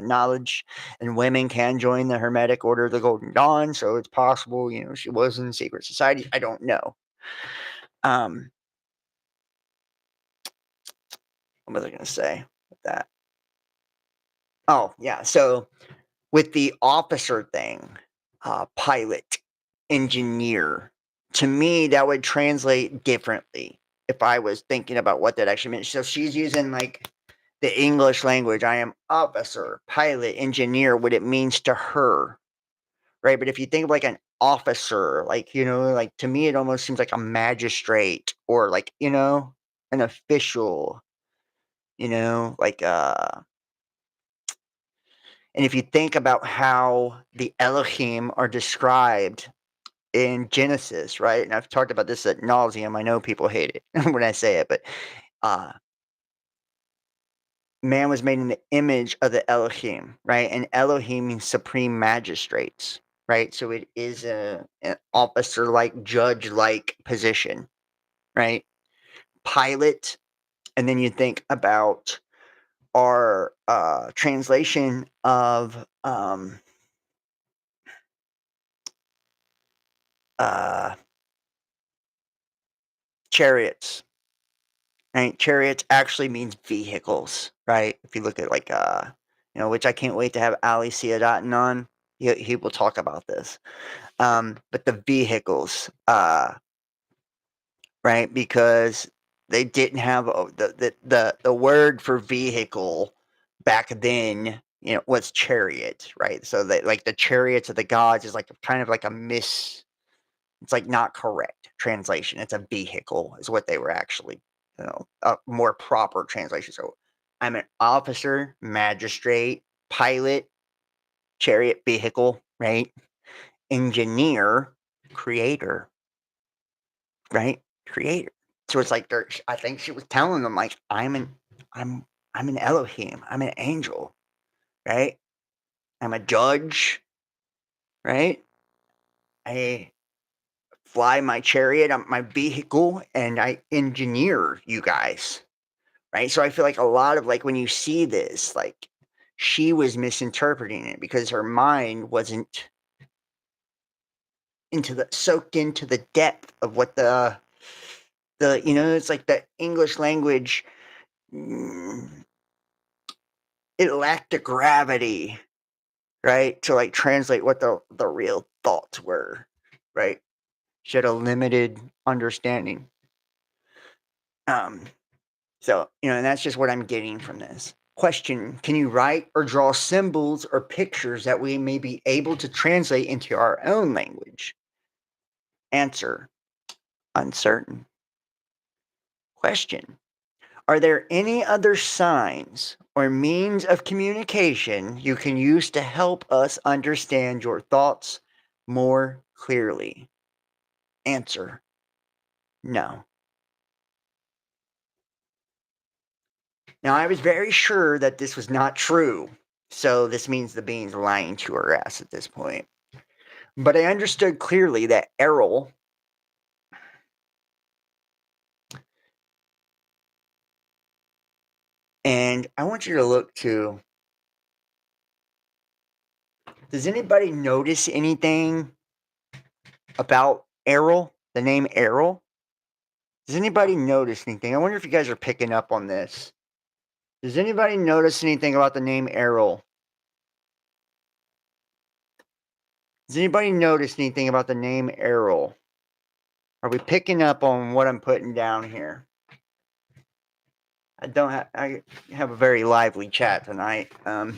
A: knowledge. And women can join the Hermetic Order of the Golden Dawn, so it's possible, she was in secret society. I don't know. Um, what was I going to say with that? Oh yeah, so with the officer thing, pilot, engineer, to me, that would translate differently if I was thinking about what that actually meant. So she's using like the English language. I am officer, pilot, engineer, what it means to her, right? But if you think of like an officer, like, like to me, it almost seems like a magistrate or like, an official, like, and if you think about how the Elohim are described in Genesis, right? And I've talked about this ad nauseum. I know people hate it when I say it, but uh, man was made in the image of the Elohim, right? And Elohim means supreme magistrates, right? So it is an officer-like, judge-like position, right? Pilot, and then you think about our translation of uh, chariots, right? Chariots actually means vehicles, right? If you look at like which I can't wait to have Ali Siadatin on. He will talk about this. But the vehicles, right? Because they didn't have the word for vehicle back then, was chariot, right? So they like the chariots of the gods is like kind of like it's like not correct translation. It's a vehicle is what they were actually, a more proper translation. So I'm an officer, magistrate, pilot, chariot, vehicle, right? Engineer, creator, right? Creator. So it's like I think she was telling them like I'm an Elohim. I'm an angel, right? I'm a judge, right? I fly my chariot, my vehicle, and I engineer you guys, right? So I feel like a lot of like when you see this, like she was misinterpreting it because her mind wasn't soaked into the depth of what it's like the English language, mm, it lacked the gravity, right? To like translate what the real thoughts were, right? She had a limited understanding. So, and that's just what I'm getting from this. Question, can you write or draw symbols or pictures that we may be able to translate into our own language? Answer, uncertain. Question, are there any other signs or means of communication you can use to help us understand your thoughts more clearly? Answer, no. Now, I was very sure that this was not true, so this means the being's lying to her ass at this point. But I understood clearly that Errol and I want you to look to. Does anybody notice anything about Errol? The name Errol? Does anybody notice anything? I wonder if you guys are picking up on this. Does anybody notice anything about the name Errol? Does anybody notice anything about the name Errol? Are we picking up on what I'm putting down here? I have a very lively chat tonight. I'll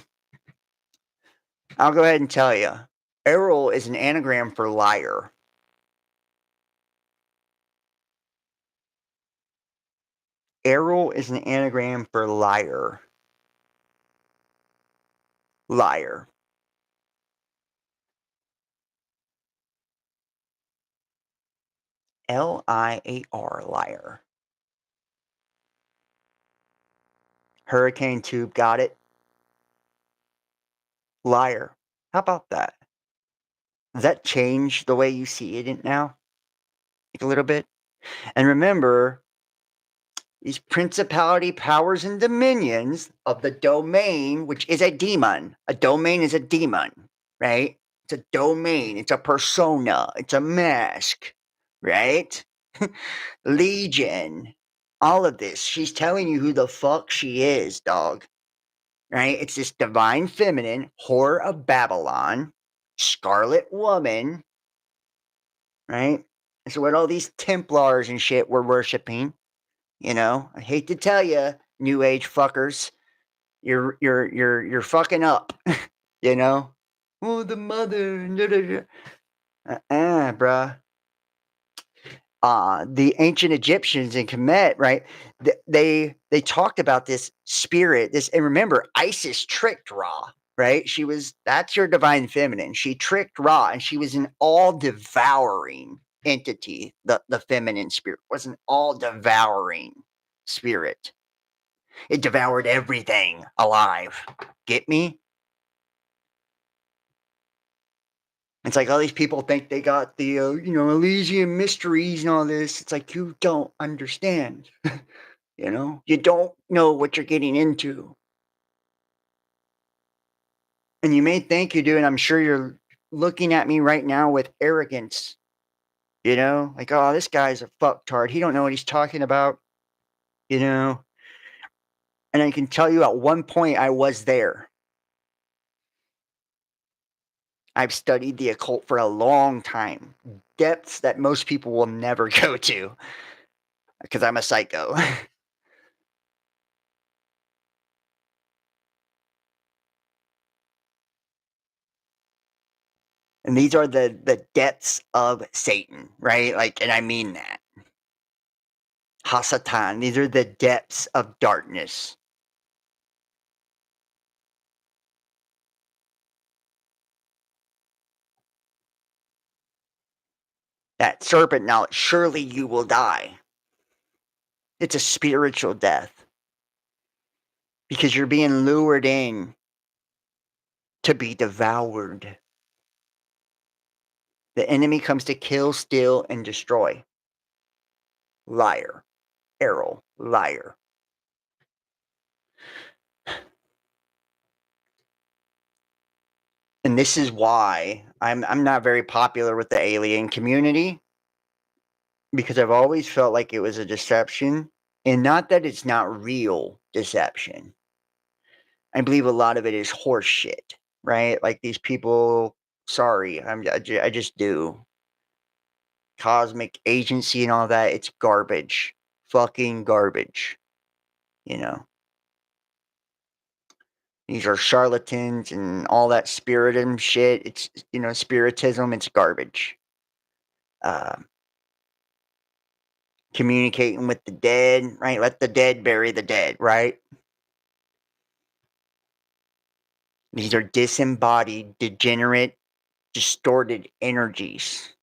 A: go ahead and tell you. Errol is an anagram for liar. Errol is an anagram for liar. Liar. Liar, liar. Hurricane tube, got it? Liar. How about that? Does that change the way you see it now? Like a little bit? And remember, these principality, powers, and dominions of the domain, which is a demon. A domain is a demon, right? It's a domain. It's a persona. It's a mask, right? Legion. All of this. She's telling you who the fuck she is, dog. Right? It's this divine feminine, whore of Babylon, scarlet woman, right? It's what all these Templars and shit were worshiping. You know, I hate to tell you, new age fuckers, you're fucking up. You know, oh the mother, bruh. The ancient Egyptians in Kemet, right? They talked about this spirit, this, and remember, Isis tricked Ra, right? That's your divine feminine. She tricked Ra, and she was an all devouring entity. The feminine spirit was an all devouring spirit. It devoured everything alive. Get me? It's like all these people think they got the, Elysian mysteries and all this. It's like, you don't understand. You don't know what you're getting into. And you may think you do, and I'm sure you're looking at me right now with arrogance. Like, oh, this guy's a fucktard. He don't know what he's talking about. And I can tell you at one point I was there. I've studied the occult for a long time. Depths that most people will never go to. Because I'm a psycho. And these are the depths of Satan, right? Like, and I mean that. Hasatan. These are the depths of darkness. That serpent knowledge, surely you will die. It's a spiritual death. Because you're being lured in to be devoured. The enemy comes to kill, steal, and destroy. Liar. Errol. Liar. And this is why I'm not very popular with the alien community, because I've always felt like it was a deception, and not that it's not real deception. I believe a lot of it is horse shit, right? Like these people, sorry, I just do. Cosmic agency and all that, it's garbage. Fucking garbage. These are charlatans and all that spiritism shit. It's, spiritism, it's garbage. Communicating with the dead, right? Let the dead bury the dead, right? These are disembodied, degenerate, distorted energies.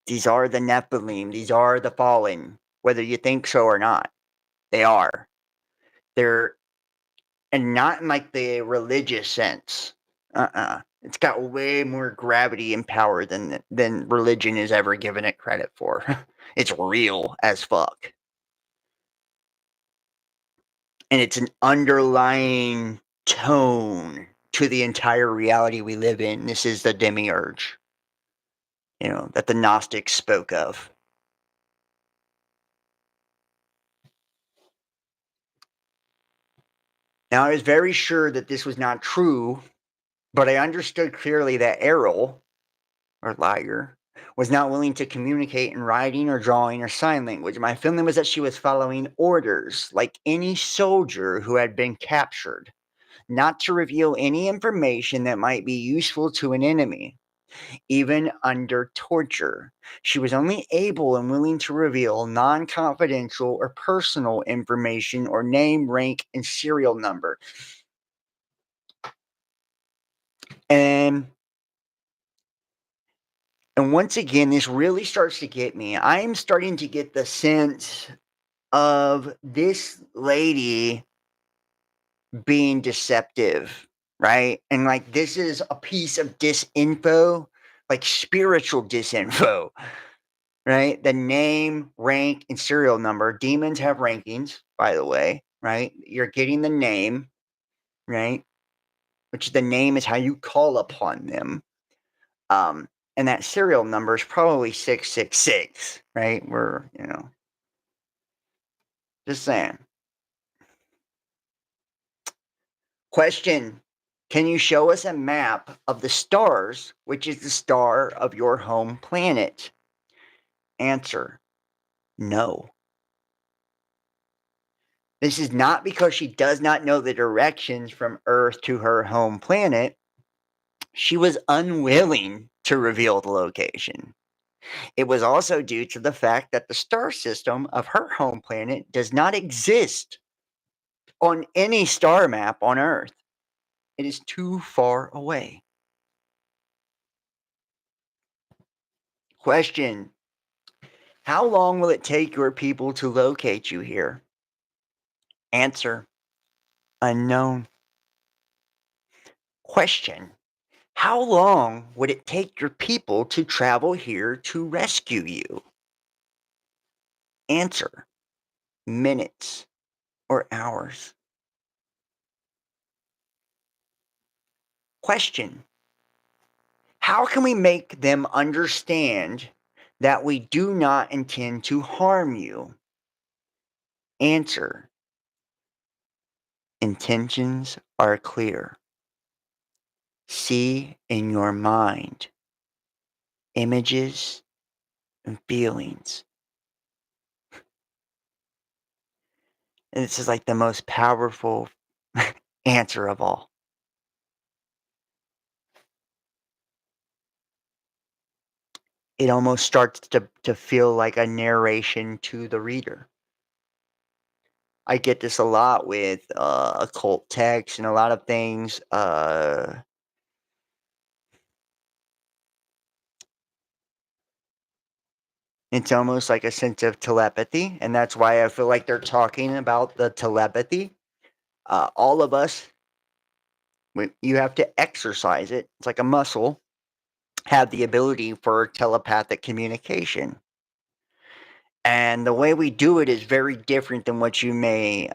A: These are the Nephilim. These are the fallen, whether you think so or not. They are. They're, and not in like the religious sense. It's got way more gravity and power than religion is ever given it credit for. It's real as fuck. And it's an underlying tone to the entire reality we live in. This is the demiurge, that the Gnostics spoke of. Now, I was very sure that this was not true, but I understood clearly that Errol, or liar, was not willing to communicate in writing or drawing or sign language. My feeling was that she was following orders, like any soldier who had been captured, not to reveal any information that might be useful to an enemy, even under torture. She was only able and willing to reveal non confidential or personal information or name, rank, and serial number. And once again, this really starts to get me. I'm starting to get the sense of this lady being deceptive, right? And like this is a piece of disinfo, like spiritual disinfo, right? The name, rank, and serial number. Demons have rankings, by the way, right? You're getting the name, right? Which the name is how you call upon them. And that serial number is probably 666, right? We're, just saying. Question: can you show us a map of the stars, which is the star of your home planet? Answer: no. This is not because she does not know the directions from Earth to her home planet. She was unwilling to reveal the location. It was also due to the fact that the star system of her home planet does not exist on any star map on Earth. It is too far away. Question: how long will it take your people to locate you here? Answer: unknown. Question: how long would it take your people to travel here to rescue you? Answer: minutes or hours. Question: how can we make them understand that we do not intend to harm you? Answer: intentions are clear. See in your mind images and feelings. And this is like the most powerful answer of all. It almost starts to feel like a narration to the reader. I get this a lot with occult texts and a lot of things. It's almost like a sense of telepathy, and that's why I feel like they're talking about the telepathy. All of us, you have to exercise it. It's like a muscle. Have the ability for telepathic communication. And the way we do it is very different than what you may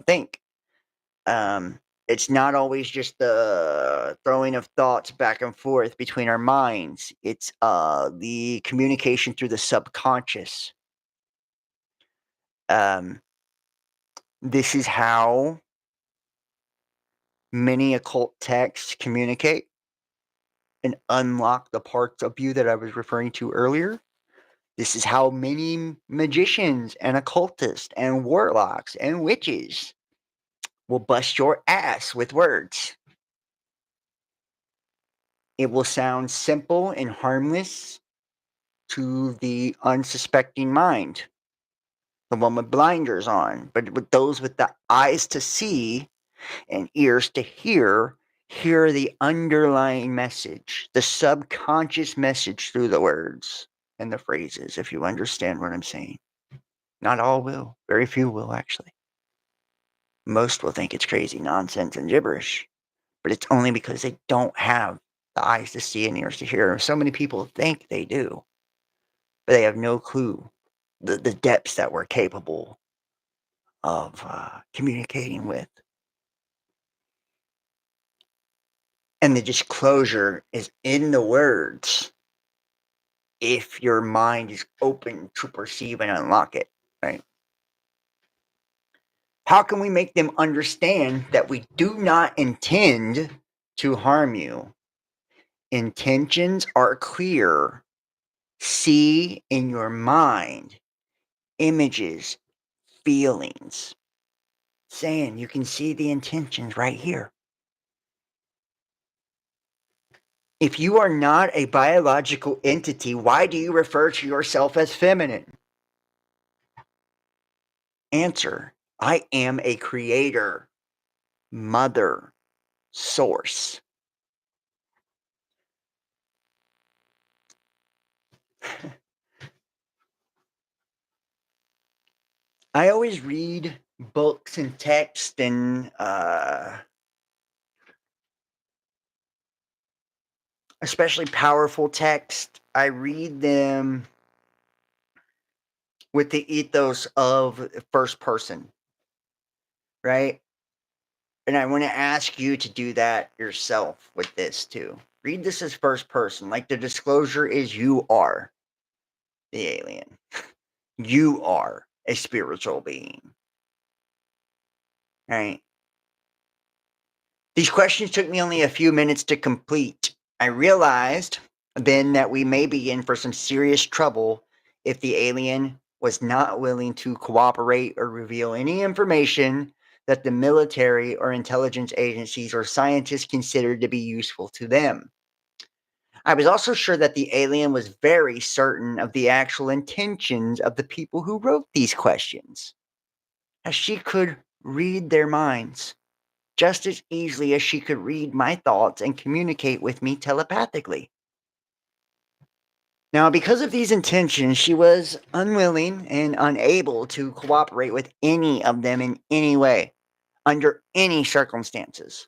A: think. It's not always just the throwing of thoughts back and forth between our minds. It's the communication through the subconscious. This is how many occult texts communicate and unlock the parts of you that I was referring to earlier. This is how many magicians and occultists and warlocks and witches will bust your ass with words. It will sound simple and harmless to the unsuspecting mind, the one with blinders on. But with those with the eyes to see and ears to hear the underlying message, the subconscious message through the words and the phrases, if you understand what I'm saying. Not all will. Very few will, actually. Most will think it's crazy nonsense and gibberish, but it's only because they don't have the eyes to see and ears to hear. So many people think they do, but they have no clue the depths that we're capable of communicating with. And the disclosure is in the words if your mind is open to perceive and unlock it, right? How can we make them understand that we do not intend to harm you? Intentions are clear. see in your mind images, feelings, saying you can see the intentions right here. If you are not a biological entity, why do you refer to yourself as feminine? Answer: I am a creator, mother, source. I always read books and text and especially powerful text. I read them with the ethos of first person, right? And I want to ask you to do that yourself with this too. Read this as first person. Like the disclosure is you are the alien. You are a spiritual being. Right? These questions took me only a few minutes to complete. I realized then that we may be in for some serious trouble if the alien was not willing to cooperate or reveal any information that the military or intelligence agencies or scientists considered to be useful to them. I was also sure that the alien was very certain of the actual intentions of the people who wrote these questions, as she could read their minds just as easily as she could read my thoughts and communicate with me telepathically. Now, because of these intentions, she was unwilling and unable to cooperate with any of them in any way, under any circumstances.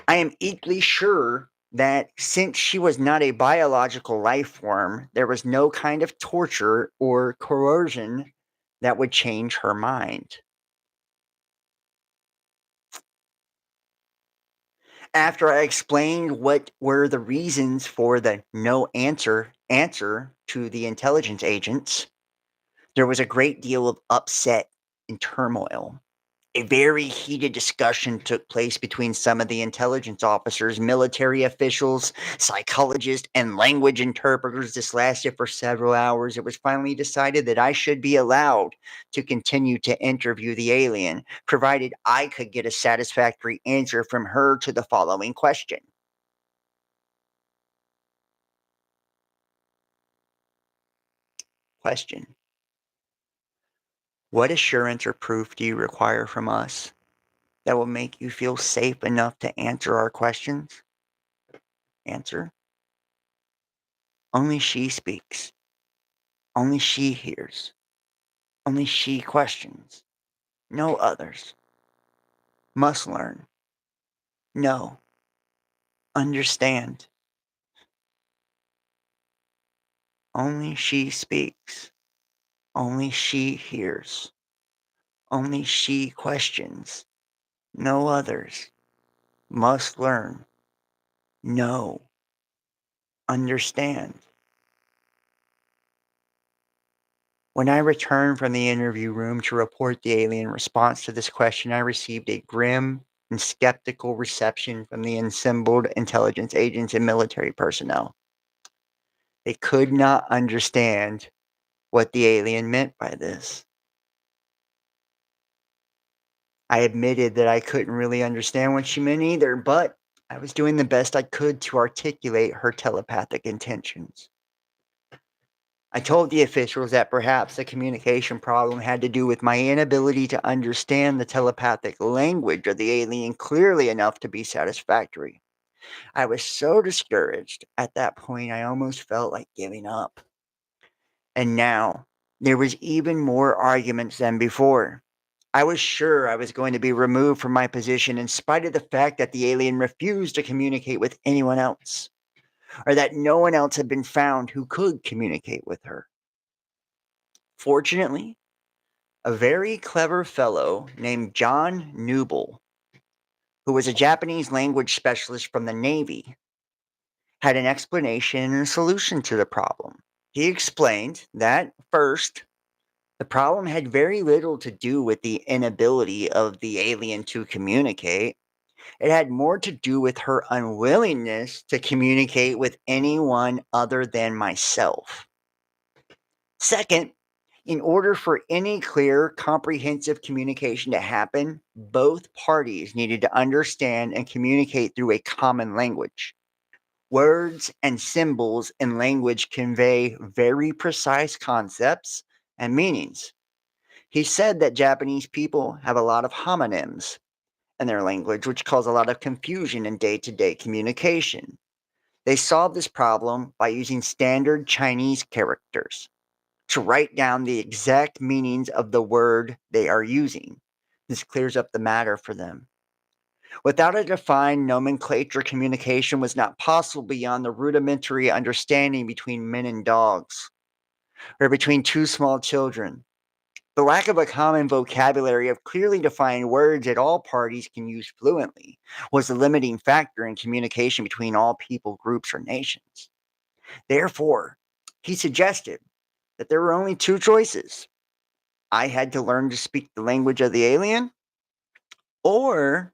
A: I am equally sure that since she was not a biological life form, there was no kind of torture or coercion that would change her mind. After I explained what were the reasons for the no answer to the intelligence agents, there was a great deal of upset and turmoil. A very heated discussion took place between some of the intelligence officers, military officials, psychologists, and language interpreters. This lasted for several hours. It was finally decided that I should be allowed to continue to interview the alien, provided I could get a satisfactory answer from her to the following question. Question: what assurance or proof do you require from us that will make you feel safe enough to answer our questions? Answer: only she speaks. Only she hears. Only she questions. No others. Must learn. Know. Understand. Only she speaks. Only she hears. Only she questions. No others. Must learn. Know. Understand. When I returned from the interview room to report the alien response to this question, I received a grim and skeptical reception from the assembled intelligence agents and military personnel. They could not understand what the alien meant by this. I admitted that I couldn't really understand what she meant either, but I was doing the best I could to articulate her telepathic intentions. I told the officials that perhaps the communication problem had to do with my inability to understand the telepathic language of the alien clearly enough to be satisfactory. I was so discouraged at that point I almost felt like giving up. And now there was even more arguments than before. I was sure I was going to be removed from my position in spite of the fact that the alien refused to communicate with anyone else, or that no one else had been found who could communicate with her. Fortunately, a very clever fellow named John Newble, who was a Japanese language specialist from the Navy, had an explanation and a solution to the problem. He explained that, first, the problem had very little to do with the inability of the alien to communicate. It had more to do with her unwillingness to communicate with anyone other than myself. Second, in order for any clear, comprehensive communication to happen, both parties needed to understand and communicate through a common language. Words and symbols in language convey very precise concepts and meanings. He said that Japanese people have a lot of homonyms in their language, which cause a lot of confusion in day to day communication. They solved this problem by using standard Chinese characters to write down the exact meanings of the word they are using. This clears up the matter for them. Without a defined nomenclature, communication was not possible beyond the rudimentary understanding between men and dogs, or between two small children. The lack of a common vocabulary of clearly defined words that all parties can use fluently was the limiting factor in communication between all people, groups, or nations. Therefore, he suggested that there were only two choices. I had to learn to speak the language of the alien, or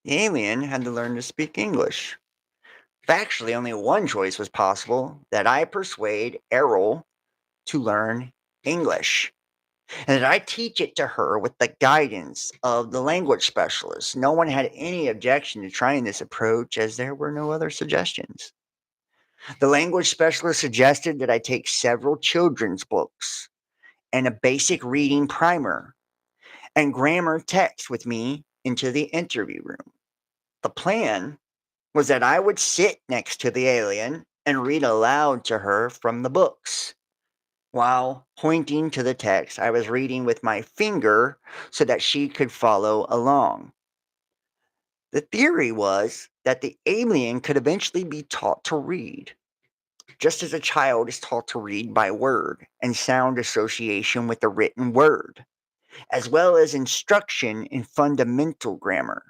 A: the alien had to learn to speak English. Factually, only one choice was possible, that I persuade Errol to learn English, and that I teach it to her with the guidance of the language specialist. No one had any objection to trying this approach, as there were no other suggestions. The language specialist suggested that I take several children's books and a basic reading primer and grammar text with me into the interview room. The plan was that I would sit next to the alien and read aloud to her from the books, while pointing to the text I was reading with my finger so that she could follow along. The theory was that the alien could eventually be taught to read, just as a child is taught to read by word and sound association with the written word, as well as instruction in fundamental grammar.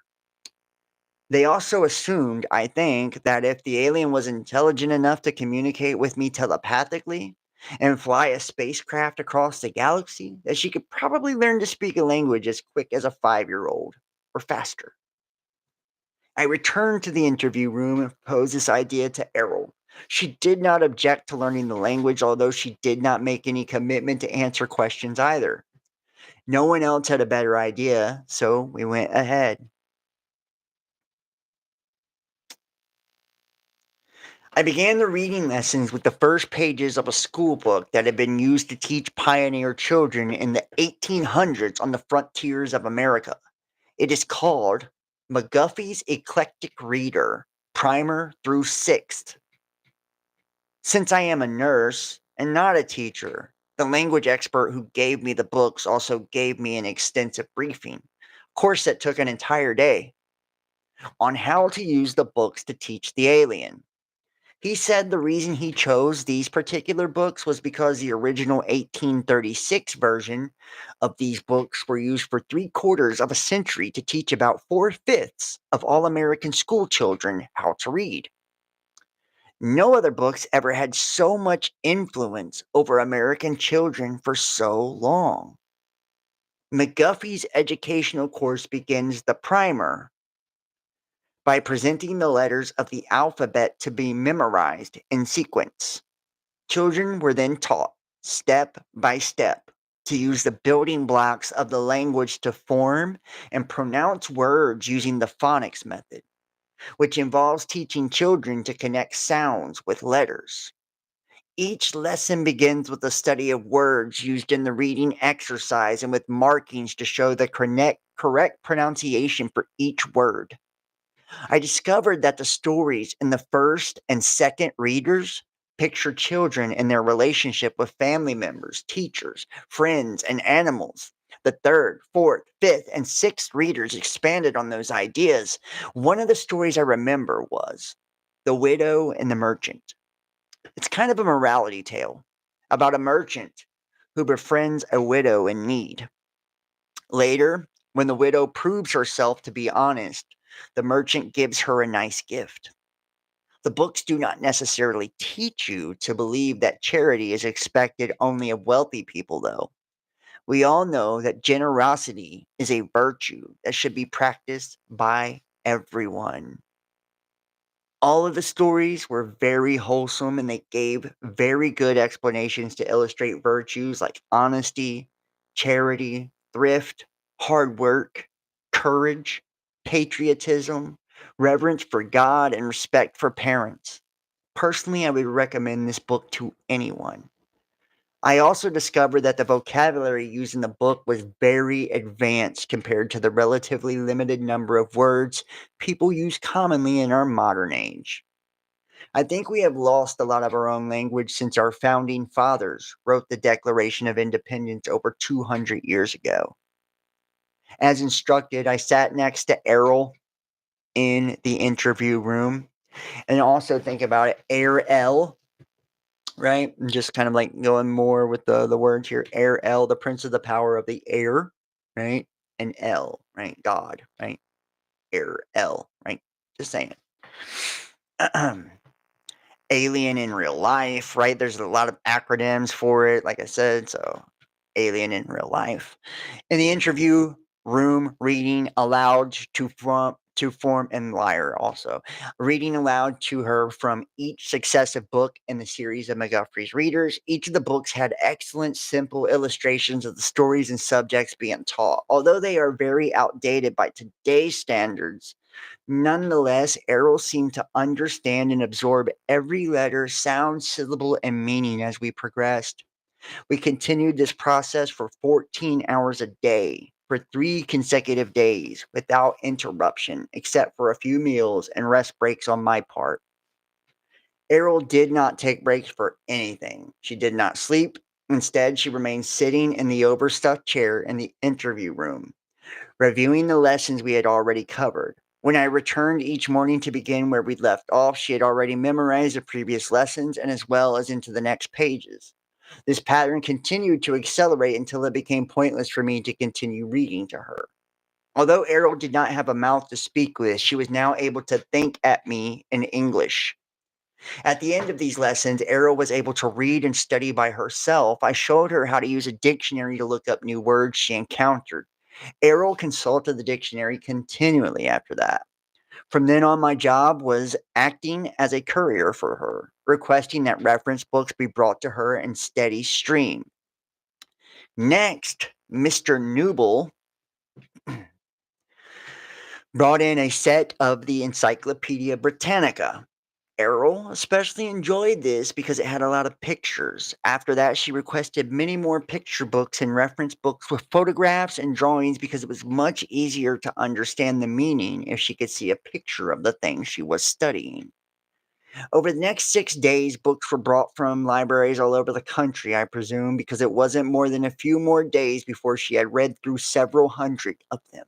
A: They also assumed, I think, that if the alien was intelligent enough to communicate with me telepathically and fly a spacecraft across the galaxy, that she could probably learn to speak a language as quick as a 5-year-old or faster. I returned to the interview room and proposed this idea to Errol. She did not object to learning the language, although she did not make any commitment to answer questions either. No one else had a better idea, so we went ahead. I began the reading lessons with the first pages of a school book that had been used to teach pioneer children in the 1800s on the frontiers of America. It is called McGuffey's Eclectic Reader, Primer through 6th. Since I am a nurse and not a teacher, the language expert who gave me the books also gave me an extensive briefing, a course that took an entire day, on how to use the books to teach the alien. He said the reason he chose these particular books was because the original 1836 version of these books were used for 3/4 of a century to teach about 4/5 of all American school children how to read. No other books ever had so much influence over American children for so long. McGuffey's educational course begins the primer by presenting the letters of the alphabet to be memorized in sequence. Children were then taught, step by step, to use the building blocks of the language to form and pronounce words using the phonics method, which involves teaching children to connect sounds with letters. Each lesson begins with a study of words used in the reading exercise and with markings to show the correct pronunciation for each word. I discovered that the stories in the first and second readers picture children and their relationship with family members, teachers, friends, and animals. The third, fourth, fifth, and sixth readers expanded on those ideas. One of the stories I remember was The Widow and the Merchant. It's kind of a morality tale about a merchant who befriends a widow in need. Later, when the widow proves herself to be honest, the merchant gives her a nice gift. The books do not necessarily teach you to believe that charity is expected only of wealthy people, though. We all know that generosity is a virtue that should be practiced by everyone. All of the stories were very wholesome and they gave very good explanations to illustrate virtues like honesty, charity, thrift, hard work, courage, patriotism, reverence for God, and respect for parents. Personally, I would recommend this book to anyone. I also discovered that the vocabulary used in the book was very advanced compared to the relatively limited number of words people use commonly in our modern age. I think we have lost a lot of our own language since our founding fathers wrote the Declaration of Independence over 200 years ago. As instructed, I sat next to Errol in the interview room, and also think about it, Errol, right? And just kind of like going more with the words here. Errol, the prince of the power of the air, right? And L, right? God, right? Errol, right? Just saying. Alien in real life, right? There's a lot of acronyms for it, like I said. So, alien in real life. In the interview room, reading aloud to form and liar also. Reading aloud to her from each successive book in the series of McGuffrey's Readers. Each of the books had excellent, simple illustrations of the stories and subjects being taught. Although they are very outdated by today's standards, nonetheless, Errol seemed to understand and absorb every letter, sound, syllable, and meaning as we progressed. We continued this process for 14 hours a day for 3 consecutive days without interruption, except for a few meals and rest breaks on my part. Errol did not take breaks for anything. She did not sleep. Instead, she remained sitting in the overstuffed chair in the interview room, reviewing the lessons we had already covered. When I returned each morning to begin where we'd left off, she had already memorized the previous lessons and as well as into the next pages. This pattern continued to accelerate until it became pointless for me to continue reading to her. Although Errol did not have a mouth to speak with, she was now able to think at me in English. At the end of these lessons, Errol was able to read and study by herself. I showed her how to use a dictionary to look up new words she encountered. Errol consulted the dictionary continually after that. From then on, my job was acting as a courier for her, requesting that reference books be brought to her in steady stream. Next, Mr. Newble brought in a set of the Encyclopedia Britannica. Errol especially enjoyed this because it had a lot of pictures. After that, she requested many more picture books and reference books with photographs and drawings because it was much easier to understand the meaning if she could see a picture of the thing she was studying. Over the next 6 days, books were brought from libraries all over the country, I presume, because it wasn't more than a few more days before she had read through several hundred of them.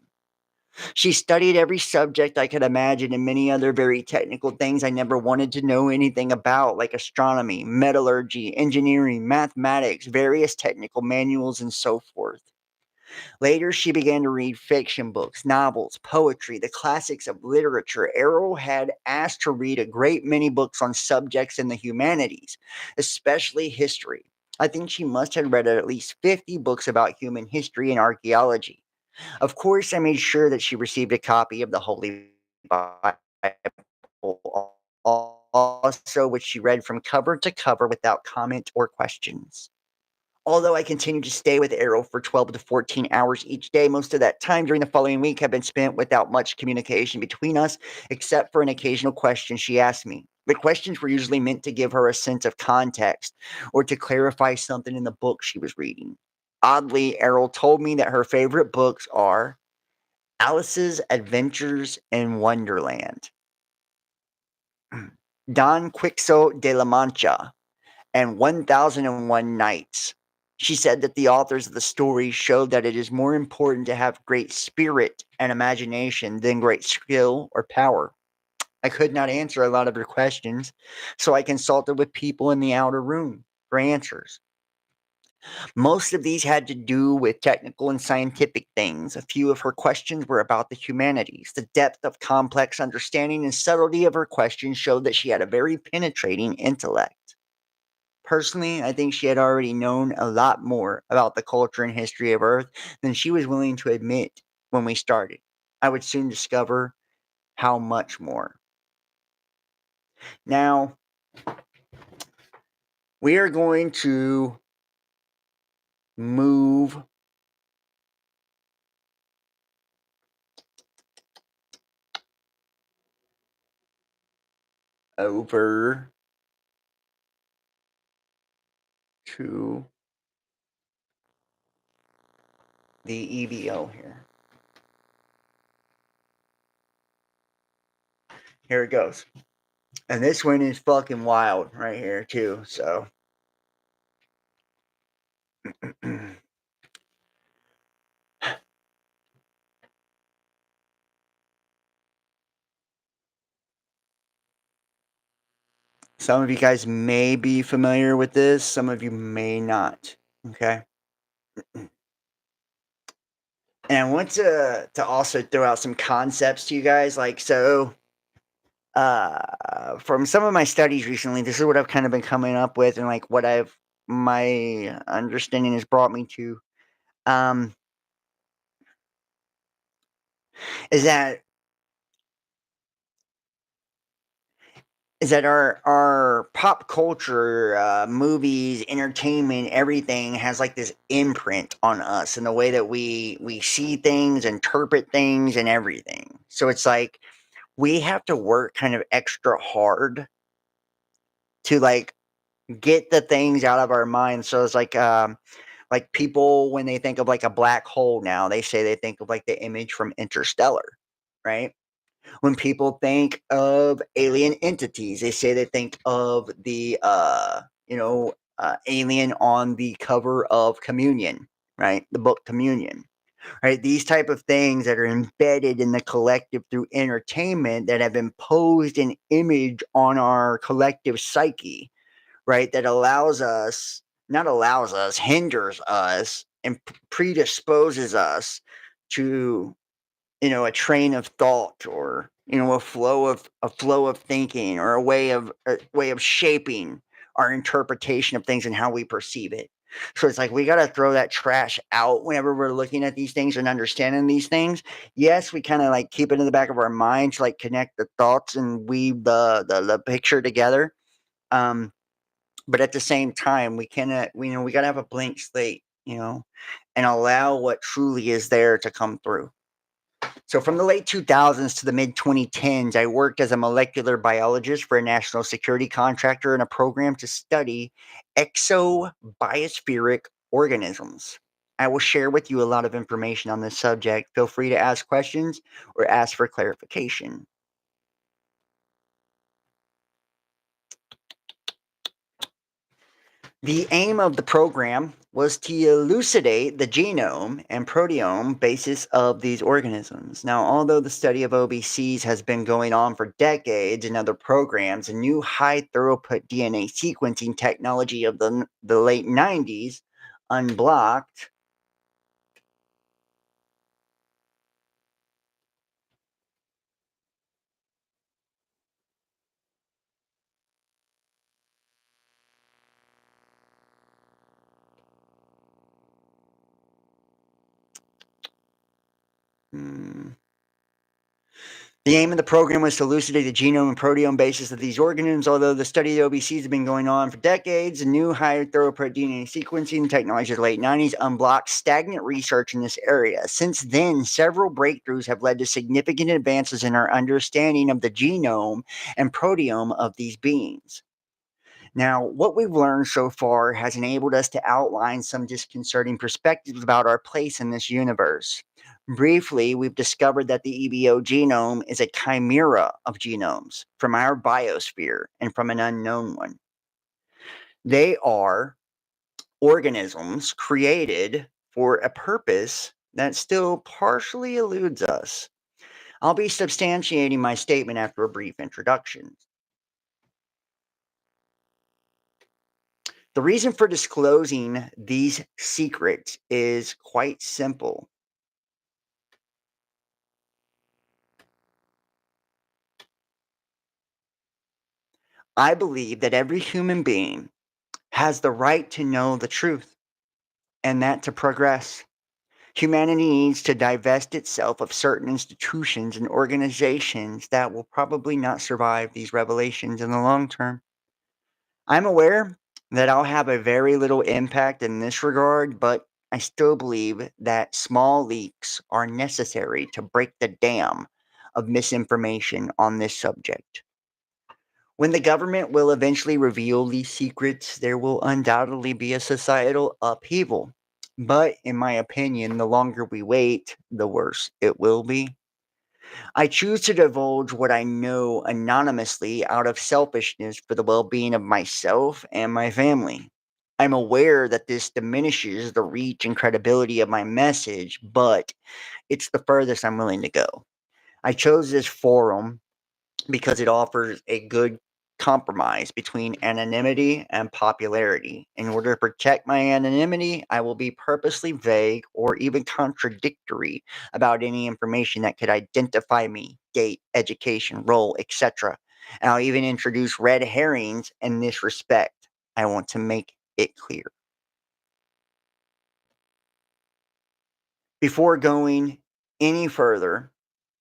A: She studied every subject I could imagine and many other very technical things I never wanted to know anything about, like astronomy, metallurgy, engineering, mathematics, various technical manuals, and so forth. Later, she began to read fiction books, novels, poetry, the classics of literature. Errol had asked to read a great many books on subjects in the humanities, especially history. I think she must have read at least 50 books about human history and archaeology. Of course, I made sure that she received a copy of the Holy Bible, also which she read from cover to cover without comment or questions. Although I continued to stay with Errol for 12 to 14 hours each day, most of that time during the following week had been spent without much communication between us, except for an occasional question she asked me. The questions were usually meant to give her a sense of context or to clarify something in the book she was reading. Oddly, Errol told me that her favorite books are Alice's Adventures in Wonderland, Don Quixote de la Mancha, and 1001 Nights. She said that the authors of the story showed that it is more important to have great spirit and imagination than great skill or power. I could not answer a lot of her questions, so I consulted with people in the outer room for answers. Most of these had to do with technical and scientific things. A few of her questions were about the humanities. The depth of complex understanding and subtlety of her questions showed that she had a very penetrating intellect. Personally, I think she had already known a lot more about the culture and history of Earth than she was willing to admit when we started. I would soon discover how much more. Now, we are going to move over to the EBO here. Here it goes. And this one is fucking wild right here too, so. Some of you guys may be familiar with this, some of you may not, okay? And I want to also throw out some concepts to you guys, like, so from some of my studies recently, this is what I've kind of been coming up with, and like what my understanding has brought me to, is that our pop culture, movies, entertainment, everything has like this imprint on us in the way that we see things, interpret things, and everything. So it's like we have to work kind of extra hard to like get the things out of our minds. So it's like people when they think of like a black hole now, they say they think of like the image from Interstellar, right? When people think of alien entities, they say they think of the alien on the cover of Communion, right? The book Communion, right? These type of things that are embedded in the collective through entertainment that have imposed an image on our collective psyche, right? That hinders us and predisposes us to a train of thought, or a flow of thinking, or a way of shaping our interpretation of things and how we perceive it. So it's like we got to throw that trash out whenever we're looking at these things and understanding these things. Yes, we kind of like keep it in the back of our mind to like connect the thoughts and weave the picture together. But at the same time, we cannot, we got to have a blank slate, and allow what truly is there to come through. So from the late 2000s to the mid 2010s, I worked as a molecular biologist for a national security contractor in a program to study exobiospheric organisms. I will share with you a lot of information on this subject. Feel free to ask questions or ask for clarification. The aim of the program was to elucidate the genome and proteome basis of these organisms. Now, although the study of OBCs has been going on for decades in other programs, a new high throughput DNA sequencing technology of the late 90s unblocked The aim of the program was to elucidate the genome and proteome basis of these organisms. Although the study of OBCs has been going on for decades, a new high throughput DNA sequencing technology of the late 90s unblocked stagnant research in this area. Since then, several breakthroughs have led to significant advances in our understanding of the genome and proteome of these beings. Now, what we've learned so far has enabled us to outline some disconcerting perspectives about our place in this universe. Briefly, we've discovered that the EBO genome is a chimera of genomes from our biosphere and from an unknown one. They are organisms created for a purpose that still partially eludes us. I'll be substantiating my statement after a brief introduction. The reason for disclosing these secrets is quite simple. I believe that every human being has the right to know the truth and that to progress. Humanity needs to divest itself of certain institutions and organizations that will probably not survive these revelations in the long term. I'm aware that I'll have a very little impact in this regard, but I still believe that small leaks are necessary to break the dam of misinformation on this subject. When the government will eventually reveal these secrets, there will undoubtedly be a societal upheaval. But in my opinion, the longer we wait, the worse it will be. I choose to divulge what I know anonymously out of selfishness for the well being of myself and my family. I'm aware that this diminishes the reach and credibility of my message, but it's the furthest I'm willing to go. I chose this forum because it offers a good compromise between anonymity and popularity. In order to protect my anonymity, I will be purposely vague or even contradictory about any information that could identify me, date, education, role, etc. And I'll even introduce red herrings in this respect. I want to make it clear. Before going any further,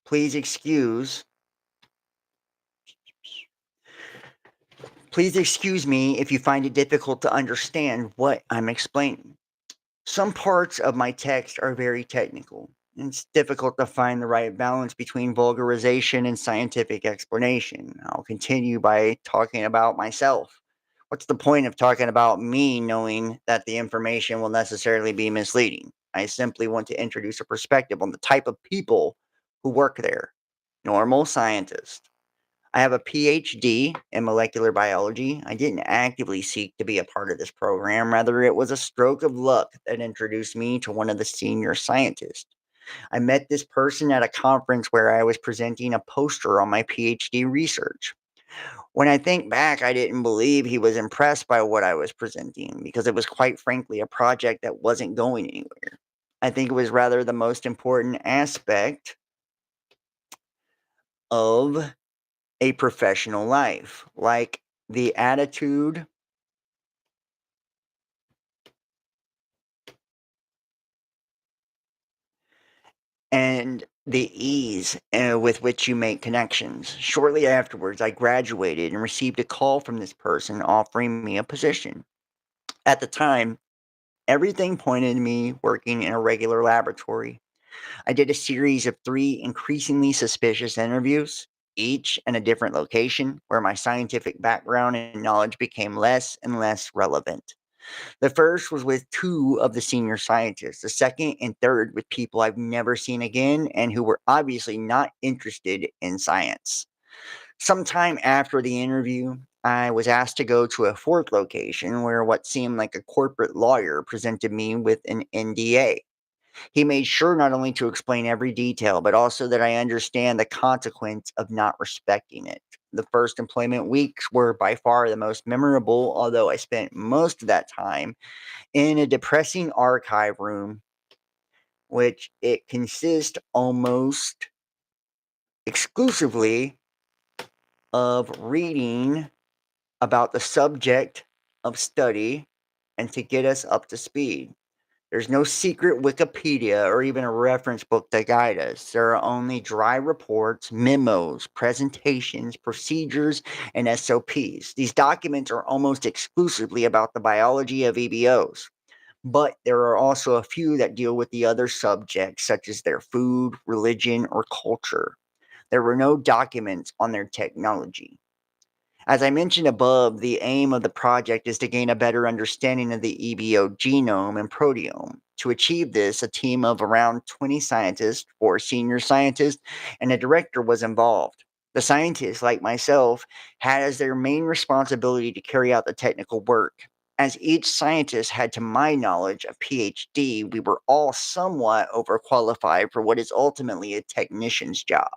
A: please excuse me if you find it difficult to understand what I'm explaining. Some parts of my text are very technical. It's difficult to find the right balance between vulgarization and scientific explanation. I'll continue by talking about myself. What's the point of talking about me knowing that the information will necessarily be misleading? I simply want to introduce a perspective on the type of people who work there. Normal scientists. I have a PhD in molecular biology. I didn't actively seek to be a part of this program. Rather, it was a stroke of luck that introduced me to one of the senior scientists. I met this person at a conference where I was presenting a poster on my PhD research. When I think back, I didn't believe he was impressed by what I was presenting because it was quite frankly a project that wasn't going anywhere. I think it was rather the most important aspect of a professional life, like the attitude and the ease with which you make connections. Shortly afterwards, I graduated and received a call from this person offering me a position. At the time, everything pointed to me working in a regular laboratory. I did a series of 3 increasingly suspicious interviews, each in a different location, where my scientific background and knowledge became less and less relevant. The first was with 2 of the senior scientists, the second and third with people I've never seen again and who were obviously not interested in science. Sometime after the interview, I was asked to go to a fourth location where what seemed like a corporate lawyer presented me with an NDA. He made sure not only to explain every detail, but also that I understand the consequence of not respecting it. The first employment weeks were by far the most memorable, although I spent most of that time in a depressing archive room, which it consists almost exclusively of reading about the subject of study and to get us up to speed. There's no secret Wikipedia or even a reference book to guide us. There are only dry reports, memos, presentations, procedures, and SOPs. These documents are almost exclusively about the biology of EBOs, but there are also a few that deal with the other subjects, such as their food, religion, or culture. There were no documents on their technology. As I mentioned above, the aim of the project is to gain a better understanding of the EBO genome and proteome. To achieve this, a team of around 20 scientists, 4 senior scientists, and a director was involved. The scientists, like myself, had as their main responsibility to carry out the technical work. As each scientist had, to my knowledge, a PhD, we were all somewhat overqualified for what is ultimately a technician's job.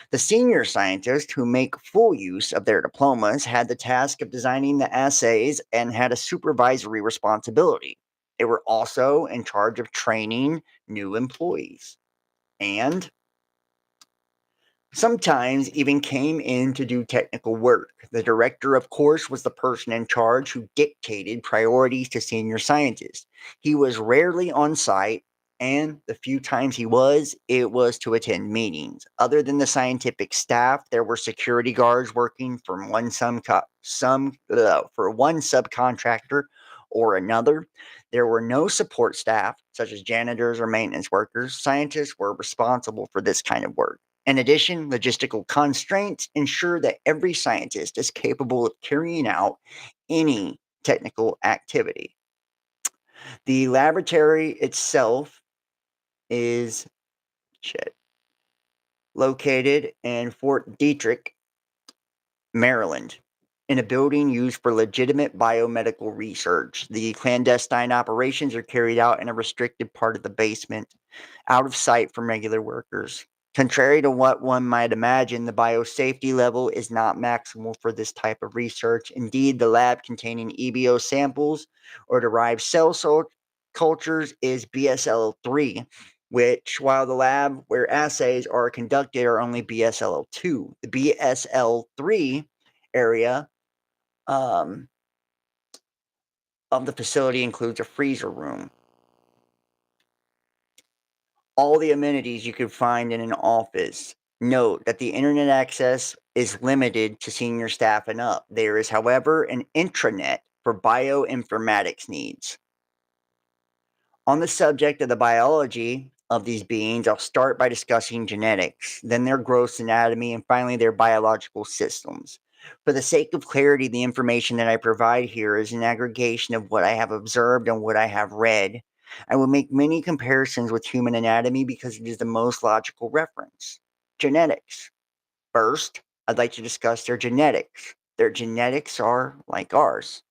A: The senior scientists, who make full use of their diplomas, had the task of designing the assays and had a supervisory responsibility. They were also in charge of training new employees and sometimes even came in to do technical work. The director, of course, was the person in charge who dictated priorities to senior scientists. He was rarely on site and the few times he was, it was to attend meetings. Other than the scientific staff, there were security guards working for one subcontractor or another. There were no support staff, such as janitors or maintenance workers. Scientists were responsible for this kind of work. In addition, logistical constraints ensure that every scientist is capable of carrying out any technical activity. The laboratory itself is located in Fort Detrick, Maryland, in a building used for legitimate biomedical research. The clandestine operations are carried out in a restricted part of the basement, out of sight from regular workers. Contrary to what one might imagine, the biosafety level is not maximal for this type of research. Indeed, the lab containing EBO samples or derived cell cultures is BSL-3, which, while the lab where assays are conducted are only BSL-2. The BSL-3 area of the facility includes a freezer room. All the amenities you could find in an office. Note that the internet access is limited to senior staff and up. There is, however, an intranet for bioinformatics needs. On the subject of the biology of these beings, I'll start by discussing genetics, then their gross anatomy, and finally their biological systems. For the sake of clarity, the information that I provide here is an aggregation of what I have observed and what I have read. I will make many comparisons with human anatomy because it is the most logical reference. Genetics. First, I'd like to discuss their genetics. Their genetics are like ours,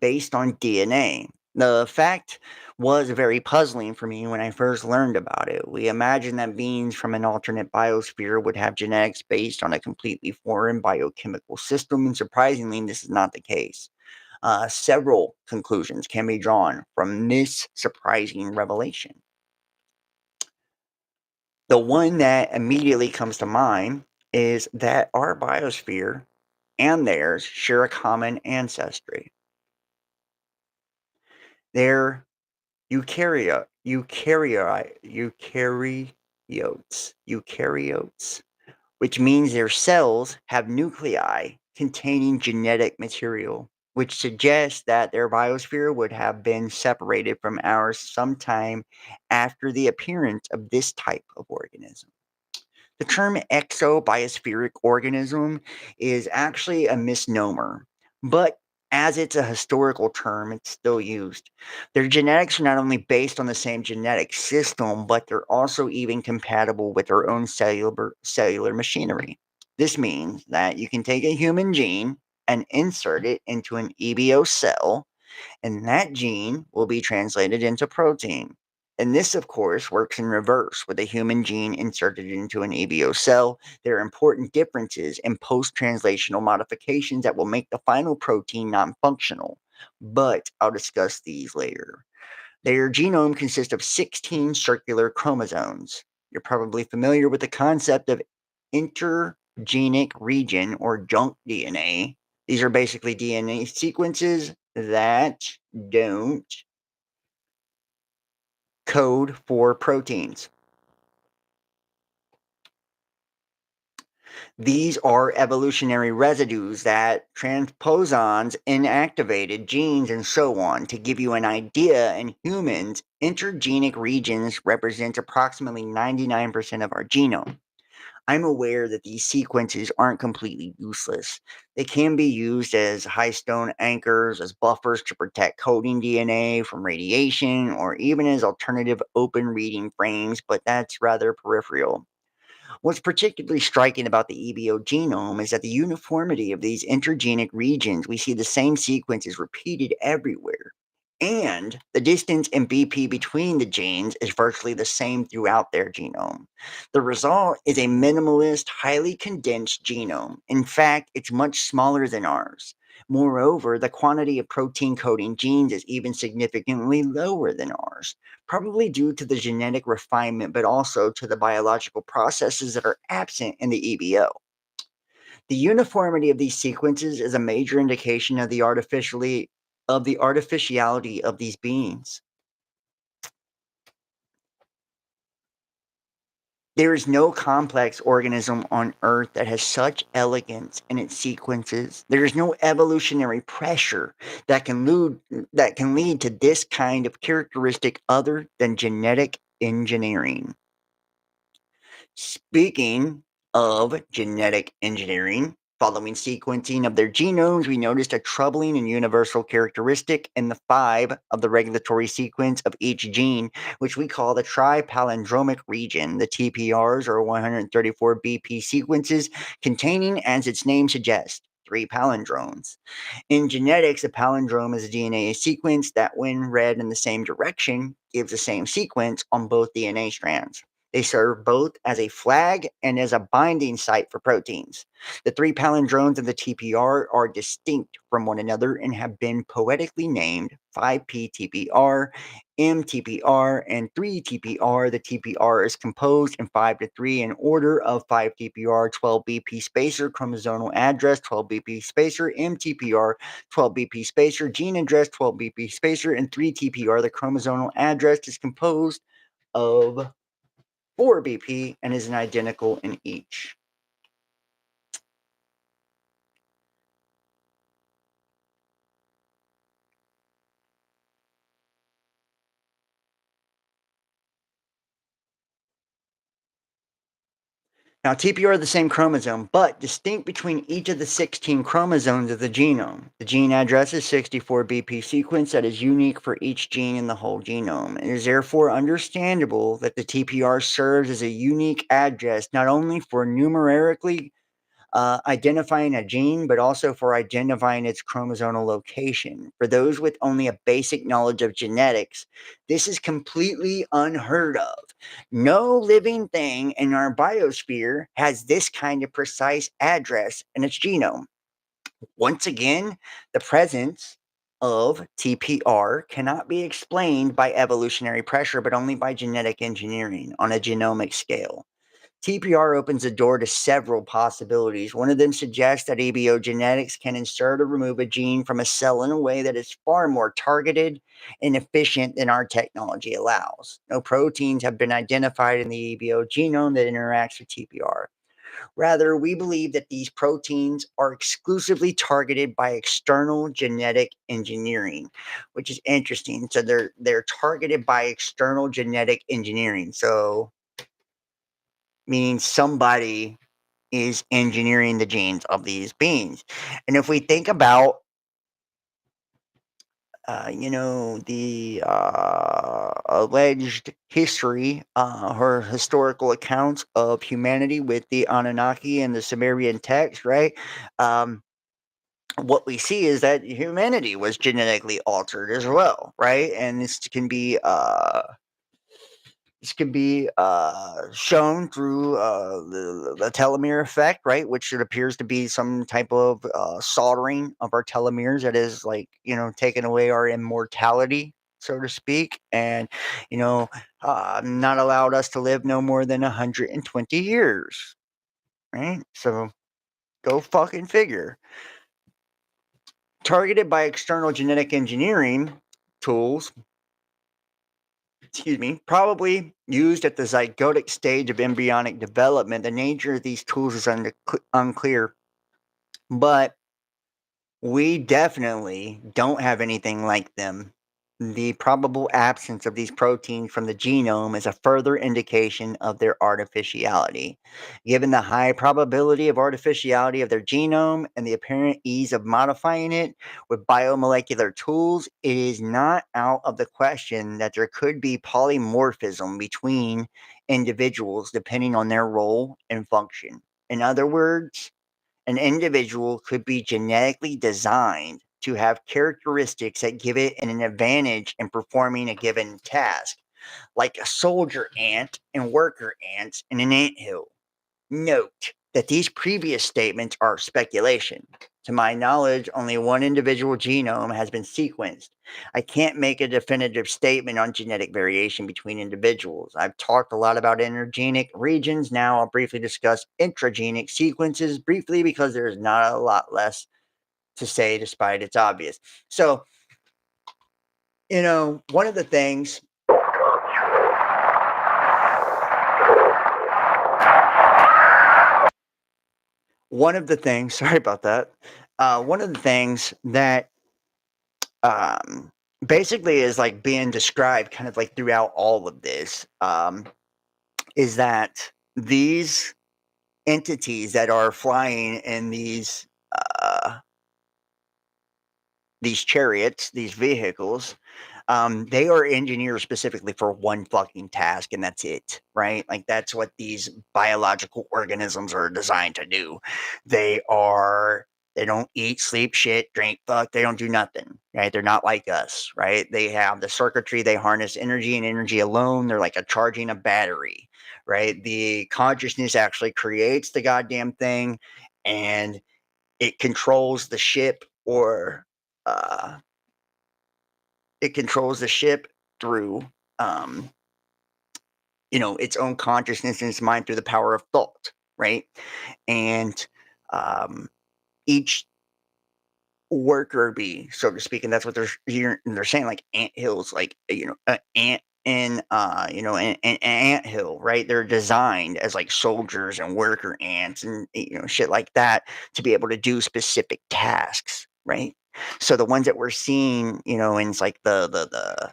A: based on DNA. The fact was very puzzling for me when I first learned about it. We imagined that beings from an alternate biosphere would have genetics based on a completely foreign biochemical system, and surprisingly, this is not the case. Several conclusions can be drawn from this surprising revelation. The one that immediately comes to mind is that our biosphere and theirs share a common ancestry. They're eukaryotes, which means their cells have nuclei containing genetic material, which suggests that their biosphere would have been separated from ours sometime after the appearance of this type of organism. The term exobiospheric organism is actually a misnomer, but as it's a historical term, it's still used. Their genetics are not only based on the same genetic system, but they're also even compatible with their own cellular machinery. This means that you can take a human gene and insert it into an EBO cell, and that gene will be translated into protein. And this, of course, works in reverse with a human gene inserted into an EBO cell. There are important differences in post-translational modifications that will make the final protein non-functional, but I'll discuss these later. Their genome consists of 16 circular chromosomes. You're probably familiar with the concept of intergenic region or junk DNA. These are basically DNA sequences that don't code for proteins. These are evolutionary residues that transposons inactivated genes and so on. To give you an idea, in humans, intergenic regions represent approximately 99% of our genome. I'm aware that these sequences aren't completely useless. They can be used as high-stone anchors, as buffers to protect coding DNA from radiation, or even as alternative open reading frames, but that's rather peripheral. What's particularly striking about the EBO genome is that the uniformity of these intergenic regions, we see the same sequences repeated everywhere. And the distance in BP between the genes is virtually the same throughout their genome. The result is a minimalist, highly condensed genome. In fact, it's much smaller than ours. Moreover, the quantity of protein coding genes is even significantly lower than ours, probably due to the genetic refinement, but also to the biological processes that are absent in the EBO. The uniformity of these sequences is a major indication of the artificiality of these beings. There is no complex organism on Earth that has such elegance in its sequences. There is no evolutionary pressure that can lead to this kind of characteristic other than genetic engineering. Speaking of genetic engineering, following sequencing of their genomes, we noticed a troubling and universal characteristic in the 5 of the regulatory sequence of each gene, which we call the tripalindromic region. The TPRs are 134 BP sequences containing, as its name suggests, 3 palindromes. In genetics, a palindrome is a DNA sequence that, when read in the same direction, gives the same sequence on both DNA strands. They serve both as a flag and as a binding site for proteins. The 3 palindromes of the TPR are distinct from one another and have been poetically named 5p-TPR, M-TPR, and 3-TPR. The TPR is composed in 5 to 3 in order of 5-TPR, 12-BP spacer, chromosomal address, 12-BP spacer, M-TPR, 12-BP spacer, gene address, 12-BP spacer, and 3-TPR. The chromosomal address is composed of 4 BP and is identical in each. Now, TPR are the same chromosome, but distinct between each of the 16 chromosomes of the genome. The gene address is 64 BP sequence that is unique for each gene in the whole genome. It is therefore understandable that the TPR serves as a unique address not only for numerically identifying a gene, but also for identifying its chromosomal location. For those with only a basic knowledge of genetics, this is completely unheard of. No living thing in our biosphere has this kind of precise address in its genome. Once again, the presence of TPR cannot be explained by evolutionary pressure, but only by genetic engineering on a genomic scale. TPR opens the door to several possibilities. One of them suggests that EBO genetics can insert or remove a gene from a cell in a way that is far more targeted and efficient than our technology allows. No proteins have been identified in the EBO genome that interacts with TPR. Rather, we believe that these proteins are exclusively targeted by external genetic engineering, which is interesting. So they're targeted by external genetic engineering. So meaning somebody is engineering the genes of these beings. And if we think about, the alleged history or historical accounts of humanity with the Anunnaki and the Sumerian text, right? What we see is that humanity was genetically altered as well, right? And this can be shown through the telomere effect, right? Which it appears to be some type of soldering of our telomeres that is like, taking away our immortality, so to speak, and, not allowed us to live no more than 120 years, right? So go fucking figure. Targeted by external genetic engineering tools, probably used at the zygotic stage of embryonic development. The nature of these tools is unclear, but we definitely don't have anything like them. The probable absence of these proteins from the genome is a further indication of their artificiality. Given the high probability of artificiality of their genome and the apparent ease of modifying it with biomolecular tools, it is not out of the question that there could be polymorphism between individuals depending on their role and function. In other words, an individual could be genetically designed to have characteristics that give it an advantage in performing a given task, like a soldier ant and worker ants in an anthill. Note that these previous statements are speculation. To my knowledge, only one individual genome has been sequenced. I can't make a definitive statement on genetic variation between individuals. I've talked a lot about intergenic regions. Now I'll briefly discuss intragenic sequences briefly because there's not a lot less to say despite it's obvious. So, one of the things one of the things, sorry about that. One of the things that um, basically is like being described kind of like throughout all of this is that these entities that are flying in uh, these chariots, these vehicles, they are engineered specifically for one fucking task, and that's it, right? Like that's what these biological organisms are designed to do. They don't eat, sleep, shit, drink, fuck. They don't do nothing, right? They're not like us, right? They have the circuitry. They harness energy and energy alone. They're like charging a battery, right? The consciousness actually creates the goddamn thing, and it controls the ship or uh, it controls the ship through um, its own consciousness and its mind through the power of thought, right? And um, each worker bee, so to speak, and that's what they're saying, like ant hills, like ant in an ant hill, right? They're designed as like soldiers and worker ants and shit like that to be able to do specific tasks, right? So the ones that we're seeing, and it's like the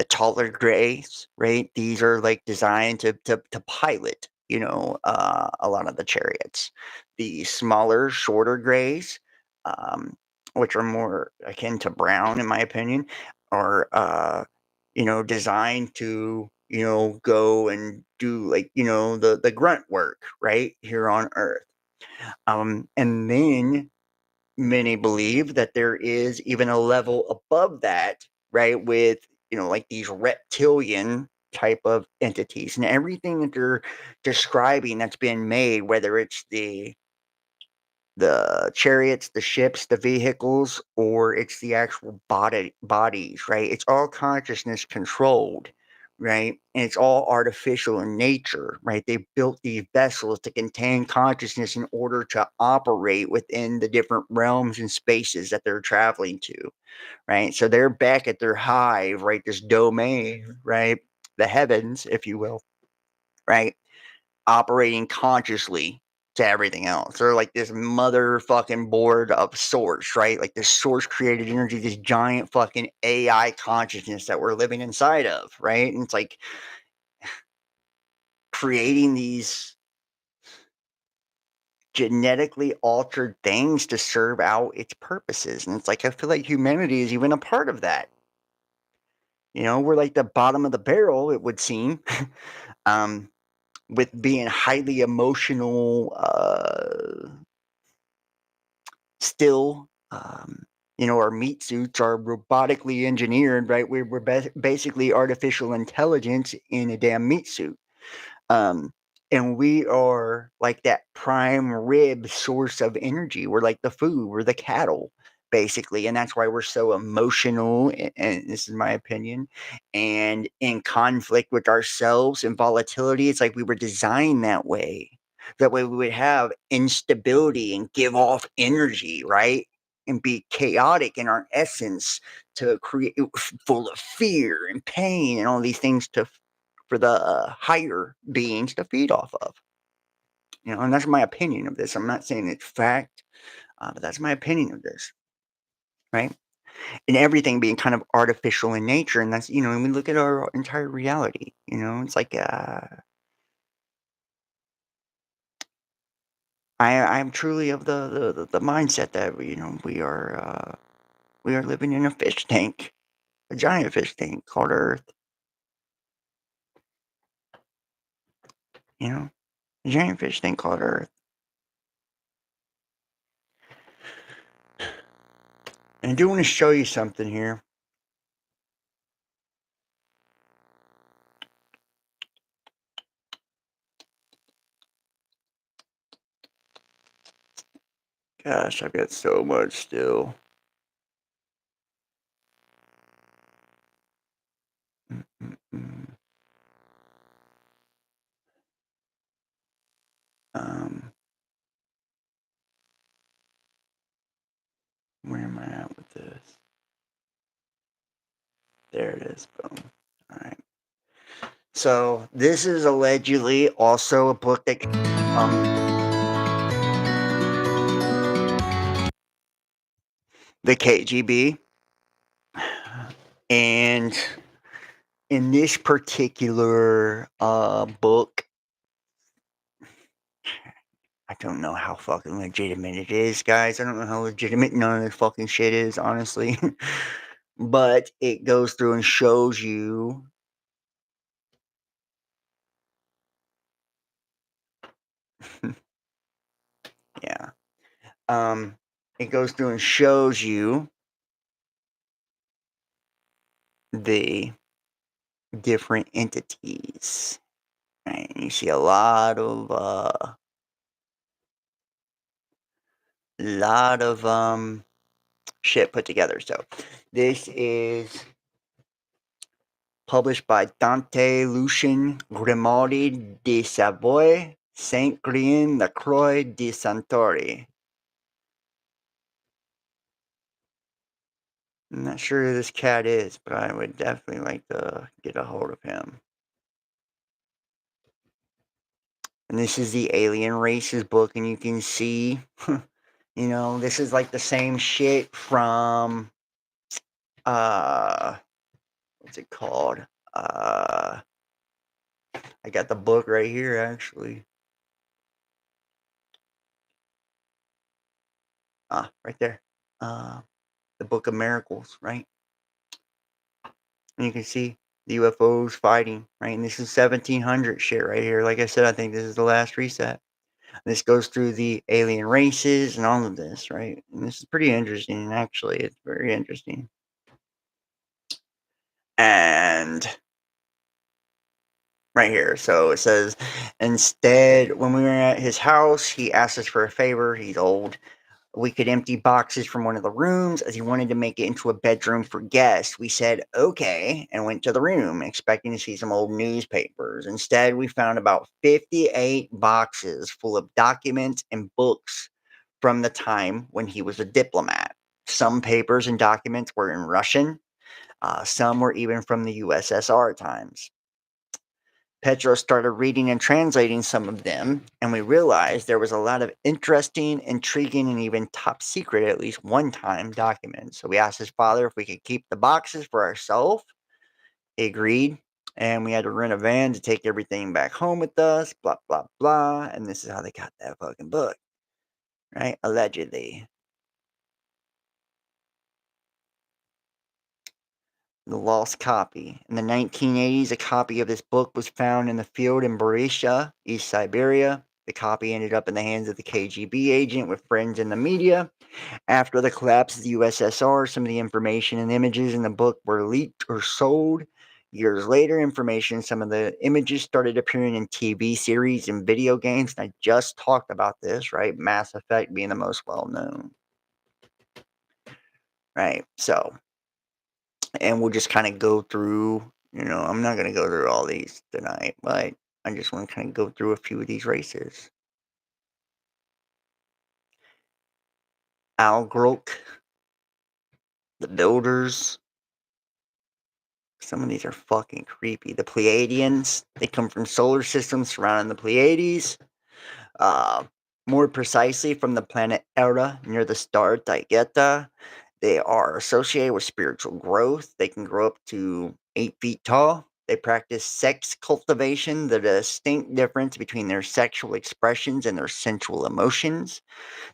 A: taller grays, right? These are like designed to pilot, a lot of the chariots. The smaller, shorter grays, um, which are more akin to brown, in my opinion, are designed to go and do like the grunt work right here on Earth. And then many believe that there is even a level above that, right? With, like these reptilian type of entities and everything that they're describing that's been made, whether it's the chariots, the ships, the vehicles, or it's the actual bodies, right? It's all consciousness controlled, right? And it's all artificial in nature, right? They built these vessels to contain consciousness in order to operate within the different realms and spaces that they're traveling to, right? So they're back at their hive, right? This domain, right? The heavens, if you will, right? Operating consciously to everything else. They're like this motherfucking board of source, right? Like this source created energy, this giant fucking AI consciousness that we're living inside of, right? And it's like creating these genetically altered things to serve out its purposes. And it's like I feel like humanity is even a part of that. We're like the bottom of the barrel, it would seem. um, with being highly emotional, still, our meat suits are robotically engineered, right? We're basically artificial intelligence in a damn meat suit. Um, and we are like that prime rib source of energy. We're like the food, we're the cattle, basically. And that's why we're so emotional. And this is my opinion, and in conflict with ourselves and volatility. It's like we were designed that way. That way we would have instability and give off energy, right? And be chaotic in our essence to create full of fear and pain and all these things for the higher beings to feed off of. And that's my opinion of this. I'm not saying it's fact, but that's my opinion of this, right? And everything being kind of artificial in nature, and that's and we look at our entire reality. It's like I'm truly of the mindset that we are living in a fish tank, a giant fish tank called Earth. A giant fish tank called Earth. And I do want to show you something here. Gosh, I've got so much still. Mm-mm-mm. Um, where am I at with this? There it is. Boom. All right. So this is allegedly also a book that the KGB. And in this particular book, I don't know how fucking legitimate it is, guys. I don't know how legitimate none of this fucking shit is, honestly. But it goes through and shows you yeah. It goes through and shows you the different entities. Right? And you see a lot of shit put together. So this is published by Dante Lucien Grimaldi de Savoy, Saint Grien Lacroix de Santori. I'm not sure who this cat is, but I would definitely like to get a hold of him. And this is the Alien Races book, and you can see, you know, this is like the same shit from, what's it called? I got the book right here, actually. Right there. The Book of Miracles, right? And you can see the UFOs fighting, right? And this is 1700 shit right here. Like I said, I think this is the last reset. This goes through the alien races and all of this, right? And this is pretty interesting, actually. It's very interesting. And right here, so it says, instead, when we were at his house, he asked us for a favor. He's old. We could empty boxes from one of the rooms as he wanted to make it into a bedroom for guests. We said, okay, and went to the room, expecting to see some old newspapers. Instead, we found about 58 boxes full of documents and books from the time when he was a diplomat. Some papers and documents were in Russian. Some were even from the USSR times. Pedro started reading and translating some of them, and we realized there was a lot of interesting, intriguing, and even top secret, at least one time, documents. So we asked his father if we could keep the boxes for ourselves. He agreed, and we had to rent a van to take everything back home with us, blah, blah, blah. And this is how they got that fucking book, right? Allegedly. The lost copy. In the 1980s, a copy of this book was found in the field in Buryatia, East Siberia. The copy ended up in the hands of the KGB agent with friends in the media. After the collapse of the USSR, some of the information and images in the book were leaked or sold. Years later, some of the images started appearing in TV series and video games. And I just talked about this, right? Mass Effect being the most well known. Right. So, and we'll just kind of go through, I'm not going to go through all these tonight, but I just want to kind of go through a few of these races. Algrok, the Builders. Some of these are fucking creepy. The Pleiadians, they come from solar systems surrounding the Pleiades. More precisely, from the planet Era near the star Daieta. They are associated with spiritual growth. They can grow up to 8 feet tall. They practice sex cultivation, the distinct difference between their sexual expressions and their sensual emotions.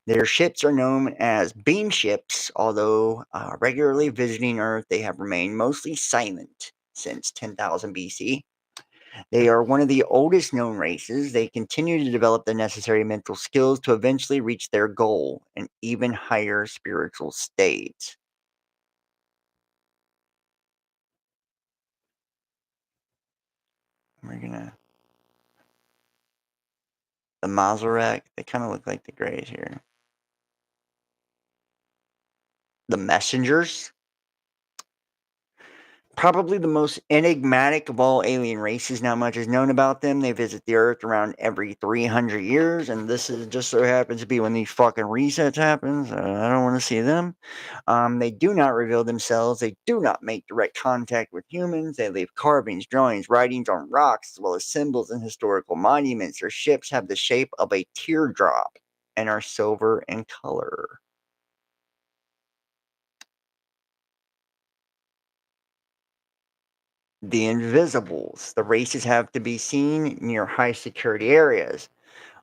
A: Their ships are known as beam ships, although regularly visiting Earth, they have remained mostly silent since 10,000 BC. They are one of the oldest known races. They continue to develop the necessary mental skills to eventually reach their goal, an even higher spiritual state. We're gonna. The Mazarek, they kind of look like the Greys here. The Messengers. Probably the most enigmatic of all alien races. Not much is known about them. They visit the Earth around every 300 years, and this is just so happens to be when these fucking resets happens. I don't want to see them. They do not reveal themselves. They do not make direct contact with humans. They leave carvings, drawings, writings on rocks, as well as symbols and historical monuments. Their ships have the shape of a teardrop and are silver in color. The invisibles. The races have to be seen near high security areas,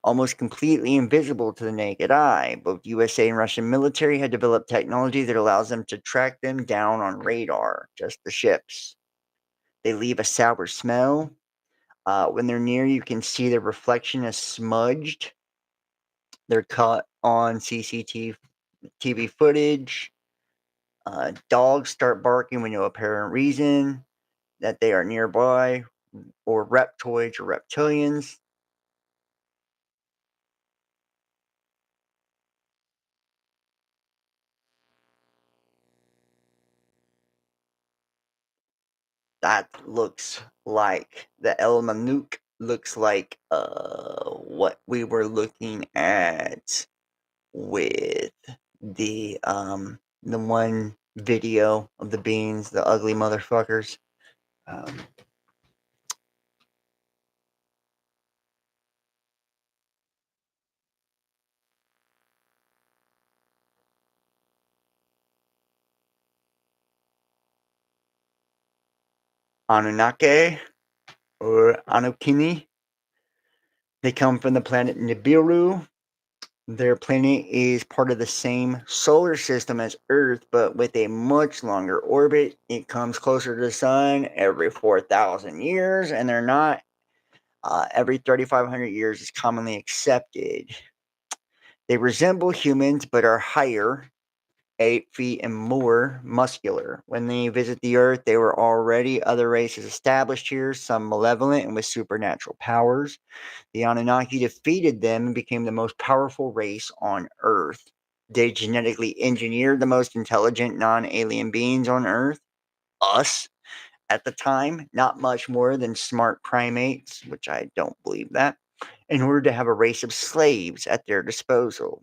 A: almost completely invisible to the naked eye. Both USA and Russian military had developed technology that allows them to track them down on radar, just the ships. They leave a sour smell. When they're near, you can see their reflection is smudged. They're caught on CCTV footage. Dogs start barking with no apparent reason that they are nearby, or reptoids or reptilians. That looks like the El Manuk looks like what we were looking at with the one video of the beans, the ugly motherfuckers. Um, Anunnaki or Anukini. They come from the planet Nibiru. Their planet is part of the same solar system as Earth, but with a much longer orbit. It comes closer to the sun every 4,000 years, and they're not every 3,500 years is commonly accepted. They resemble humans, but are higher, 8 feet and more muscular. When they visit the Earth, they were already other races established here, some malevolent and with supernatural powers. The Anunnaki defeated them and became the most powerful race on Earth. They genetically engineered the most intelligent non alien beings on Earth, us, at the time, not much more than smart primates, which I don't believe that, in order to have a race of slaves at their disposal.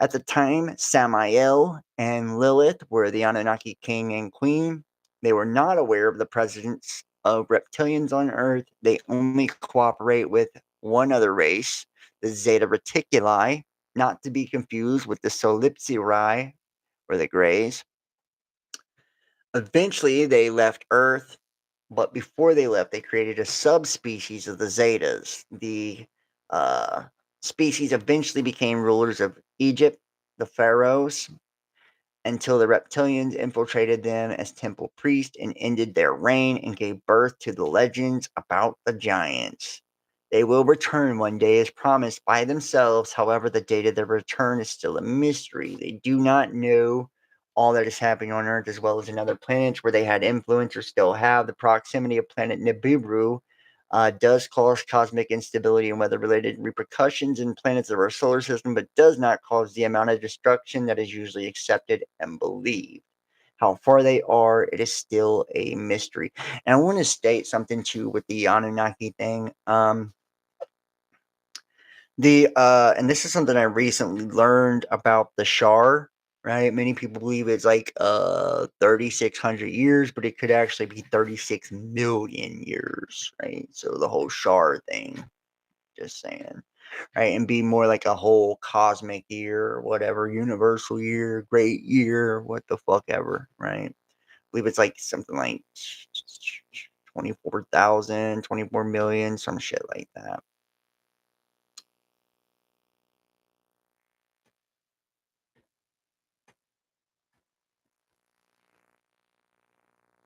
A: At the time, Samael and Lilith were the Anunnaki king and queen. They were not aware of the presence of reptilians on Earth. They only cooperate with one other race, the Zeta Reticuli, not to be confused with the Solipsiri, or the Greys. Eventually, they left Earth, but before they left, they created a subspecies of the Zetas. The uh, species eventually became rulers of Egypt, the pharaohs, until the reptilians infiltrated them as temple priests and ended their reign and gave birth to the legends about the giants. They will return one day as promised by themselves. However, the date of their return is still a mystery. They do not know all that is happening on Earth as well as in other planets where they had influence or still have. The proximity of planet Nibiru does cause cosmic instability and weather related repercussions in planets of our solar system, but does not cause the amount of destruction that is usually accepted and believed. How far they are, it is still a mystery. And I want to state something too with the Anunnaki thing. And this is something I recently learned about the Shar, right? Many people believe it's like 3,600 years, but it could actually be 36 million years, right? So the whole Shar thing, just saying, right? And be more like a whole cosmic year or whatever, universal year, great year, what the fuck ever, right? I believe it's like something like 24,000, 24 million, some shit like that.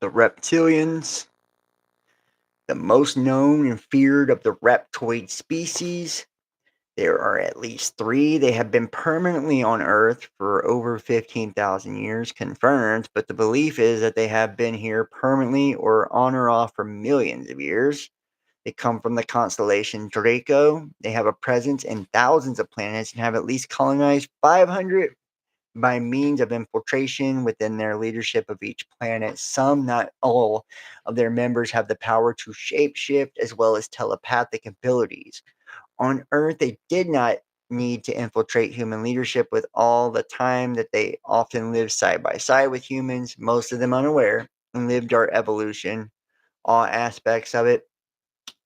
A: The reptilians, the most known and feared of the reptoid species. There are at least three. They have been permanently on Earth for over 15,000 years, confirmed, but the belief is that they have been here permanently or on or off for millions of years. They come from the constellation Draco. They have a presence in thousands of planets and have at least colonized 500 by means of infiltration within their leadership of each planet. Some, not all, of their members have the power to shapeshift as well as telepathic abilities. On Earth, they did not need to infiltrate human leadership with all the time that they often lived side by side with humans, most of them unaware, and lived our evolution, all aspects of it.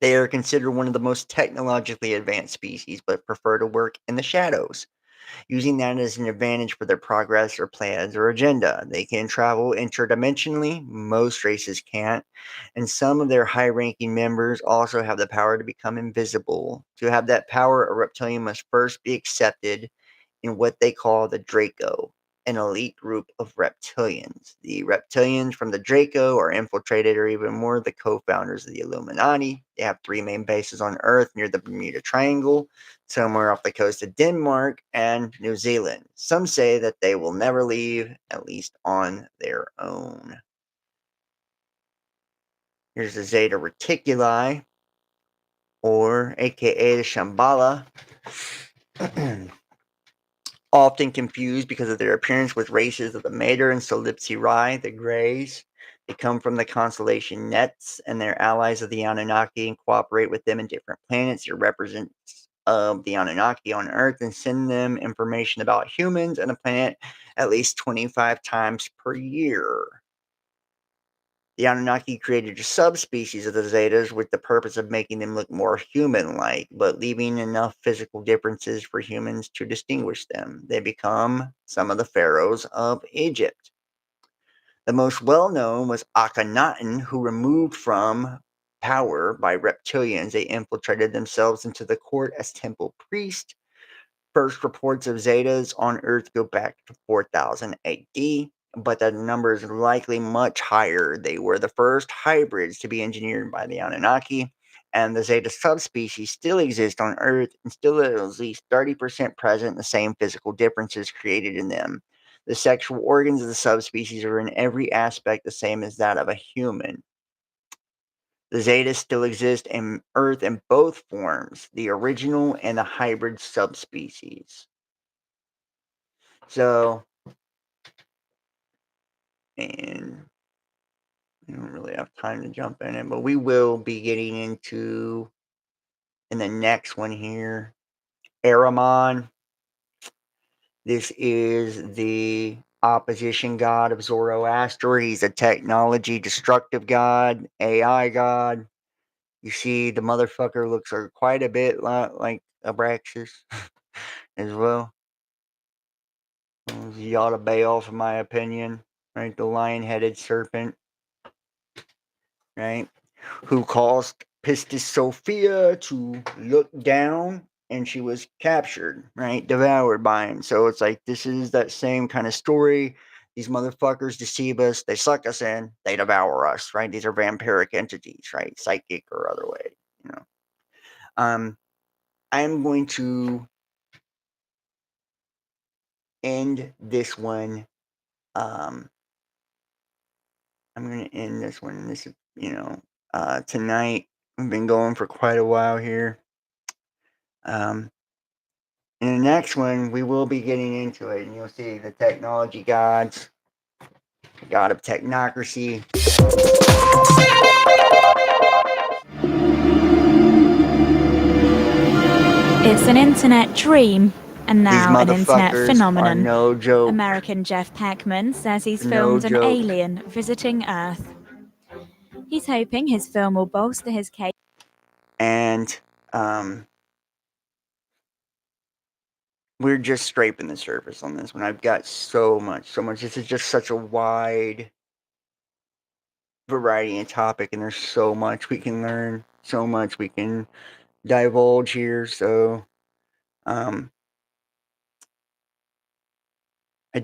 A: They are considered one of the most technologically advanced species, but prefer to work in the shadows. using that as an advantage for their progress or plans or agenda. They can travel interdimensionally, most races can't, and some of their high ranking members also have the power to become invisible. To have that power, a reptilian must first be accepted in what they call the Draco, an elite group of reptilians. The reptilians from the Draco are infiltrated, or even more, the co-founders of the Illuminati. They have 3 main bases on Earth near the Bermuda Triangle, somewhere off the coast of Denmark and New Zealand. Some say that they will never leave, at least on their own. Here's the Zeta Reticuli, or aka the Shambhala. Often confused because of their appearance with races of the Mater and Solipsirae, the Greys. They come from the constellation Nets, and they're allies of the Anunnaki and cooperate with them in different planets. They're representatives of the Anunnaki on Earth and send them information about humans and the planet at least 25 times per year. The Anunnaki created a subspecies of the Zetas with the purpose of making them look more human-like, but leaving enough physical differences for humans to distinguish them. They become some of the pharaohs of Egypt. The most well-known was Akhenaten, who removed from power by reptilians. They infiltrated themselves into the court as temple priests. First reports of Zetas on Earth go back to 4000 AD, but the number is likely much higher. They were the first hybrids to be engineered by the Anunnaki, and the Zeta subspecies still exist on Earth and still at least 30% present, the same physical differences created in them. The sexual organs of the subspecies are in every aspect the same as that of a human. The Zetas still exist in Earth in both forms, the original and the hybrid subspecies. So, and I don't really have time to jump in it, but we will be getting into, in the next one here, Ahriman. This is the opposition god of Zoroaster. He's a technology destructive god, AI god. You see, the motherfucker looks quite a bit like Abraxas as well. Yada Baal, in my opinion, right? The lion-headed serpent, right? Who caused Pistis Sophia to look down, and she was captured, right? Devoured by him. So it's like, this is that same kind of story. These motherfuckers deceive us, they suck us in, they devour us, right? These are vampiric entities, right? Psychic or other way, you know. I'm going to end this one. I'm going to end this one. This is, tonight. We've been going for quite a while here. In the next one, we will be getting into it, and you'll see the technology gods, the god of technocracy.
E: It's an internet dream, and now an internet
A: These motherfuckers
E: phenomenon.
A: are no joke.
E: American Jeff Peckman says he's
A: No
E: filmed an
A: joke.
E: alien visiting Earth. He's hoping his film will bolster his case.
A: And we're just scraping the surface on this one. I've got so much. This is just such a wide variety and topic, and there's so much we can learn, so much we can divulge here. So I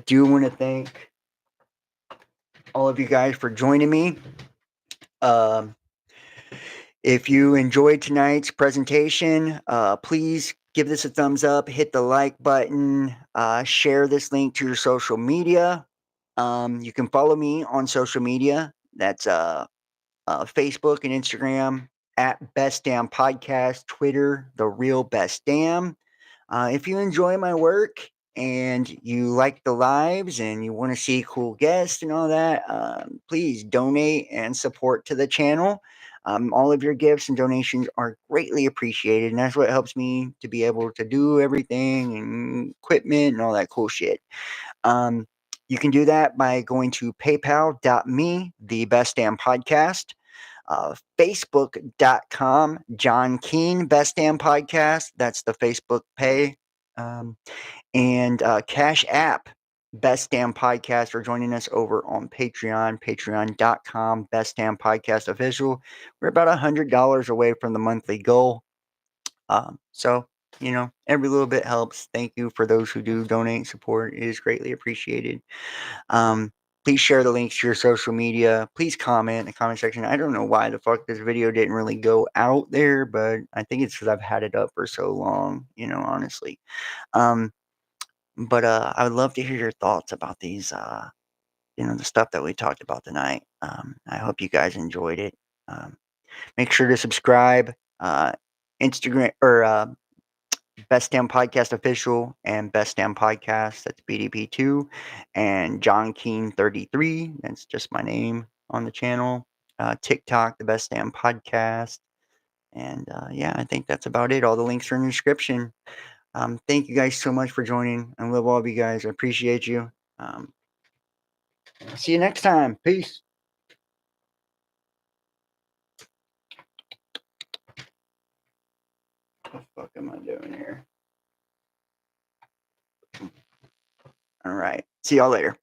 A: do want to thank all of you guys for joining me. If you enjoyed tonight's presentation, please give this a thumbs up, hit the like button, share this link to your social media. You can follow me on social media. That's Facebook and Instagram at Best Damn Podcast, Twitter, The Real Best Damn. If you enjoy my work and you like the lives and you want to see cool guests and all that, please donate and support to the channel. All of your gifts and donations are greatly appreciated, and that's what helps me to be able to do everything and equipment and all that cool shit. You can do that by going to paypal.me, the Best Damn Podcast, facebook.com, John Keane, Best Damn Podcast. That's the Facebook pay. and Cash App. Best Damn Podcast for joining us over on Patreon, patreon.com, Best Damn Podcast Official. We're about $100 away from the monthly goal. So, every little bit helps. Thank you for those who do donate support. It is greatly appreciated. Please share the links to your social media. Please comment in the comment section. I don't know why the fuck this video didn't really go out there, but I think it's because I've had it up for so long, honestly. But I would love to hear your thoughts about these, the stuff that we talked about tonight. I hope you guys enjoyed it. Make sure to subscribe. Instagram or Best Damn Podcast Official and Best Damn Podcast. That's BDP2 and John Keen 33. That's just my name on the channel. TikTok, the Best Damn Podcast. And yeah, I think that's about it. All the links are in the description. Thank you guys so much for joining. I love all of you guys. I appreciate you. See you next time. Peace. What the fuck am I doing here? All right. See y'all later.